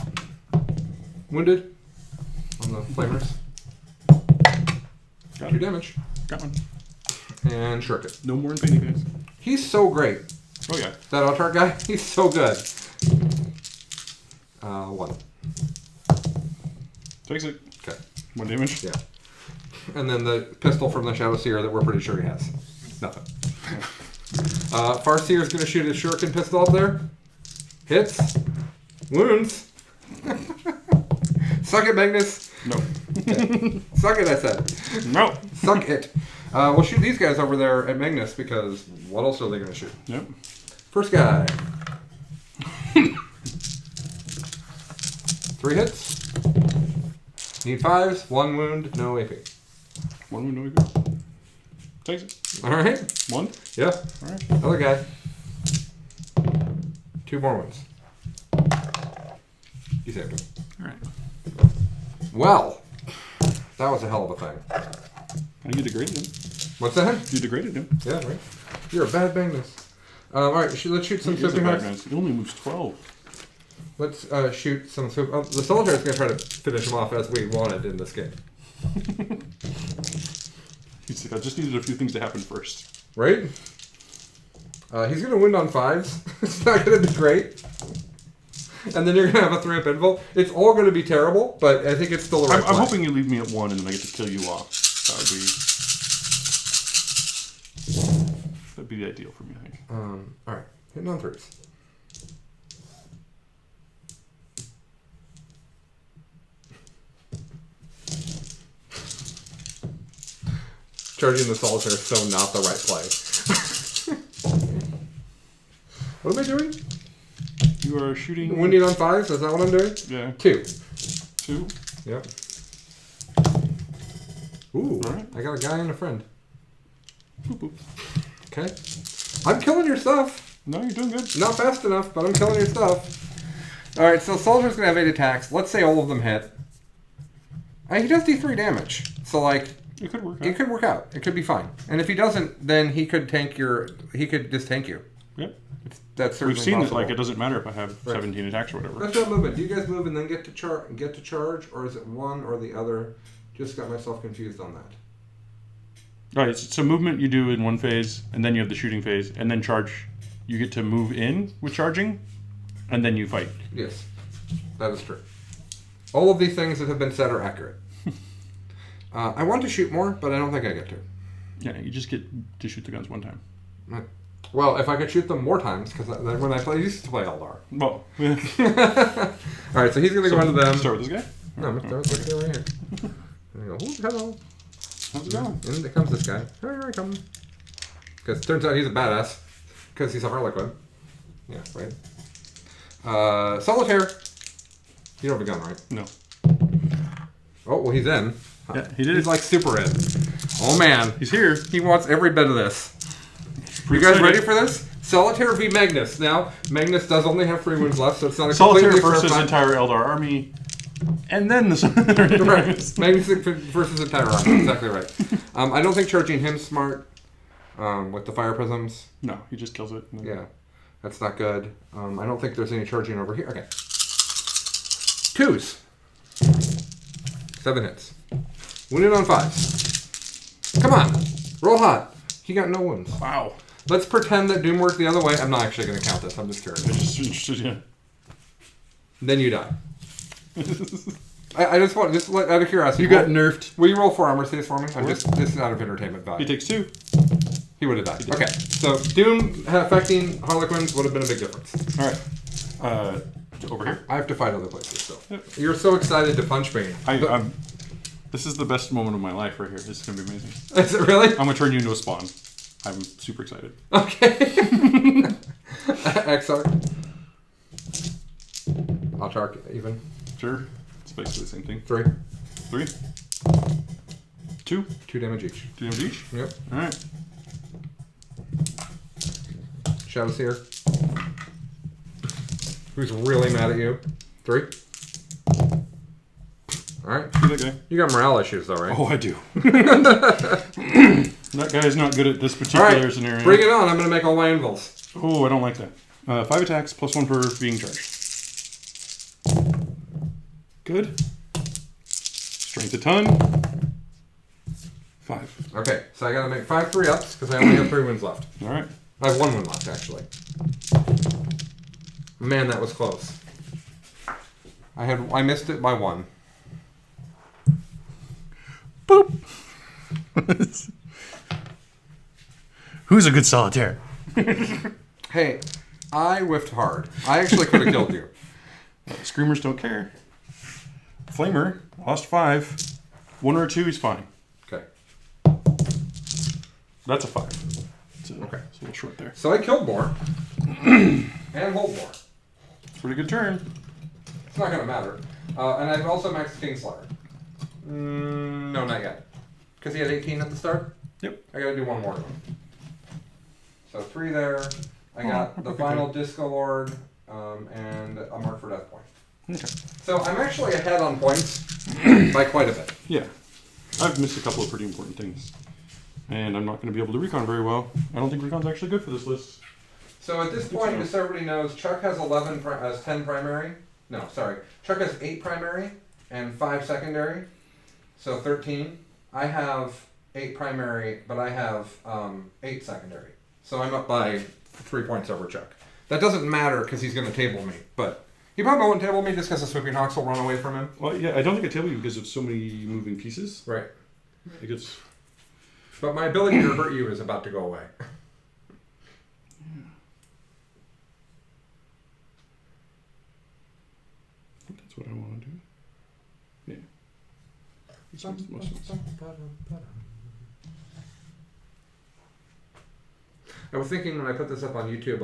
Wounded on the flamers. Got 2 it. damage. Got one. And shuriken. No more painting guys. He's so great. Oh yeah. That Autarch guy, he's so good. 1. Takes it. Okay. 1 damage. Yeah. And then the pistol from the Shadowseer that we're pretty sure he has. Nothing. Farseer's going to shoot his shuriken pistol up there. Hits. Wounds. Suck it, Magnus. No. Okay. Suck it, I said. No. Suck it. We'll shoot these guys over there at Magnus because what else are they going to shoot? Yep. First guy. 3 hits. Need 5s. 1 wound. No AP. 1 wound, no AP. Takes it. All right. 1. Yeah. All right. Other guy. 2 more wounds. You saved him. All right. Well, that was a hell of a thing. And you degraded him. What's that? You degraded him. Yeah, right. You're a bad Magnus. All right, let's shoot some He is a swift bad attacks. man. He only moves 12. Let's shoot some swift. The Solitaire is going to try to finish him off as we wanted in this game. He's like, I just needed a few things to happen first. Right? He's going to win on 5s. It's not going to be great. and then you're going to have a 3-up invul. It's all going to be terrible, but I think it's still the right I'm play. hoping you leave me at 1 and then I get to kill you off. That'd be the ideal for me, I think. Alright, hitting on 3s. Charging the Solitaire is so not the right play. What am I doing? You are shooting... Wounding on 5s? Is that what I'm doing? Yeah. 2. 2? Yep. Ooh, All right. I got a guy and a friend. Boop, boop. Okay. I'm killing your stuff. No, you're doing good. Not fast enough, but I'm killing your stuff. Alright, so Soldier's going to have 8 attacks. Let's say all of them hit. He does D3 damage. So, like... It could work out. It could work out. It could be fine. And if he doesn't, then he could tank your... He could just tank you. Yep. That's certainly We've seen possible. that, like, it doesn't matter if I have 17 attacks or whatever. Let's not movement. Do you guys move and then get to charge, or is it one or the other? Just got myself confused on that. Right, so movement you do in one phase, and then you have the shooting phase, and then charge. You get to move in with charging, and then you fight. Yes, that is true. All of these things that have been said are accurate. I want to shoot more, but I don't think I get to. Yeah, you just get to shoot the guns one time. Well, if I could shoot them more times, because when I used to play Eldar. Well, yeah. All right, so he's going to go into them. Start with this guy? No, I'm going to start with right here. And I go, oh, hello. How's it going? And there comes this guy. Here I come. Because it turns out he's a badass. Because he's a Harlequin. Yeah, right. Solitaire. You don't have a gun, right? No. Oh, well, he's in. Yeah, he did. He's like super in. Oh, man. He's here. He wants every bit of this. You guys ready for this? Solitaire v. Magnus. Now, Magnus does only have 3 wounds left, so it's not a Solitaire completely versus fair fight. entire Eldar army, and then the Right. Magnus versus entire army. Exactly right. I don't think charging him's smart with the fire prisms. No, he just kills it. Yeah, that's not good. I don't think there's any charging over here. Okay. 2s. 7 hits. Wounded on 5s. Come on. Roll hot. He got no wounds. Wow. Let's pretend that Doom works the other way. I'm not actually going to count this. I'm just curious. I just interested, yeah. Then you die. I just want, just out of curiosity. You got nerfed. Will you roll 4 armor saves for me? I'm just, this is out of entertainment value. He takes 2. He would have died. Okay, so Doom affecting Harlequins would have been a big difference. All right. Over here. I have to fight other places still. Yep. You're so excited to punch me. This is the best moment of my life right here. This is going to be amazing. Is it really? I'm going to turn you into a spawn. I'm super excited. Okay. XR. Autarch, even. Sure. It's basically the same thing. 3. 3. 2. 2 damage each. 2 damage each? Yep. Alright. Shadow Seer. Who's really mad at you? 3. Alright. Who's that guy? You got morale issues though, right? Oh, I do. That guy's not good at this particular scenario. Bring it on. I'm going to make all my invuls. Oh, I don't like that. 5 attacks, +1 for being charged. Good. Strength a ton. 5. Okay, so I got to make 5 3-ups because I only have 3 wounds left. Alright. I have 1 wound left, actually. Man, that was close. I missed it by 1. Boop. Who's a good solitaire? Hey, I whiffed hard. I actually could have killed you. Screamers don't care. Flamer, lost 5. 1 or 2, he's fine. Okay. That's a 5. Okay. It's a little short there. So I killed more. And hold more. It's a pretty good turn. It's not going to matter. And I've also maxed Kingslayer. No, not yet. Because he had 18 at the start? Yep. I got to do 1 more to him. So 3 there. I got the final Disco Lord and a Mark for Death point. Okay. So I'm actually ahead on points by quite a bit. Yeah. I've missed a couple of pretty important things. And I'm not going to be able to recon very well. I don't think recon's actually good for this list. So at this point, just so everybody knows, Chuck has 10 primary. No, sorry. Chuck has 8 primary and 5 secondary. So 13. I have 8 primary, but I have 8 secondary. So I'm up by 3 points over Chuck. That doesn't matter because he's going to table me, but He probably won't table me just because the Swooping Hawks will run away from him. Well, yeah, I don't think I table you because of so many moving pieces. Right. I guess. But my ability to hurt you is about to go away. Yeah. I think that's what I want to do. Yeah. This makes the most sense. I was thinking when I put this up on YouTube,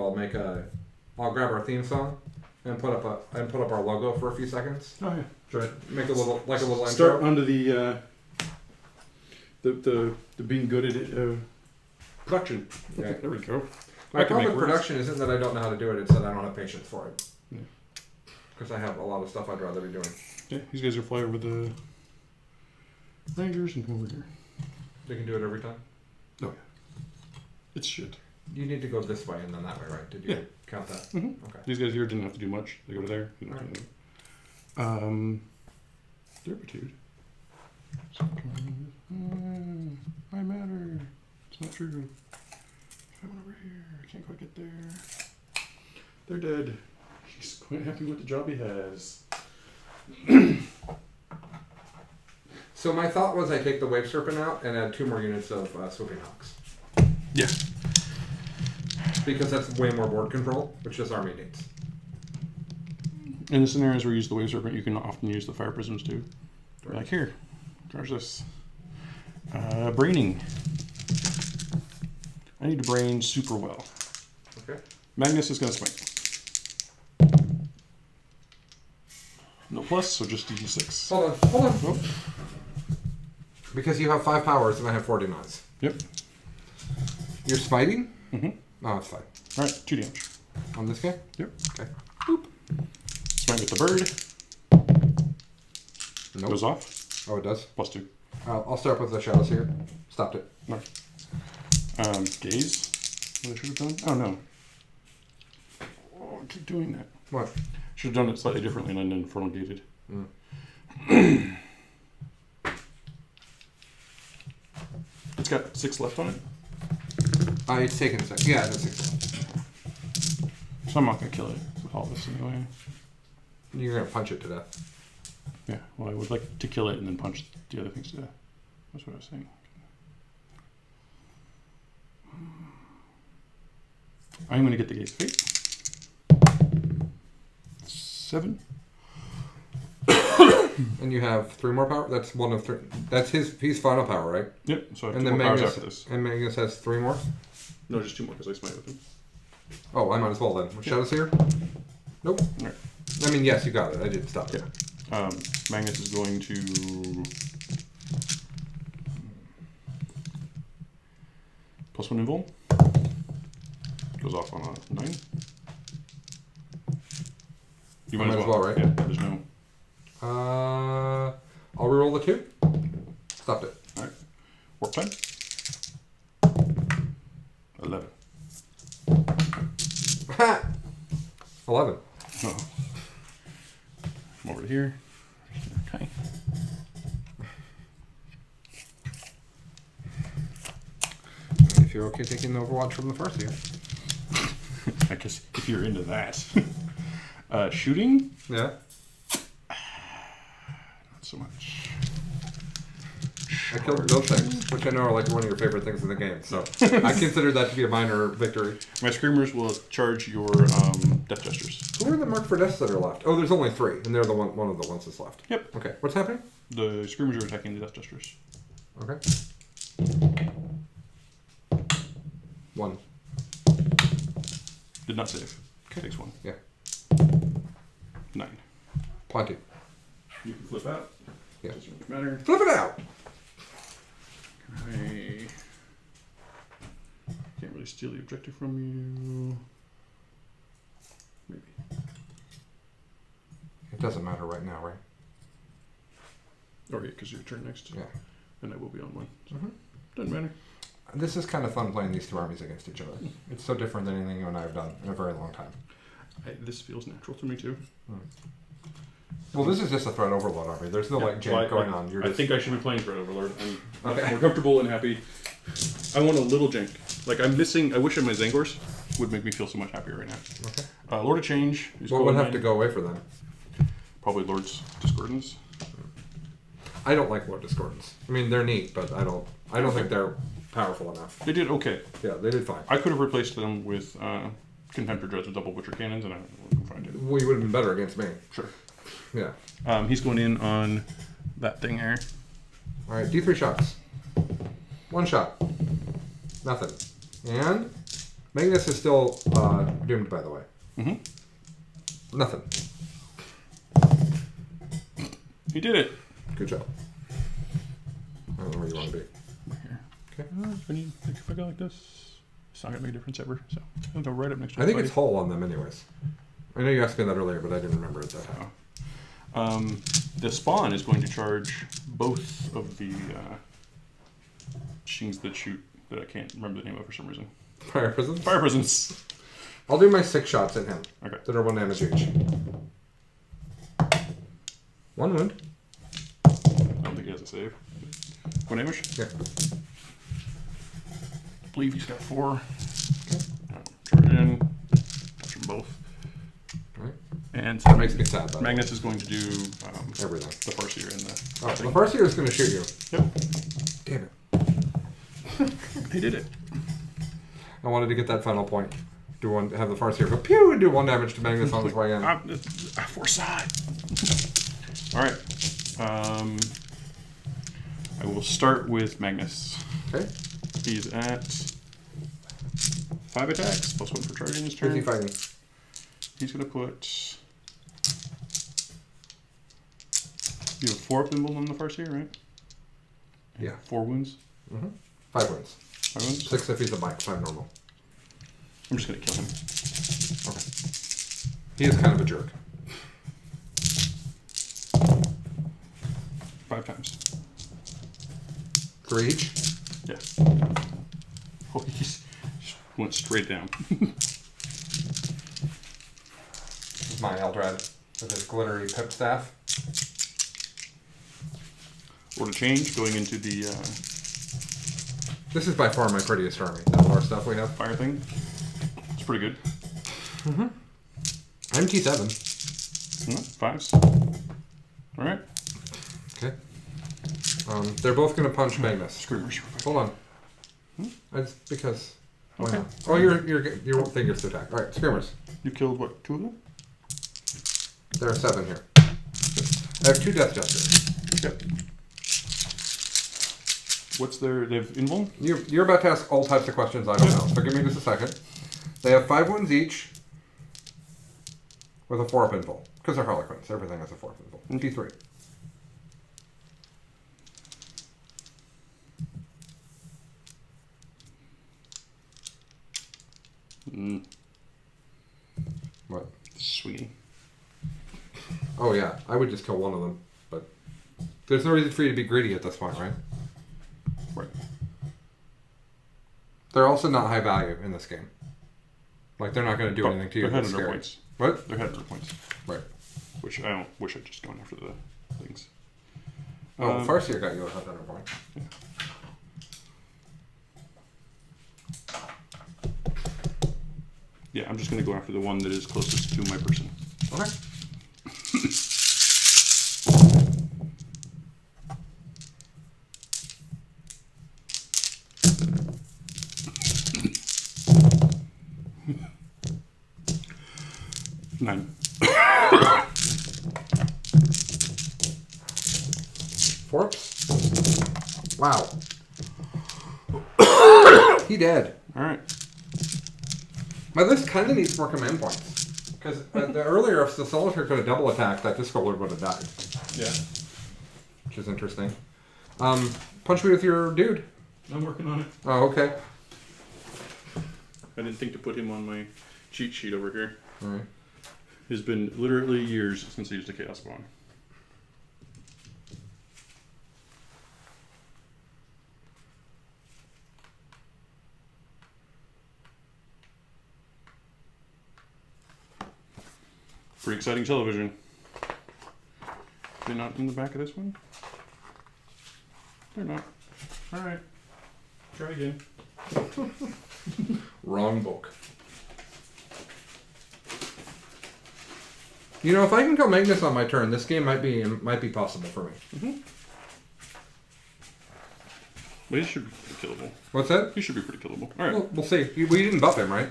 I'll grab our theme song and put up our logo for a few seconds. Oh yeah. Try make a little intro. Start under the being good at it, production. Yeah. There we go. My problem with production isn't that I don't know how to do it; it's that I don't have patience for it. Because I have a lot of stuff I'd rather be doing. Yeah, these guys are fly over the Rangers and come over here. They can do it every time. Oh yeah. It's shit. You need to go this way and then that way, right? Did you count that? Mm-hmm. Okay. These guys here didn't have to do much. They go to there. They don't do anything. Derpitude. I matter. It's not true. If I went over here, I can't quite get there. They're dead. He's quite happy with the job he has. So my thought was I take the Wave Serpent out and add 2 more units of Swooping Hawks. Yeah. Because that's way more board control, which this army needs. In the scenarios where you use the Wave Serpent, you can often use the Fire Prisms too. Right. Like here, charge this. Braining. I need to brain super well. Okay. Magnus is going to swing. No plus, so just D6. Hold on. Oh. Because you have 5 powers and I have 4 denies. Yep. You're smiting? Mm-hmm. Oh, it's fine. Alright, 2 damage. On this guy? Yep. Okay. Boop. Smite with the bird. Nope. Goes off. Oh, it does? +2. I'll start with the shadows here. Stopped it. No. Gaze. What I should have done? Oh, no. Oh, I keep doing that. What? Should have done it slightly differently and then Infernal gated. It's got 6 left on it. It's taken 6. Yeah, it's 6 left. So I'm not going to kill it with all this anyway. You're going to punch it to death. Yeah, well, I would like to kill it and then punch the other things to death. That's what I was saying. I'm going to get the Gaze of Fate. 7. And you have 3 more power? That's 1 of 3. That's his final power, right? Yep, so I have And 2 then more powers Magnus, after this. and Magnus has 3 more? No, just 2 more because I smite with him. Oh, I might as well then. With shadows here? Nope. All right. I mean, yes, you got it. I did stop it. Yeah. Magnus is going to +1 invul. Goes off on a 9. You might as well, right? Yeah, there's no. I'll reroll the 2. Stopped it. Alright. Warp time. 11. Ha! 11. Oh. Come over to here. Okay. If you're okay taking the Overwatch from the first here. I guess if you're into that. Shooting? Yeah. Not so much. I killed those things, which I know are like one of your favorite things in the game, so I consider that to be a minor victory. My Screamers will charge your Death Gestures. Who are the marked for deaths that are left? Oh, there's only 3, and they're the one of the ones that's left. Yep. Okay, what's happening? The Screamers are attacking the Death Gestures. Okay. 1. Did not save. Okay. Takes 1. Yeah. 9. Plenty. You can flip out. Yeah. Doesn't really matter. Flip it out! I can't really steal the objective from you. Maybe. It doesn't matter right now, right? Oh yeah, because your turn next. Yeah. And I will be on 1. So Mm-hmm. doesn't matter. This is kind of fun playing these 2 armies against each other. It's so different than anything you and I have done in a very long time. This feels natural to me too. Well, this is just a Threat Overload army. There's no like jam going on. You're I just... think I should be playing Threat Overlord. I'm Okay. more comfortable and happy I want a little jank. Like, I'm missing... I wish my Zangors would make me feel so much happier right now. Okay. Lord of Change is What would have to go away for them? Probably Lord's Discordance. I don't like Lord Discordance. I mean, they're neat, but I don't think they're powerful enough. They did okay. Yeah, they did fine. I could have replaced them with Contemptor Dreads with double Butcher Cannons, and I would have been fine. Well, you would have been better against me. Sure. Yeah. He's going in on that thing there. All right, D3 shots. 1 shot. Nothing. And Magnus is still doomed, by the way. Mm-hmm. Nothing. He did it. Good job. I don't know where you want to be. Right here. Okay. If I go like this, it's not going to make a difference ever. So I'll go right up next to I think everybody. it's hull on them anyways. I know you asked me that earlier, but I didn't remember it that time. The spawn is going to charge both of the machines that shoot that I can't remember the name of for some reason. Fire prisons? Fire prisons. I'll do my 6 shots at him. Okay. That are 1 damage each. 1 wound. I don't think he has a save. 1 damage? Yeah. I believe he's got 4. Okay. Charge in. Touch them both. Right. And That makes me sad, though. Magnus is going to do Everything. the Farseer in the Oh, thing. the first year is going to shoot you. Yep. Damn it. He did it. I wanted to get that final point. Have the Farseer go pew and do 1 damage to Magnus on his way in. Foresight. Alright. I will start with Magnus. Okay. He's at 5 attacks, plus 1 for charging his turn. Who's he fighting? He's going to put... You have 4 up thimble on the Farseer, right? And Yeah. 4 wounds? Mm-hmm. 5 wounds. 5 wounds? 6 if he's a bike, 5 normal. I'm just going to kill him. Okay. He is kind of a jerk. 5 times. 3 each? Yeah. Oh, he just went straight down. This is my Eldar with his glittery pip staff. Order change, going into the This is by far my prettiest army. That our stuff we have. fire thing. It's pretty good. Mm-hmm. I'm T7. 5s. Alright. Okay. They're both going to punch Magnus. Screamers. Hold on. It's because... Why Okay. not? Oh, your thing gets to attack. Alright, Screamers. You killed, what, 2 of them? There are 7 here. I have 2 Death Jesters. Yep. What's their... They have invul? You're about to ask all types of questions I don't know, so give me just a second. They have 5 wounds each with a 4-up invul. Because they're Harlequins. Everything has a 4-up invul. And T3. What? Sweetie. Oh yeah, I would just kill one of them, but there's no reason for you to be greedy at this point, right? Right. They're also not high value in this game. Like they're not going to do anything to you. They're that's head under scary. points. What? They're head under points. Right. Which I don't wish I'd just gone after the things. Oh, Farseer got you a head under point. Yeah. Yeah, I'm just going to go after the one that is closest to my person. Okay. Nine. Forks? Wow. He dead. Alright. My list kind of needs more command points. Because earlier, if the Solitaire could have double attacked, that Disco Lord would have died. Yeah. Which is interesting. Punch me with your dude. I'm working on it. Oh, okay. I didn't think to put him on my cheat sheet over here. Alright. It's been literally years since I used a Chaos Spawn. Pretty exciting television. They're not in the back of this one? They're not. Alright. Try again. Wrong book. You know, if I can kill Magnus on my turn, this game might be possible for me. Mm-hmm. Well, he should be pretty killable. What's that? He should be pretty killable. All right. We'll see. We didn't buff him, right?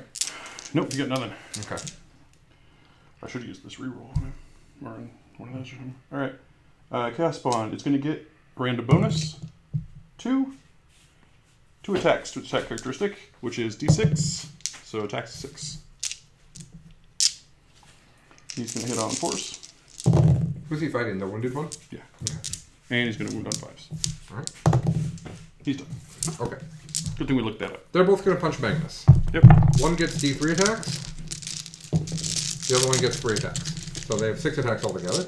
Nope, you got nothing. Okay. I should have used this reroll on him. Or on one of those or something. Alright. Chaos Bond. It's going to get random bonus. 2 attacks to its attack characteristic, which is d6. So attack 6. He's going to hit on force. Who's he fighting? The wounded one? Yeah. Okay. And he's going to wound on 5s. Alright. He's done. Okay. Good thing we looked that up. They're both going to punch Magnus. Yep. One gets D3 attacks. The other one gets 3 attacks. So they have 6 attacks altogether.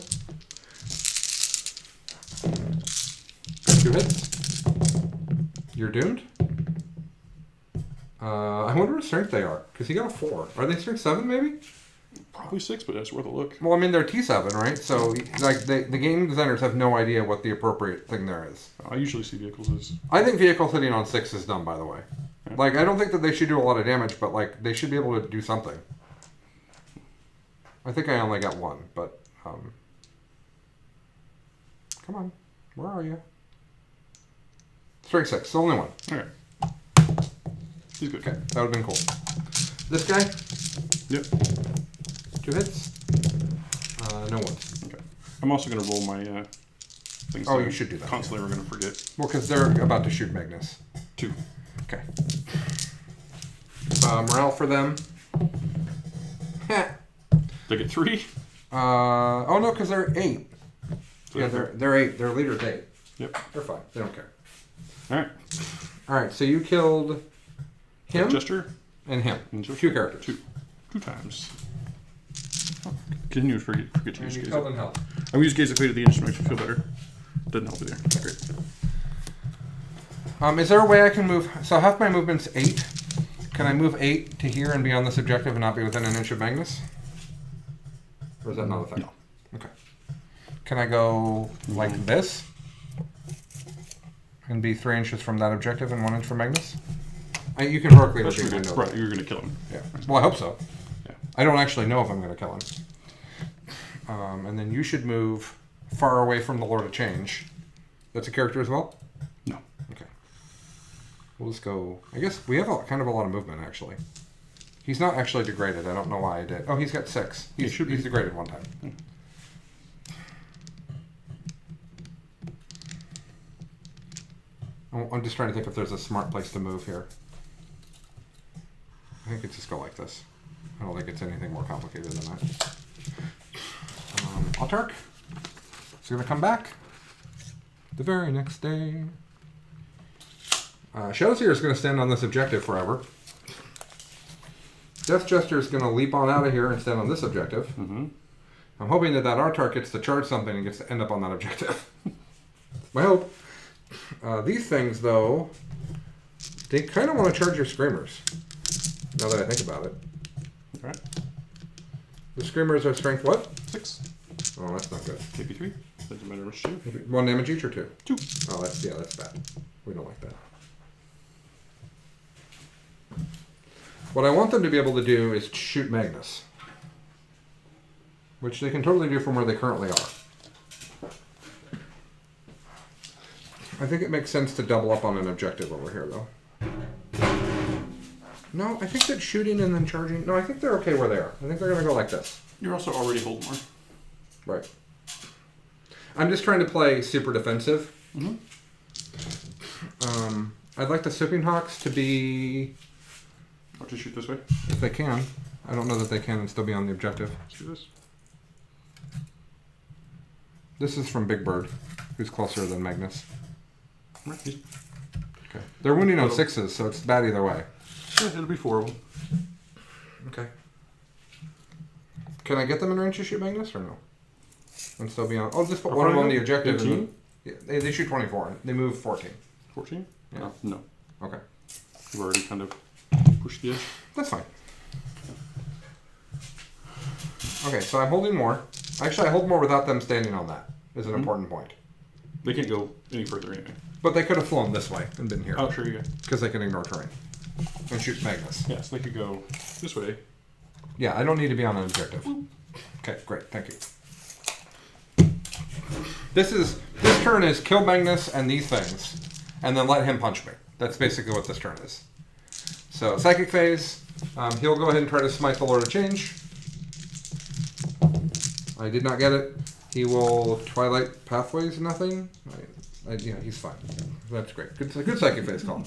2 hits. You're doomed. I wonder what strength they are, because he got a 4. Are they strength 7 maybe? Probably 6, but that's worth a look. Well, I mean, they're T7, right? So, like, the game designers have no idea what the appropriate thing there is. I usually see vehicles as... I think vehicles hitting on 6 is dumb, by the way. Yeah. Like, I don't think that they should do a lot of damage, but, like, they should be able to do something. I think I only got 1, but, come on. Where are you? Strength 6, the only one. Alright. He's good. Okay, that would have been cool. This guy? Yep. 2 hits? No ones. Okay. I'm also going to roll my things. Oh, you should do that. Constantly we're going to forget. Well, because they're about to shoot Magnus. 2. Okay. Morale for them. They get 3? Oh no, because they're 8. So Yeah, they're 8. Their leader's 8. Yep. They're fine. They don't care. Alright. Alright, so you killed him Jester? and him. And Jester. 2 characters. 2 times. Oh, continue to forget to And use you Gaze. killed I'm and helped. going to use Gaze Equate to the instrument to feel better. Doesn't help it there. Great. Is there a way I can move? So half my movement's 8. Can I move 8 to here and be on this objective and not be within an inch of Magnus? Or is that not a thing? No. Okay. Can I go like this? And be 3 inches from that objective and 1 inch from Magnus? You can work later. Right, you're going to kill him. Yeah. Well, I hope so. Yeah. I don't actually know if I'm going to kill him. And then you should move far away from the Lord of Change. That's a character as well? No. Okay. We'll just go... I guess we have kind of a lot of movement, actually. He's not actually degraded. I don't know why I did. Oh, he's got 6. He's degraded 1 time. I'm just trying to think if there's a smart place to move here. I think it's just go like this. I don't think it's anything more complicated than that. Autarch is going to come back the very next day. Shadowseer is going to stand on this objective forever. Death Jester is going to leap on out of here and stand on this objective. Mm-hmm. I'm hoping that Autarch gets to charge something and gets to end up on that objective. My hope. These things, though, they kind of want to charge your Screamers. Now that I think about it. Alright. The Screamers are strength what? 6. Oh, that's not good. Maybe 3. Doesn't matter which 2. 1 damage each or 2? 2. Oh, that's bad. We don't like that. What I want them to be able to do is shoot Magnus. Which they can totally do from where they currently are. I think it makes sense to double up on an objective over here, though. No, I think that shooting and then charging... No, I think they're okay where they are. I think they're going to go like this. You're also already holding more. Right. I'm just trying to play super defensive. Mm-hmm. I'd like the Sipping Hawks to be... I'll just shoot this way. If they can. I don't know that they can and still be on the objective. Let's do this. This is from Big Bird, who's closer than Magnus. Right. Okay. They're wounding on 6s, so it's bad either way. Yeah, it'll be 4 of them. Okay. Can I get them in range to shoot Magnus or no? And still be on... Oh, just put one of them on the objective. 18? And then, they shoot 24. They move 14. 14? Yeah. No. Okay. You've already kind of pushed the edge. That's fine. Okay, so I'm holding more. Actually, I hold more without them standing on that. Is an important point. They can't go any further anyway. But they could have flown this way and been here. Oh, sure, you go. Because they can ignore terrain. And shoot Magnus. Yeah, so they could go this way. Yeah, I don't need to be on an objective. Okay, great. Thank you. This turn is kill Magnus and these things, and then let him punch me. That's basically what this turn is. So, Psychic Phase. He'll go ahead and try to smite the Lord of Change. I did not get it. He will Twilight Pathways, nothing. Yeah, he's fine. That's great. Good Psychic Phase, Colin.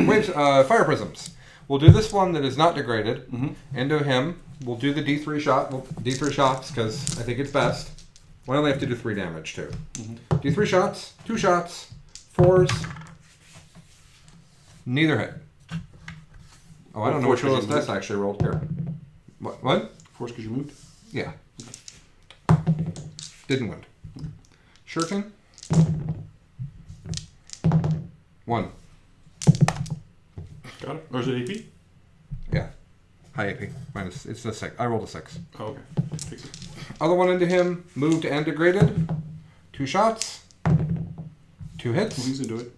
Waves, Fire Prisms. We'll do this one that is not degraded into him. We'll do the D3 shot. D3 shots, because I think it's best. We only have to do 3 damage, too. D3 shots, 2 shots, 4s. Neither hit. Oh, I don't know which one of those dice I actually rolled here. What? Force because you moved? Yeah. Didn't win. Shuriken. 1. Got it. Or is it AP? Yeah. High AP. Minus. It's a 6. I rolled a 6. Oh, okay. Takes it. Other one into him. Moved and degraded. 2 shots. 2 hits. He's into it.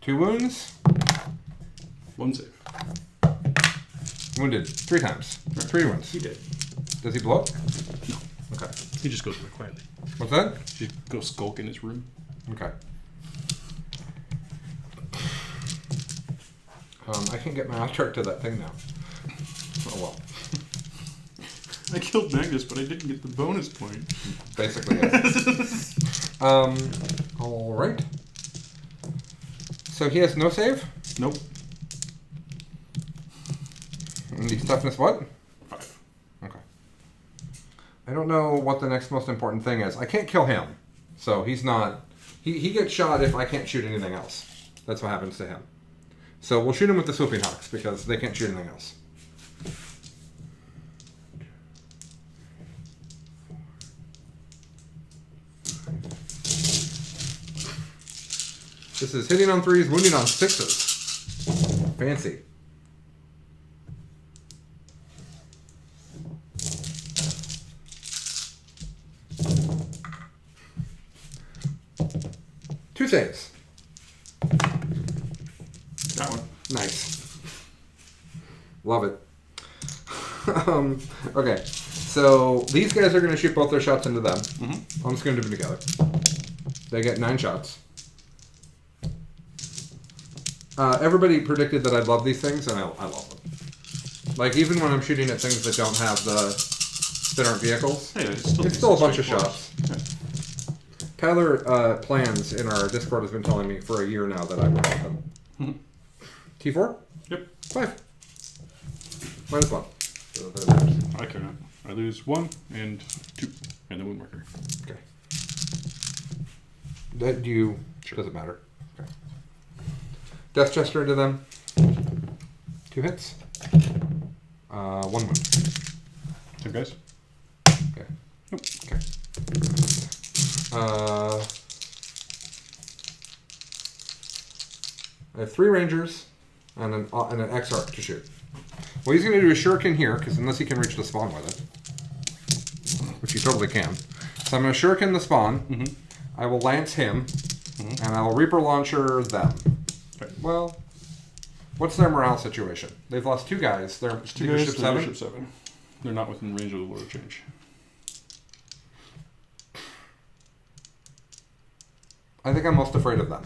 2 wounds. 1 save. Wounded 3 times. 3 wounds. He did. Does he blow up? No. Okay. He just goes away quietly. What's that? He just goes skulk in his room. Okay. I can get my Autarch to that thing now. Oh well. I killed Magnus, but I didn't get the bonus point. Basically, yes. Alright. So he has no save? Nope. And he's toughness what? 5. Okay. I don't know what the next most important thing is. I can't kill him. So he's not... He gets shot if I can't shoot anything else. That's what happens to him. So we'll shoot him with the Swooping Hawks because they can't shoot anything else. This is hitting on 3s, wounding on 6s. Fancy. Two saves. That one. Nice. Love it. Okay, so these guys are going to shoot both their shots into them. I'm just going to do them together. They get 9 shots. Everybody predicted that I'd love these things, and I love them. Like, even when I'm shooting at things that don't have that aren't vehicles, Hey, it's still a bunch of shots. Yeah. Tyler Plans in our Discord has been telling me for a year now that I would love them. T4? Yep. 5. Minus 1. I care not. I lose 1 and 2. And the wound marker. Okay. Do you... Sure. Does it matter? Okay. Death Gesture into them. 2 hits. 1 wound. Same guys? Okay. Nope. Okay. I have 3 Rangers and an Exarch to shoot. Well, he's going to do a Shuriken here, because unless he can reach the spawn with it, which he totally can. So I'm going to Shuriken the spawn. I will Lance him, and I will Reaper Launcher them. Okay. Well, what's their morale situation? They've lost 2 guys. They're leadership 7. Leadership 7. They're not within range of the Lord of Change. I think I'm most afraid of them.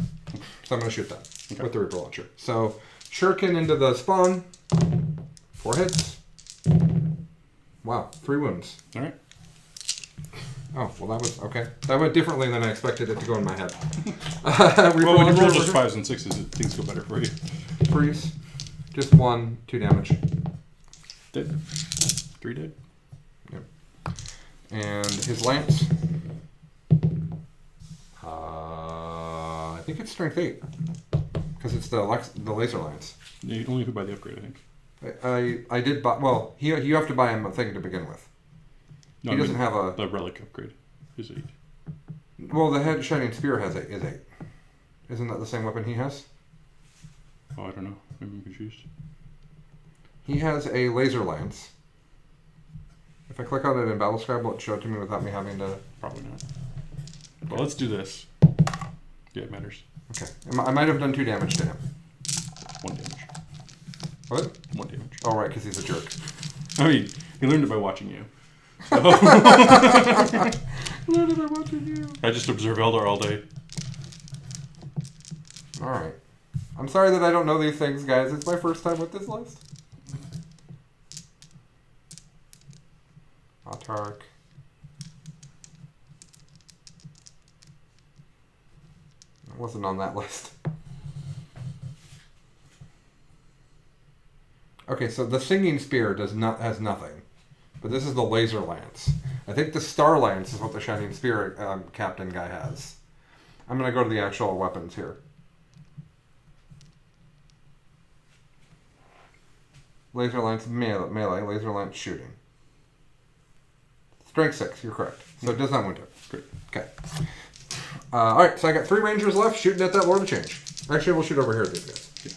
So I'm going to shoot them with the Reaper Launcher. So, Shuriken into the spawn. 4 hits. Wow, 3 wounds. Alright. Oh, well that was, okay. That went differently than I expected it to go in my head. Well, when you roll those 5s and 6s, things go better for you. Freeze. Just 1, 2 damage. Dead. 3 dead. Yep. And his lance. I think it's strength 8. Because it's the laser lance. You only could buy the upgrade, I think. I did buy, well, you have to buy him a thing to begin with. No, he doesn't have a... The relic upgrade is 8. Well, the head Shining Spear is 8. Isn't that the same weapon he has? Oh, I don't know. Maybe I'm confused. He has a laser lance. If I click on it in Battlescribe, will it show it to me without me having to... Probably not. Well, let's do this. Yeah, it matters. Okay. I might have done 2 damage to him. 1 damage. What? 1 damage. Oh, right, because he's a jerk. I mean, he learned it by watching you. So. Learned it by watching you. I just observe Eldar all day. Alright. I'm sorry that I don't know these things, guys. It's my first time with this list. Autarch. I wasn't on that list. Okay, so the Singing Spear has nothing. But this is the Laser Lance. I think the Star Lance is what the Shining Spear captain guy has. I'm going to go to the actual weapons here. Laser Lance melee, Laser Lance shooting. Strength 6, you're correct. So it does not wound him. Great. Okay. Alright, so I got 3 Rangers left shooting at that Lord of Change. Actually, we'll shoot over here at these guys. Yeah.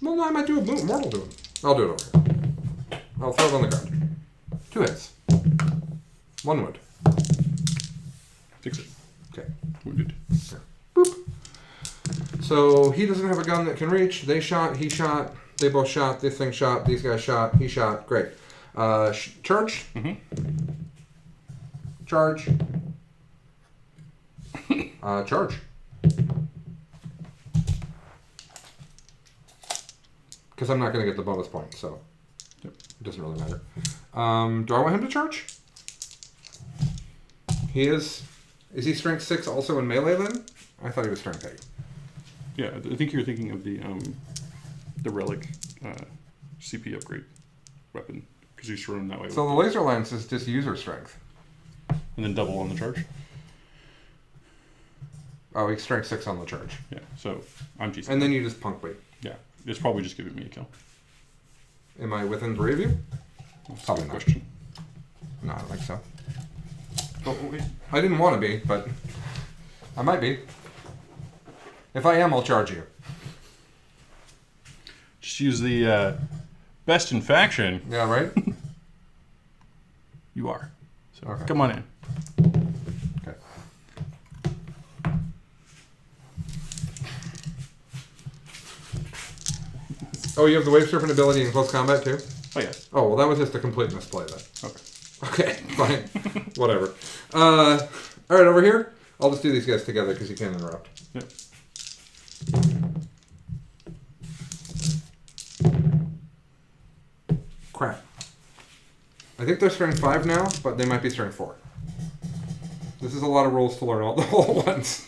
Well, no, I might do a mortal to him. I'll do it over here. I'll throw it on the ground. 2 hits. 1 wound. Fix it. Okay. Wounded. Okay. Boop. So he doesn't have a gun that can reach. They shot, he shot, they both shot, this thing shot, these guys shot, he shot. Great. Charge. Mm-hmm. Charge. Charge. Because I'm not going to get the bonus point, so yep. It doesn't really matter. Do I want him to charge? He is... Is he strength 6 also in melee then? I thought he was strength 8. Yeah, I think you're thinking of the relic CP upgrade weapon because you throw him that way. So the laser lance is just user strength. And then double on the charge. Oh, he's strength 6 on the charge. Yeah, so I'm GC. And then you just punk me. Yeah, it's probably just giving me a kill. Am I within 3 of you? That's Probably a good not. question. No, I don't think so. Oh, wait. I didn't want to be, but I might be. If I am, I'll charge you. Just use the best in faction. Yeah, right? You are. So Okay. come on in. Okay. Oh, you have the Wave Serpent ability in close combat too? Oh yeah. Oh, well, that was just a complete misplay then. Okay. Okay, fine. Whatever. Alright, over here. I'll just do these guys together because you can't interrupt. Yep. Crap. I think they're strength 5 now, but they might be strength 4. This is a lot of rules to learn all at once.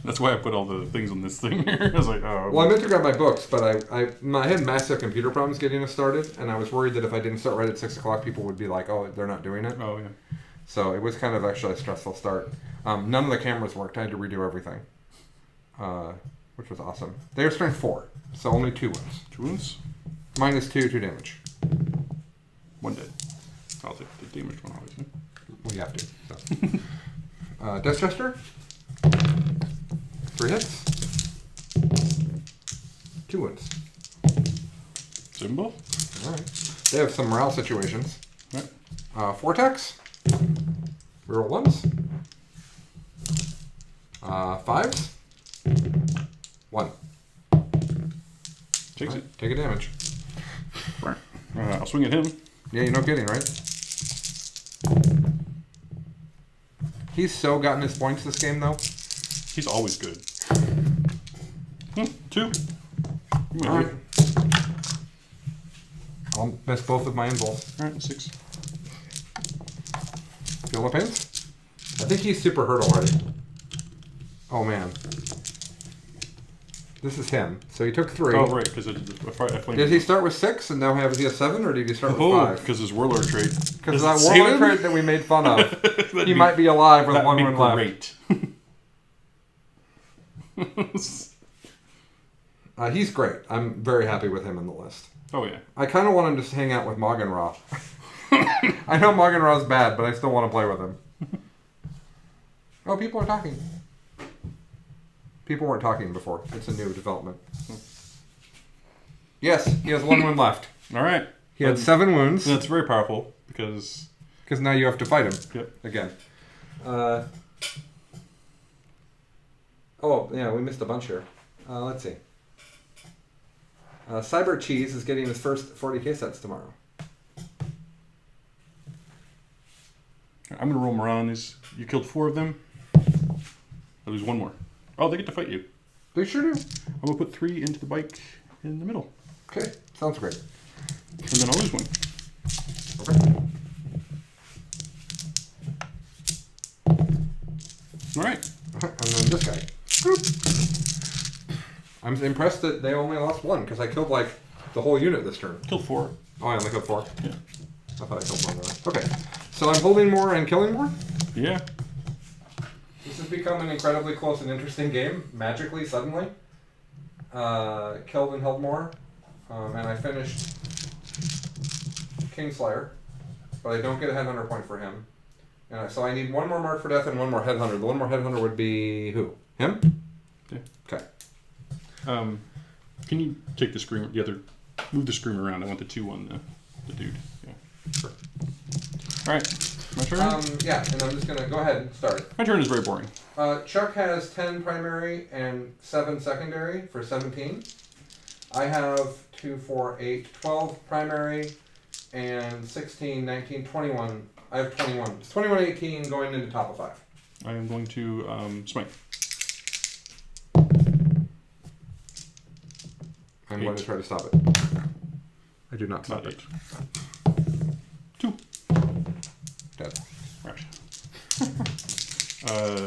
That's why I put all the things on this thing here. I was like, oh. Well, I meant to grab my books, but I had massive computer problems getting us started, and I was worried that if I didn't start right at 6 o'clock, people would be like, oh, they're not doing it. Oh, yeah. So it was kind of actually a stressful start. None of the cameras worked. I had to redo everything, which was awesome. They are strength 4, so only 2 wounds. 2 wounds? Minus 2 damage. 1 dead. I'll take the damaged one, obviously. We have to. So. Death Jester. 3 hits. 2 wounds. Symbol? Alright. They have some morale situations. Right. Vortex. Reroll 1s. 5s. 1. Takes Right, it. take a damage. I'll swing at him. Yeah, you're no kidding, right? He's so gotten his points this game, though. He's always good. 2. Alright. I'll miss both of my impulse. Alright, 6. Feel the pains? I think he's super hurt already. Oh, man. This is him. So he took 3. Oh, right, because Did he start with 6 and now have he a 7, or did he start with 5? because his Warlord trait. Because that Warlord trait that we made fun of, he might be alive with 1 wound left. Great. He's great. I'm very happy with him in the list. Oh, yeah. I kind of want him to hang out with Moggen Ra. I know Moggen Ra's bad, but I still want to play with him. Oh, people are talking. People weren't talking before. It's a new development. Yes, he has 1 wound left. All right. He had 7 wounds. That's very powerful because now you have to fight him. Yep. Again. Oh, yeah, we missed a bunch here. Let's see. Cyber Cheese is getting his first 40k sets tomorrow. I'm gonna roll them around. You killed 4 of them. I lose 1 more. Oh, they get to fight you. They sure do. I'm gonna put 3 into the bike in the middle. Okay, sounds great. And then I'll lose 1. Okay. Alright. And then this guy. I'm impressed that they only lost 1 because I killed like the whole unit this turn. Killed 4. Oh, I only killed 4? Yeah. I thought I killed 1 more. Okay. So I'm holding more and killing more? Yeah. This has become an incredibly close and interesting game, magically, suddenly. Killed and held more. And I finished Kingslayer, but I don't get a Headhunter point for him. And so I need 1 more Mark for Death and 1 more Headhunter. The 1 more Headhunter would be who? Him? Yeah. Okay. Can you take the screamer, move the screamer around? I want the 2 on the dude. Yeah. Sure. Alright, my turn? Yeah, and I'm just going to go ahead and start. My turn is very boring. Chuck has 10 primary and 7 secondary for 17. I have 2, 4, 8, 12 primary and 16, 19, 21. I have 21. It's 21, 18 going into top of 5. I am going to smite. I'm going to try to stop it. I do not stop Not it. 2. Dead. Right.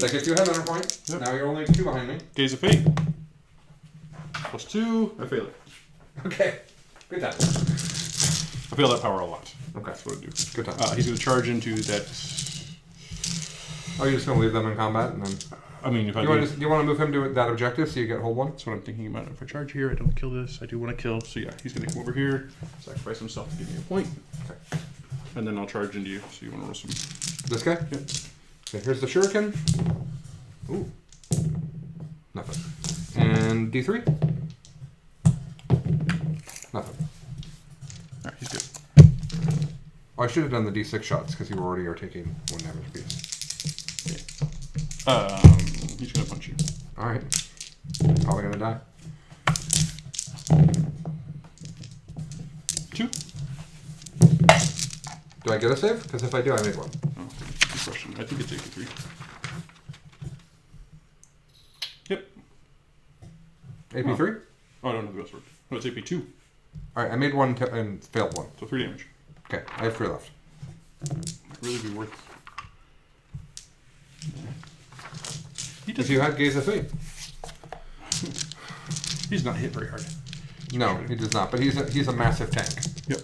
That gets you a Headhunter point. Yep. Now you're only 2 behind me. Gaze of Fate. +2. I fail it. Okay. Good time. I fail that power a lot. Okay. That's what I do. Good time. He's going to charge into that. Oh, you're just going to leave them in combat and then... I mean, if I Do do, you want to move him to that objective so you get hold 1? that's what I'm thinking about. If I charge here, I don't kill this. I do want to kill. So yeah, he's going to come over here, sacrifice himself to give me a point. Okay. And then I'll charge into you. So you want to roll some. This guy? Yep. Okay, here's the Shuriken. Ooh. Nothing. And D3? Nothing. Alright, he's good. Oh, I should have done the D6 shots because you already are taking 1 damage piece. He's going to punch you. Alright. Probably gonna die. 2. Do I get a save? Because if I do, I make 1. Oh, good question. I think it's AP3. Yep. AP3? Oh, I don't know the best word. No, it's AP2. Alright, I made 1 and failed 1. So 3 damage. Okay, I have 3 left. Might really be worth. He If does. you had Gaze of Fate. He's not hit very hard. No, he does not, but he's a massive tank. Yep.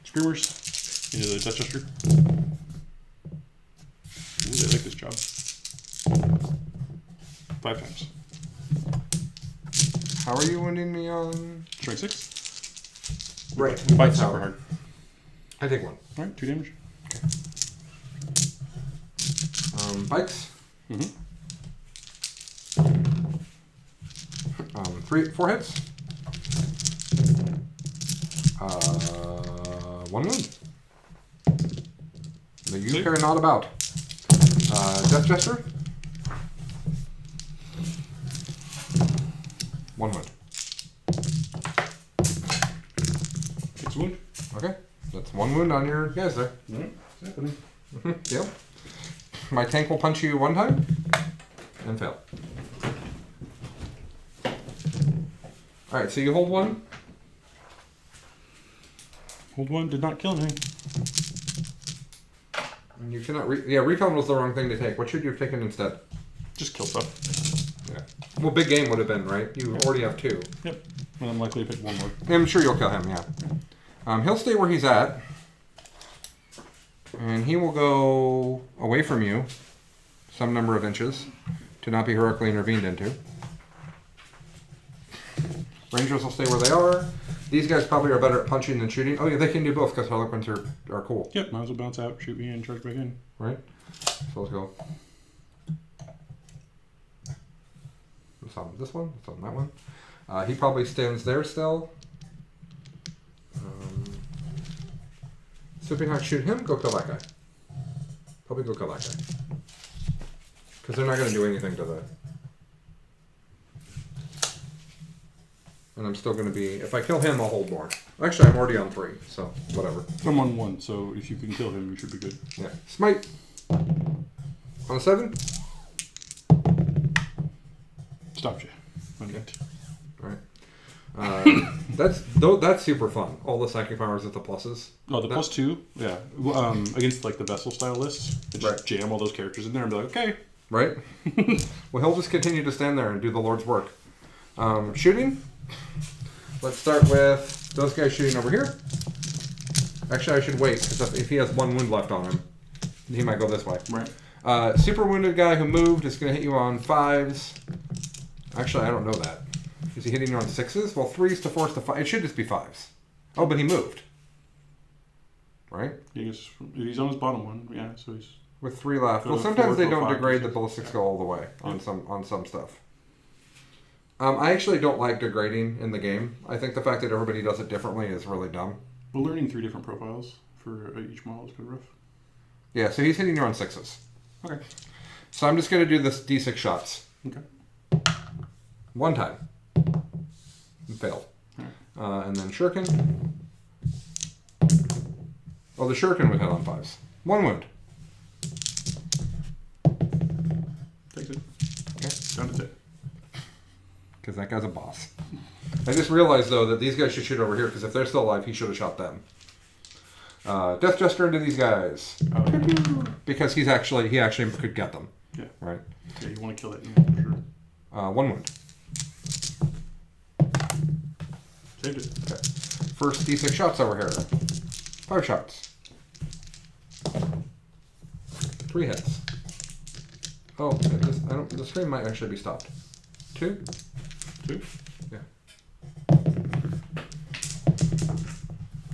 Screamers into the Detachment. Ooh, they like this job. 5 times. How are you winning me on... Strength 6. Right. Bite super hard. I take 1. Alright, 2 damage. Bikes. Mm-hmm. 4 hits. 1 wound. That you See? care not about. Death Jester. 1 wound. It's a wound. Okay. That's 1 wound on your guys there. Alright, it's happening. Yep. My tank will punch you 1 time and fail. Alright, so you hold 1. Hold 1 did not kill anything. And you cannot recon was the wrong thing to take. What should you have taken instead? Just kill stuff. Yeah. Well, big game would have been, right? You already have 2. Yep. And I'm likely to pick 1 more. I'm sure you'll kill him, yeah. He'll stay where he's at. And he will go away from you some number of inches to not be heroically intervened into. Rangers will stay where they are. These guys probably are better at punching than shooting. Oh yeah, they can do both because Harlequins are cool. Yep, might as well bounce out, shoot me and charge back in. Right? So let's go. Let's on this one. Let's on that one. He probably stands there still. Slipping Hawk shoot him, go kill that guy. Probably go kill that guy. Because they're not going to do anything to the And I'm still going to be... If I kill him, I'll hold more. Actually, I'm already on 3, so whatever. I'm on 1, so if you can kill him, you should be good. Yeah. Smite. On a 7. Stopped you. Okay. Alright. That's super fun. All the psychic powers with the pluses. Oh, the +2? Yeah. Against like the vessel style lists. Just jam all those characters in there and be like, okay. Right? Well, he'll just continue to stand there and do the Lord's work. Shooting. Let's start with those guys shooting over here. Actually, I should wait, because if he has 1 wound left on him, he might go this way. Right. Super wounded guy who moved is going to hit you on 5s. Actually, I don't know that. Is he hitting you on 6s? Well, 3s to 4s to 5. It should just be 5s. Oh, but he moved. Right? Yeah, he's on his bottom one. Yeah, so he's... With 3 left. Well, sometimes they don't degrade the ballistics go all the way on some stuff. I actually don't like degrading in the game. I think the fact that everybody does it differently is really dumb. Well, learning 3 different profiles for each model is kind of rough. Yeah, so he's hitting you on 6s. Okay. So I'm just going to do this D6 shots. Okay. 1 time. Failed. Right. And then Shuriken. Oh, the Shuriken would hit on 5s. 1 wound. Takes it. Okay. Down to 10. Because that guy's a boss. I just realized, though, that these guys should shoot over here, because if they're still alive, he should have shot them. Death Gesture into these guys. Oh, yeah. Because he actually could get them. Yeah. Right? Yeah, you want to kill it, yeah, for sure. 1 wound. Saved it. Okay. First D6 shots over here. 5 shots. 3 hits. Oh, the stream might actually be stopped. 2? 2? Yeah.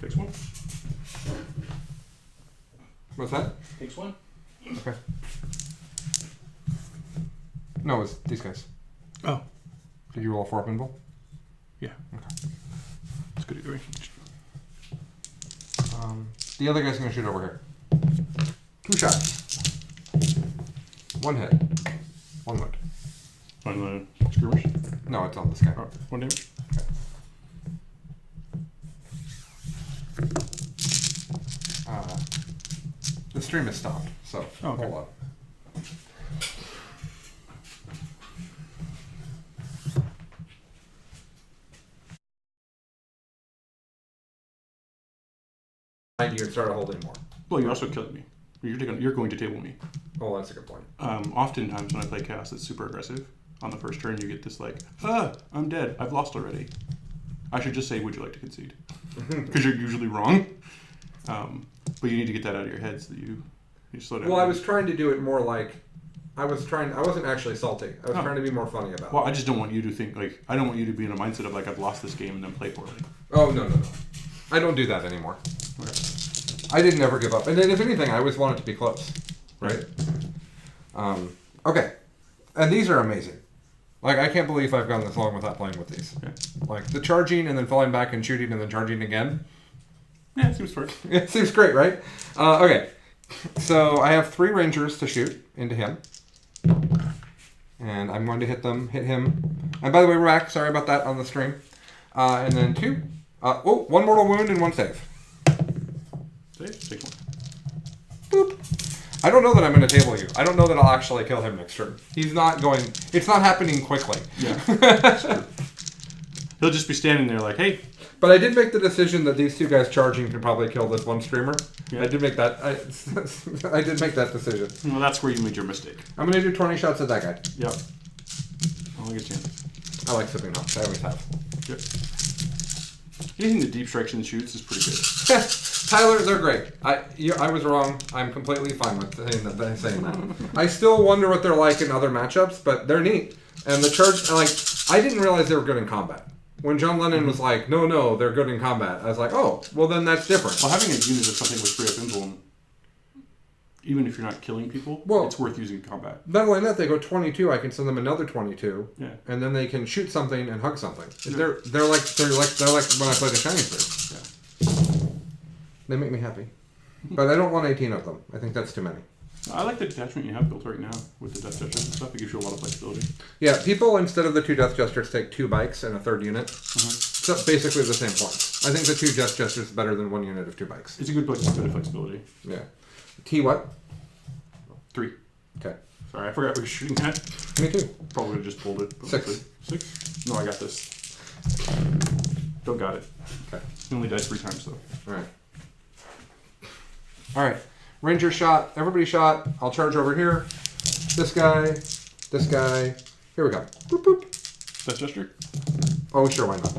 Takes 1. What's that? Takes 1. Okay. No, it's these guys. Oh. Did you roll a 4 pinball? Yeah. Okay. That's good either way. The other guy's going to shoot over here. 2 shots. 1 hit. 1 wound. On the skirmish? No, it's on this guy. Oh, 1 damage? Okay. The stream is stopped, so okay. Hold on. You started holding more. Well, you're also killing me. You're going to table me. Oh, that's a good point. Oftentimes when I play Chaos, it's super aggressive. On the first turn, you get this like, I'm dead. I've lost already. I should just say, would you like to concede? Because you're usually wrong. But you need to get that out of your head so that you slow down. Well, I was trying to do it more like, I wasn't actually salty. I was trying to be more funny about it. Well, I just don't want you to think, like, I don't want you to be in a mindset of, like, I've lost this game and then play poorly. Oh, no. I don't do that anymore. Okay. I didn't ever give up. And then, if anything, I always wanted to be close. Right? Okay. And these are amazing. Like, I can't believe I've gone this long without playing with these. Okay. Like, the charging and then falling back and shooting and then charging again. Yeah, it seems fair. It seems great, right? Okay. So, I have 3 Rangers to shoot into him. And I'm going to hit him. And by the way, we're back. Sorry about that on the stream. And then 2. 1 mortal wound and 1 save. Save? Take 1. Boop. I don't know that I'm going to table you. I don't know that I'll actually kill him next turn. He's not going... It's not happening quickly. Yeah. He'll just be standing there like, hey. But I did make the decision that these 2 guys charging could probably kill this one streamer. Yeah. I did make that... I did make that decision. Well, that's where you made your mistake. I'm going to do 20 shots at that guy. Yep. I'll get chances. I like sipping hops. I always have. Yep. Anything that deep strikes and shoots is pretty good. Tyler, they're great. I was wrong. I'm completely fine with saying that. I still wonder what they're like in other matchups, but they're neat. And the charge, like, I didn't realize they were good in combat. When John Lennon was like, no, they're good in combat, I was like, oh, well then that's different. Well, having a unit of something with free up emblem, even if you're not killing people, it's worth using in combat. Not only that, they go 22. I can send them another 22. Yeah. And then they can shoot something and hug something. Yeah. They're like when I play the Shining Spirits. Yeah. They make me happy. But I don't want 18 of them. I think that's too many. I like the detachment you have built right now with the Death Gestures and stuff. It gives you a lot of flexibility. Yeah, people, instead of the 2 Death Gestures, take 2 bikes and a 3rd unit. So basically the same points. I think the 2 Death Gestures is better than 1 unit of 2 bikes. It's a good bit of flexibility. Yeah. T what? 3. Okay. Sorry, I forgot we were shooting at. Me too. Probably would have just pulled it. 6. 6? No, I got this. Don't got it. Okay. You only died 3 times, though. Alright. Alright. Ranger shot. Everybody shot. I'll charge over here. This guy. This guy. Here we go. Boop, boop. Death Gesture? Oh, sure, why not?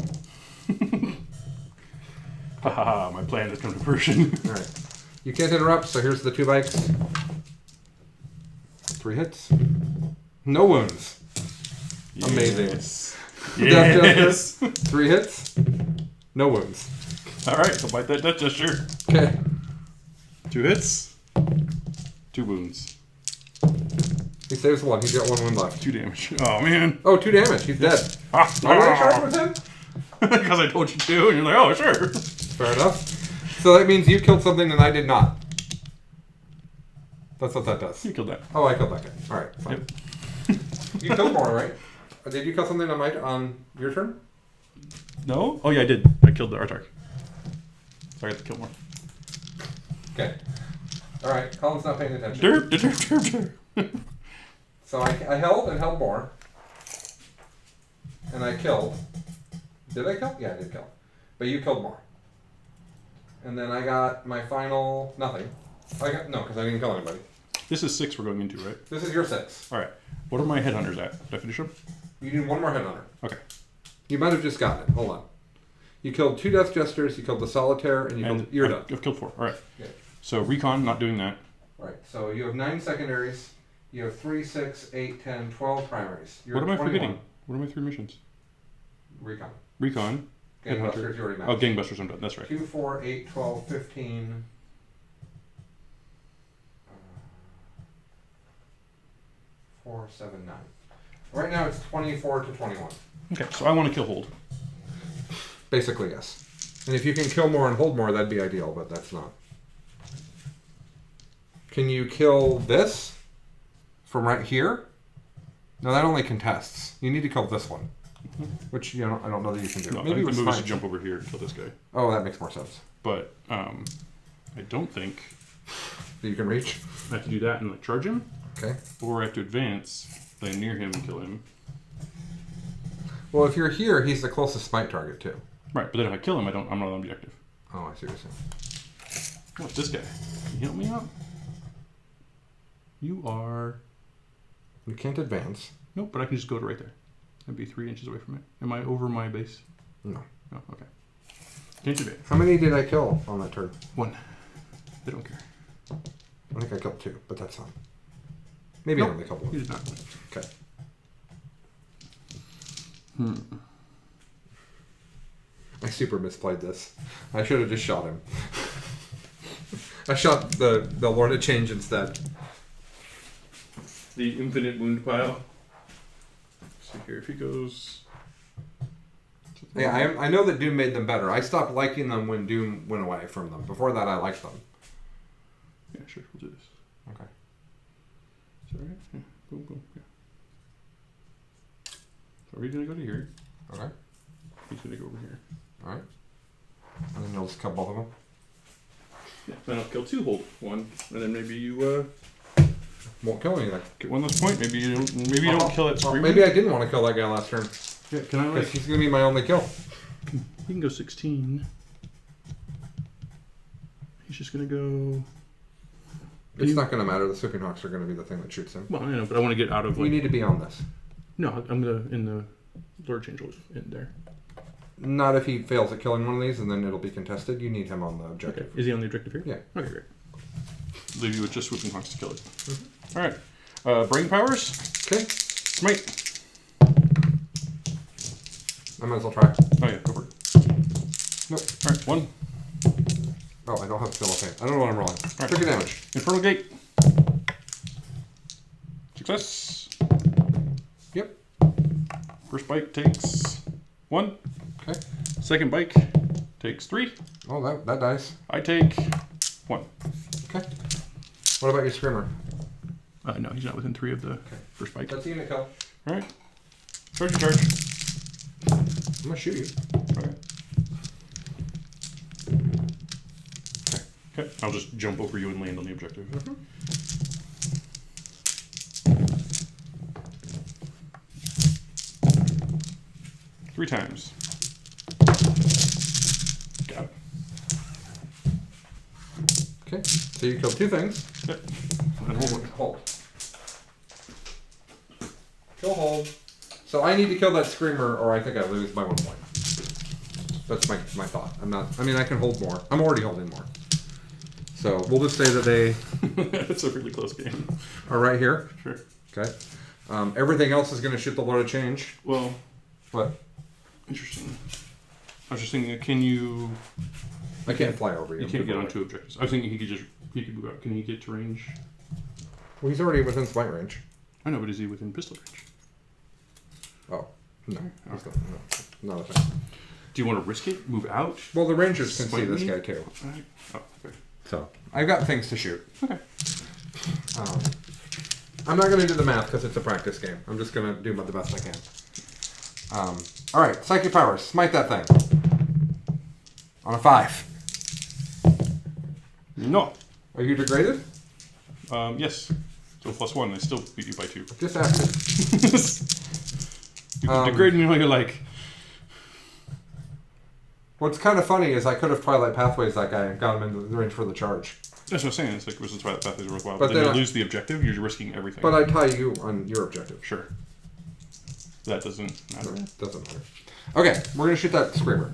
Haha, my plan has come to fruition. Alright. You can't interrupt, so here's the 2 bikes. 3 hits. No wounds. Yes. Amazing. Yes. 3 hits. No wounds. Alright, so bite that Death Gesture. Okay. 2 hits. 2 wounds. He saves 1. He's got 1 wound left. 2 damage. Oh, man. Oh, 2 damage. He's dead. Why did I charge with him? Because I told you to, and you're like, oh, sure. Fair enough. So that means you killed something and I did not. That's what that does. You killed that. Oh, I killed that guy. Alright, fine. Yep. You killed more, right? Did you kill something on your turn? No? Oh, yeah, I did. I killed the Autarch. So I got to kill more. Okay. Alright, Colin's not paying attention. Derp, derp, derp, derp. So I held and held more. And I killed. Did I kill? Yeah, I did kill. But you killed more. And then I got my final nothing. No, because I didn't kill anybody. This is 6 we're going into, right? This is your 6. Alright. What are my headhunters at? Did I finish them? You need 1 more headhunter. Okay. You might have just gotten it. Hold on. You killed 2 Death Jesters, you killed the Solitaire, and you're done. I've killed 4. Alright. Yeah. So Recon, not doing that. Right. So you have 9 secondaries. You have 3, 6, 8, 10, 12 primaries. You're What am I 21. forgetting? What are my 3 missions? Recon. Recon. Gangbusters, you already matched. Oh, Gangbusters, I'm done. That's right. 2, 4, 8, 12, 15. 4, 7, 9. Right now it's 24 to 21. Okay, so I want to kill Hold. Basically, yes. And if you can kill more and hold more, that'd be ideal, but that's not. Can you kill this from right here? No, that only contests. You need to kill this one, which I don't know that you can do. No, Maybe I with think the move is spines. to jump over here and kill this guy. Oh, that makes more sense. But I don't think That you can reach. I have to do that and like charge him, Okay. or I have to advance, land near him and kill him. Well, if you're here, he's the closest smite target too. Right, but then if I kill him, I'm not on objective. Oh, I see what you're saying. What's this guy? Can you help me out? You are... You can't advance. Nope, but I can just go to right there. That'd be 3 inches away from it. Am I over my base? No. No, okay. Can't advance. How many did I kill on that turn? 1. They don't care. I think I killed 2, but that's fine. Maybe Nope. only a couple. He did not. Okay. I super misplayed this. I should have just shot him. I shot the Lord of Change instead. The infinite wound pile. See here, if he goes... Yeah, I know that Doom made them better. I stopped liking them when Doom went away from them. Before that, I liked them. Yeah, sure, we'll do this. Okay. Is that right? Yeah, boom, boom, yeah. So we're gonna go to here. Okay. He's gonna go over here. Alright. And then you'll just kill both of them? Yeah, then I'll kill 2 Hold 1, and then maybe you Won't kill anything. get 1 less point. Maybe you don't kill it screaming. Maybe I didn't want to kill that guy last turn. Yeah, can I Because he's going to be my only kill. He can go 16. He's just gonna go. It's not going to matter. The Swooping Hawks are going to be the thing that shoots him. Well, I know, but I want to get out of. You need to be on this. No, I'm gonna in the Lord Change in there. Not if he fails at killing one of these, and then it'll be contested. You need him on the objective. Okay. Is he on the objective here? Yeah. Okay, great. Leave you with just Swooping Hawks to kill it. Mm-hmm. All right. Brain powers. Okay. Smite. I might as well try. Oh yeah, go for it. Nope. All right, 1. Oh, I don't have skill of pain. I don't know what I'm rolling. Right. Trigger damage. Infernal Gate. Success. Yep. First bike takes 1. Okay. Second bike takes 3. Oh, that dice. I take 1. Okay. What about your Screamer? No, he's not within 3 of the first bike. That's a unit kill. Alright. Charge your charge. I'm gonna shoot you. Okay. Okay. I'll just jump over you and land on the objective. Mm-hmm. 3 times. Got it. Okay. So you killed 2 things. Yep. And hold it. Hold. Kill hold. So I need to kill that screamer, or I think I lose by 1 point. That's my thought. I can hold more. I'm already holding more. So we'll just say that they It's a really close game. are right here. Sure. Okay. Everything else is going to shoot the Lord of Change. Well, What? interesting. I was just thinking, can you... I can't fly over you. You can't get on 2 objectives. I was thinking he could move out. Can he get to range? Well, he's already within flight range. I know, but is he within pistol range? Oh. No. He's Okay. not a thing. Do you want to risk it? Move out? Well, the Rangers can see Slightly? this guy too. Alright. Oh, okay. So, I've got things to shoot. Okay. I'm not going to do the math because it's a practice game. I'm just going to do the best I can. Alright, Psychic Powers. Smite that thing. On a 5. No. Are you degraded? Yes. So +1. I still beat you by 2. Just asking. You can degrade me while you're like... What's kind of funny is I could have Twilight Pathways that guy and got him into the range for the charge. That's what I'm saying. It's like, was the Twilight Pathways worthwhile? But But then then you lose the objective, you're risking everything. But I tie you on your objective. Sure. That doesn't matter. No, doesn't matter. Okay, we're going to shoot that Screamer.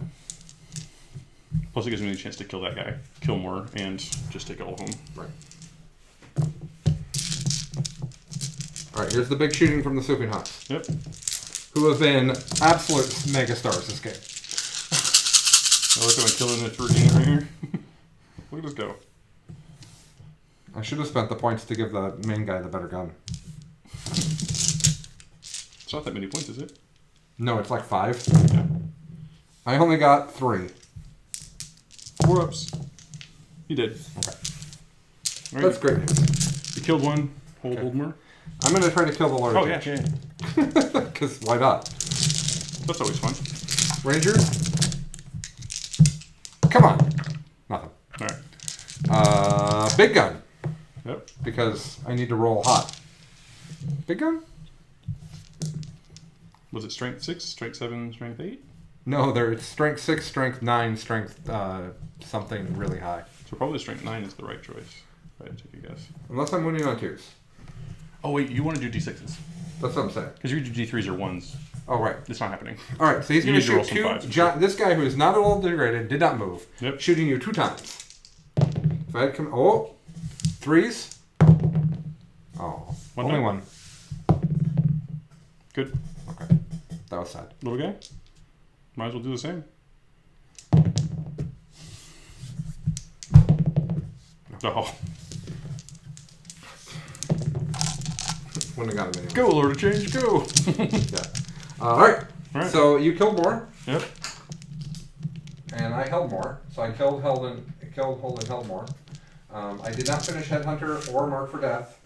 Plus it gives me the chance to kill that guy, kill more, and just take it all home. Right. Alright, here's the big shooting from the Swooping Hawks. Yep. Who have been absolute megastars this game. I look at my killing it for right here. Look at this go. I should have spent the points to give the main guy the better gun. It's not that many points, is it? No, it's like 5. Yeah. I only got 3. Whoops. You did. Okay. All right. That's great news. You killed one. Hold more. I'm going to try to kill the Lord. Oh, yeah. Because why not? That's always fun. Rangers? Come on. Nothing. Alright. Big gun. Yep. Because I need to roll hot. Big gun? Was it strength 6, strength 7, strength 8? No, it's strength 6, strength 9, strength something really high. So probably strength 9 is the right choice. If I had to take a guess. Unless I'm winning on 2s. Oh, wait. You want to do D6s. That's what I'm saying. Because you do D3s or 1s. Oh, right. It's not happening. All right, so he's You going need to to roll shoot some 2. fives. This guy who is not at all degraded, did not move. Yep. Shooting you 2 times. If I had come... Oh! 3s? Oh. One only die. 1. Good. Okay. That was sad. Little guy? Might as well do the same. Oh. Wouldn't have got him anyway. Go, Lord of Change, go! Yeah. All right. Alright. So you killed more, Yep. and I held more. So I killed, hold, and held more. I did not finish Headhunter or Mark for Death.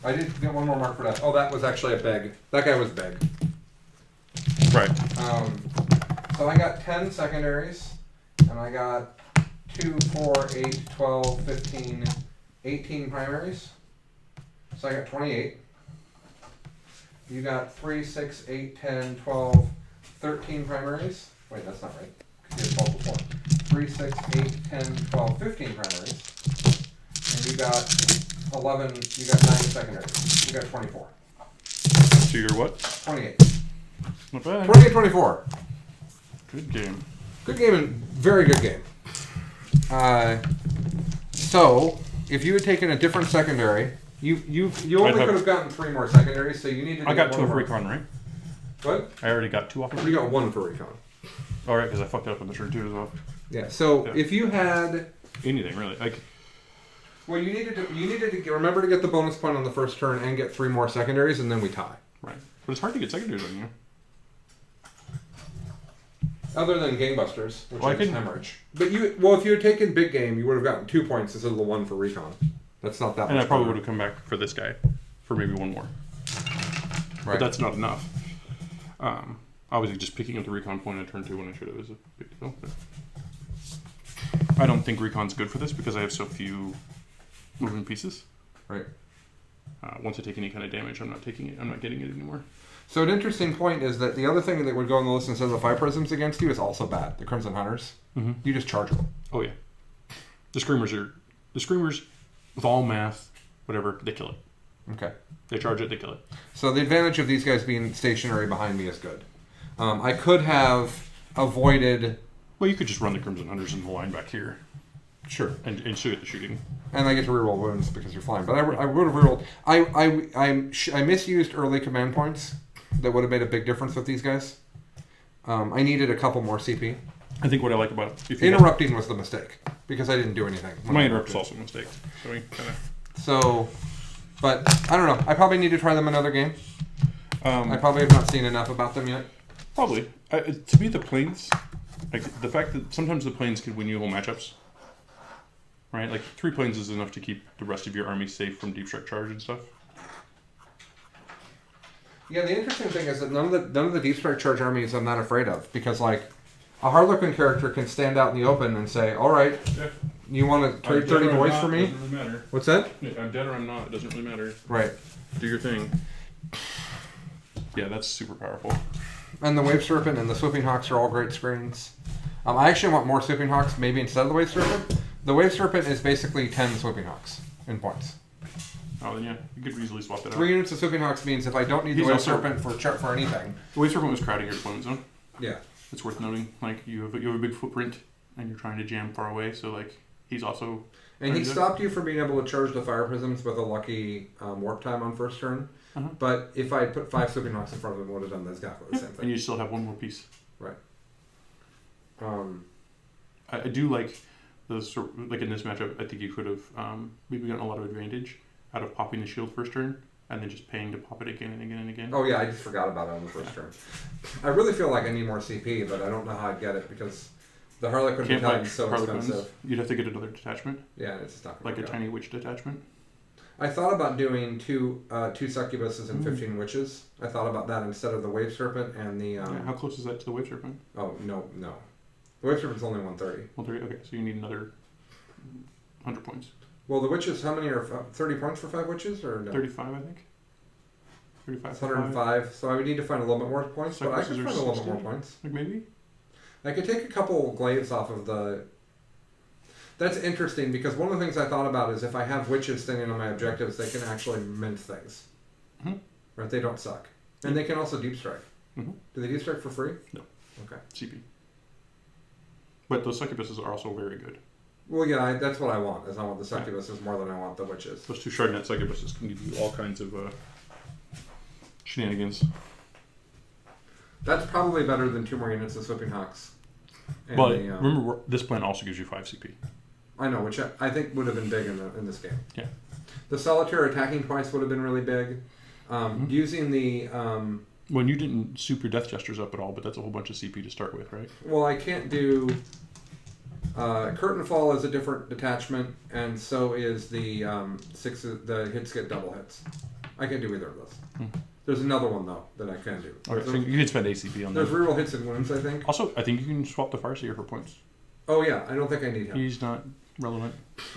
I did get 1 more Mark for Death. Oh, that was actually a beg. That guy was beg. Right. So I got 10 secondaries, and I got 2, 4, 8, 12, 15, 18 primaries. So I got 28. You got 3, 6, 8, 10, 12, 13 primaries. Wait, that's not right. You had 12 before. 3, 6, 8, 10, 12, 15 primaries. And you got 11, you got 9 secondaries. You got 24. So you're what? 28. Not bad. 28, 24. Good game. Good game and very good game. So, if you had taken a different secondary, you only could have gotten 3 more secondaries, so you needed to I got get 2 1 for more. recon, right? What? I already got 2 off of You got 1 for recon. Alright, because I fucked it up on the turn 2 as well. Yeah, so Yeah. if you had... Anything, really. Like, Well, you needed to remember to get the bonus point on the first turn and get 3 more secondaries, and then we tie. right. But it's hard to get secondaries on you. Other than Game Busters, which Well, is hemorrhage. But if you had taken Big Game, you would have gotten 2 points instead of the 1 for recon. That's not that much. And I probably better. would have come back for this guy. for maybe one more. But that's not enough. Obviously, just picking up the recon point on turn 2 when I should have is a big deal. But I don't think recon's good for this because I have so few moving pieces. Right. Once I take any kind of damage, I'm not taking it. I'm not getting it anymore. So an interesting point is that the other thing that would go on the list instead of the 5 prisms against you is also bad. The Crimson Hunters. Mm-hmm. You just charge them. Oh yeah. The Screamers with all math, whatever, they kill it. Okay. They charge it, they kill it. So the advantage of these guys being stationary behind me is good. I could have avoided... Well, you could just run the Crimson Hunters in the line back here. Sure. And shoot at the shooting. And I get to reroll wounds because you're flying. But I would have rerolled... I misused early command points that would have made a big difference with these guys. I needed a couple more CP. I think what I like about... Interrupting was the mistake because I didn't do anything. My interrupt is also a mistake. So, but I don't know. I probably need to try them another game. I probably have not seen enough about them yet. Probably. To me, the planes, like the fact that sometimes the planes can win you whole matchups, right? Like 3 planes is enough to keep the rest of your army safe from deep strike charge and stuff. Yeah, the interesting thing is that none of the deep strike charge armies I'm not afraid of because like a Harlequin character can stand out in the open and say, "All right, you want to trade 30 boys for me?" Doesn't really matter. What's that? I'm dead or I'm not. It doesn't really matter. Right. Do your thing. Yeah, that's super powerful. And the Wave Serpent and the Swooping Hawks are all great screens. I actually want more Swooping Hawks maybe instead of the Wave Serpent. The Wave Serpent is basically 10 Swooping Hawks in points. Oh, then yeah, you could easily swap that out. 3 units of Swooping Hawks means if I don't need the Wave Serpent for anything. The Wave Serpent was crowding your deployment zone. Yeah. It's worth noting. Like, you have a big footprint, and you're trying to jam far away, so, like, he's also... And he stopped you from being able to charge the Fire Prisms with a lucky warp time on first turn. Uh-huh. But if I put 5 Swooping Hawks in front of him, it would have done exactly the same thing. And you still have one more piece. Right. I do like like in this matchup. I think you could have maybe gotten a lot of advantage out of popping the shield first turn and then just paying to pop it again and again and again. Oh yeah, I just forgot about it on the first turn. I really feel like I need more CP, but I don't know how I'd get it because the Harlequin Battalion is so expensive. You'd have to get another detachment. Yeah, it's not like a tiny witch detachment. I thought about doing two succubuses and 15 witches. I thought about that instead of the Wave Serpent and the... how close is that to the Wave Serpent? Oh, no. The Wave Serpent's only 130. 130? Okay, so you need another 100 points. Well, the witches, how many are 30 points for 5 witches? Or no? 35, I think. 35. 105. So I would need to find a little bit more points, but I could find a little bit more points. Like maybe? I could take a couple glaives off of the... That's interesting because one of the things I thought about is if I have witches standing on my objectives, they can actually mint things. Mm-hmm. Right? They don't suck. And they can also deep strike. Mm-hmm. Do they deep strike for free? No. Okay. CP. But those succubuses are also very good. Well, yeah, that's what I want. Is I want the succubuses more than I want the witches. Those 2 Chardonnay succubuses can give you all kinds of shenanigans. That's probably better than 2 more units of Swooping Hawks. And but remember, this plan also gives you 5 CP. I know, which I think would have been big in this game. Yeah. The Solitaire attacking twice would have been really big. Using the... Well, you didn't soup your Death Jesters up at all, but that's a whole bunch of CP to start with, right? Well, I can't do... Curtain Fall is a different detachment, and so is the the hits get double hits. I can't do either of those. There's another one, though, that I can do. Okay, so you can spend ACP on that. There's reroll hits and wounds, I think. Also, I think you can swap the Farseer for points. Oh, yeah. I don't think I need him. He's not relevant.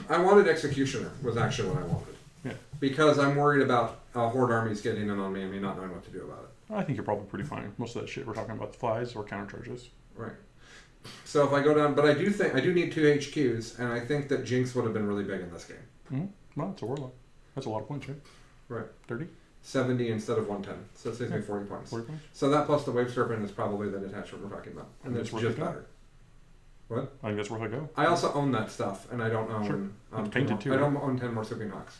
I wanted Executioner, was actually what I wanted. Yeah. Because I'm worried about Horde armies getting in on me and me not knowing what to do about it. I think you're probably pretty fine. Most of that shit we're talking about flies or countercharges. Right. So if I go down... But I do need 2 HQs, and I think that Jinx would have been really big in this game. Mm-hmm. Well, it's a Warlord. That's a lot of points, right? Right. 30? 70 instead of 110. So it saves me 40 points. 40 points? So that plus the Wave Serpent is probably the detachment we're talking about. And it's just better. What? I think that's worth a go. I also own that stuff, and I don't own... It's painted too. I don't own 10 more Swooping Hawks.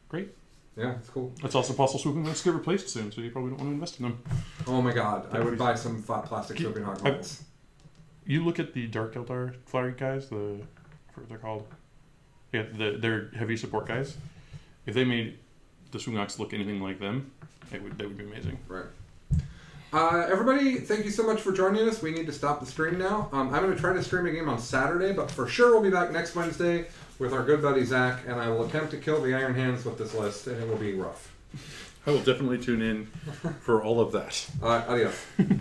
Great. Yeah, it's cool. That's also possible Swooping Hawks get replaced soon, so you probably don't want to invest in them. Oh my god, I would buy some flat plastic Swooping Hawk models. You look at the Dark Eldar Flyer guys, what they're called. Yeah, they're heavy support guys. If they made the Swooping Hawks look anything like them, that would be amazing. Right. Everybody, thank you so much for joining us. We need to stop the stream now. I'm going to try to stream a game on Saturday, but for sure we'll be back next Wednesday with our good buddy Zach, and I will attempt to kill the Iron Hands with this list, and it will be rough. I will definitely tune in for all of that. Adios.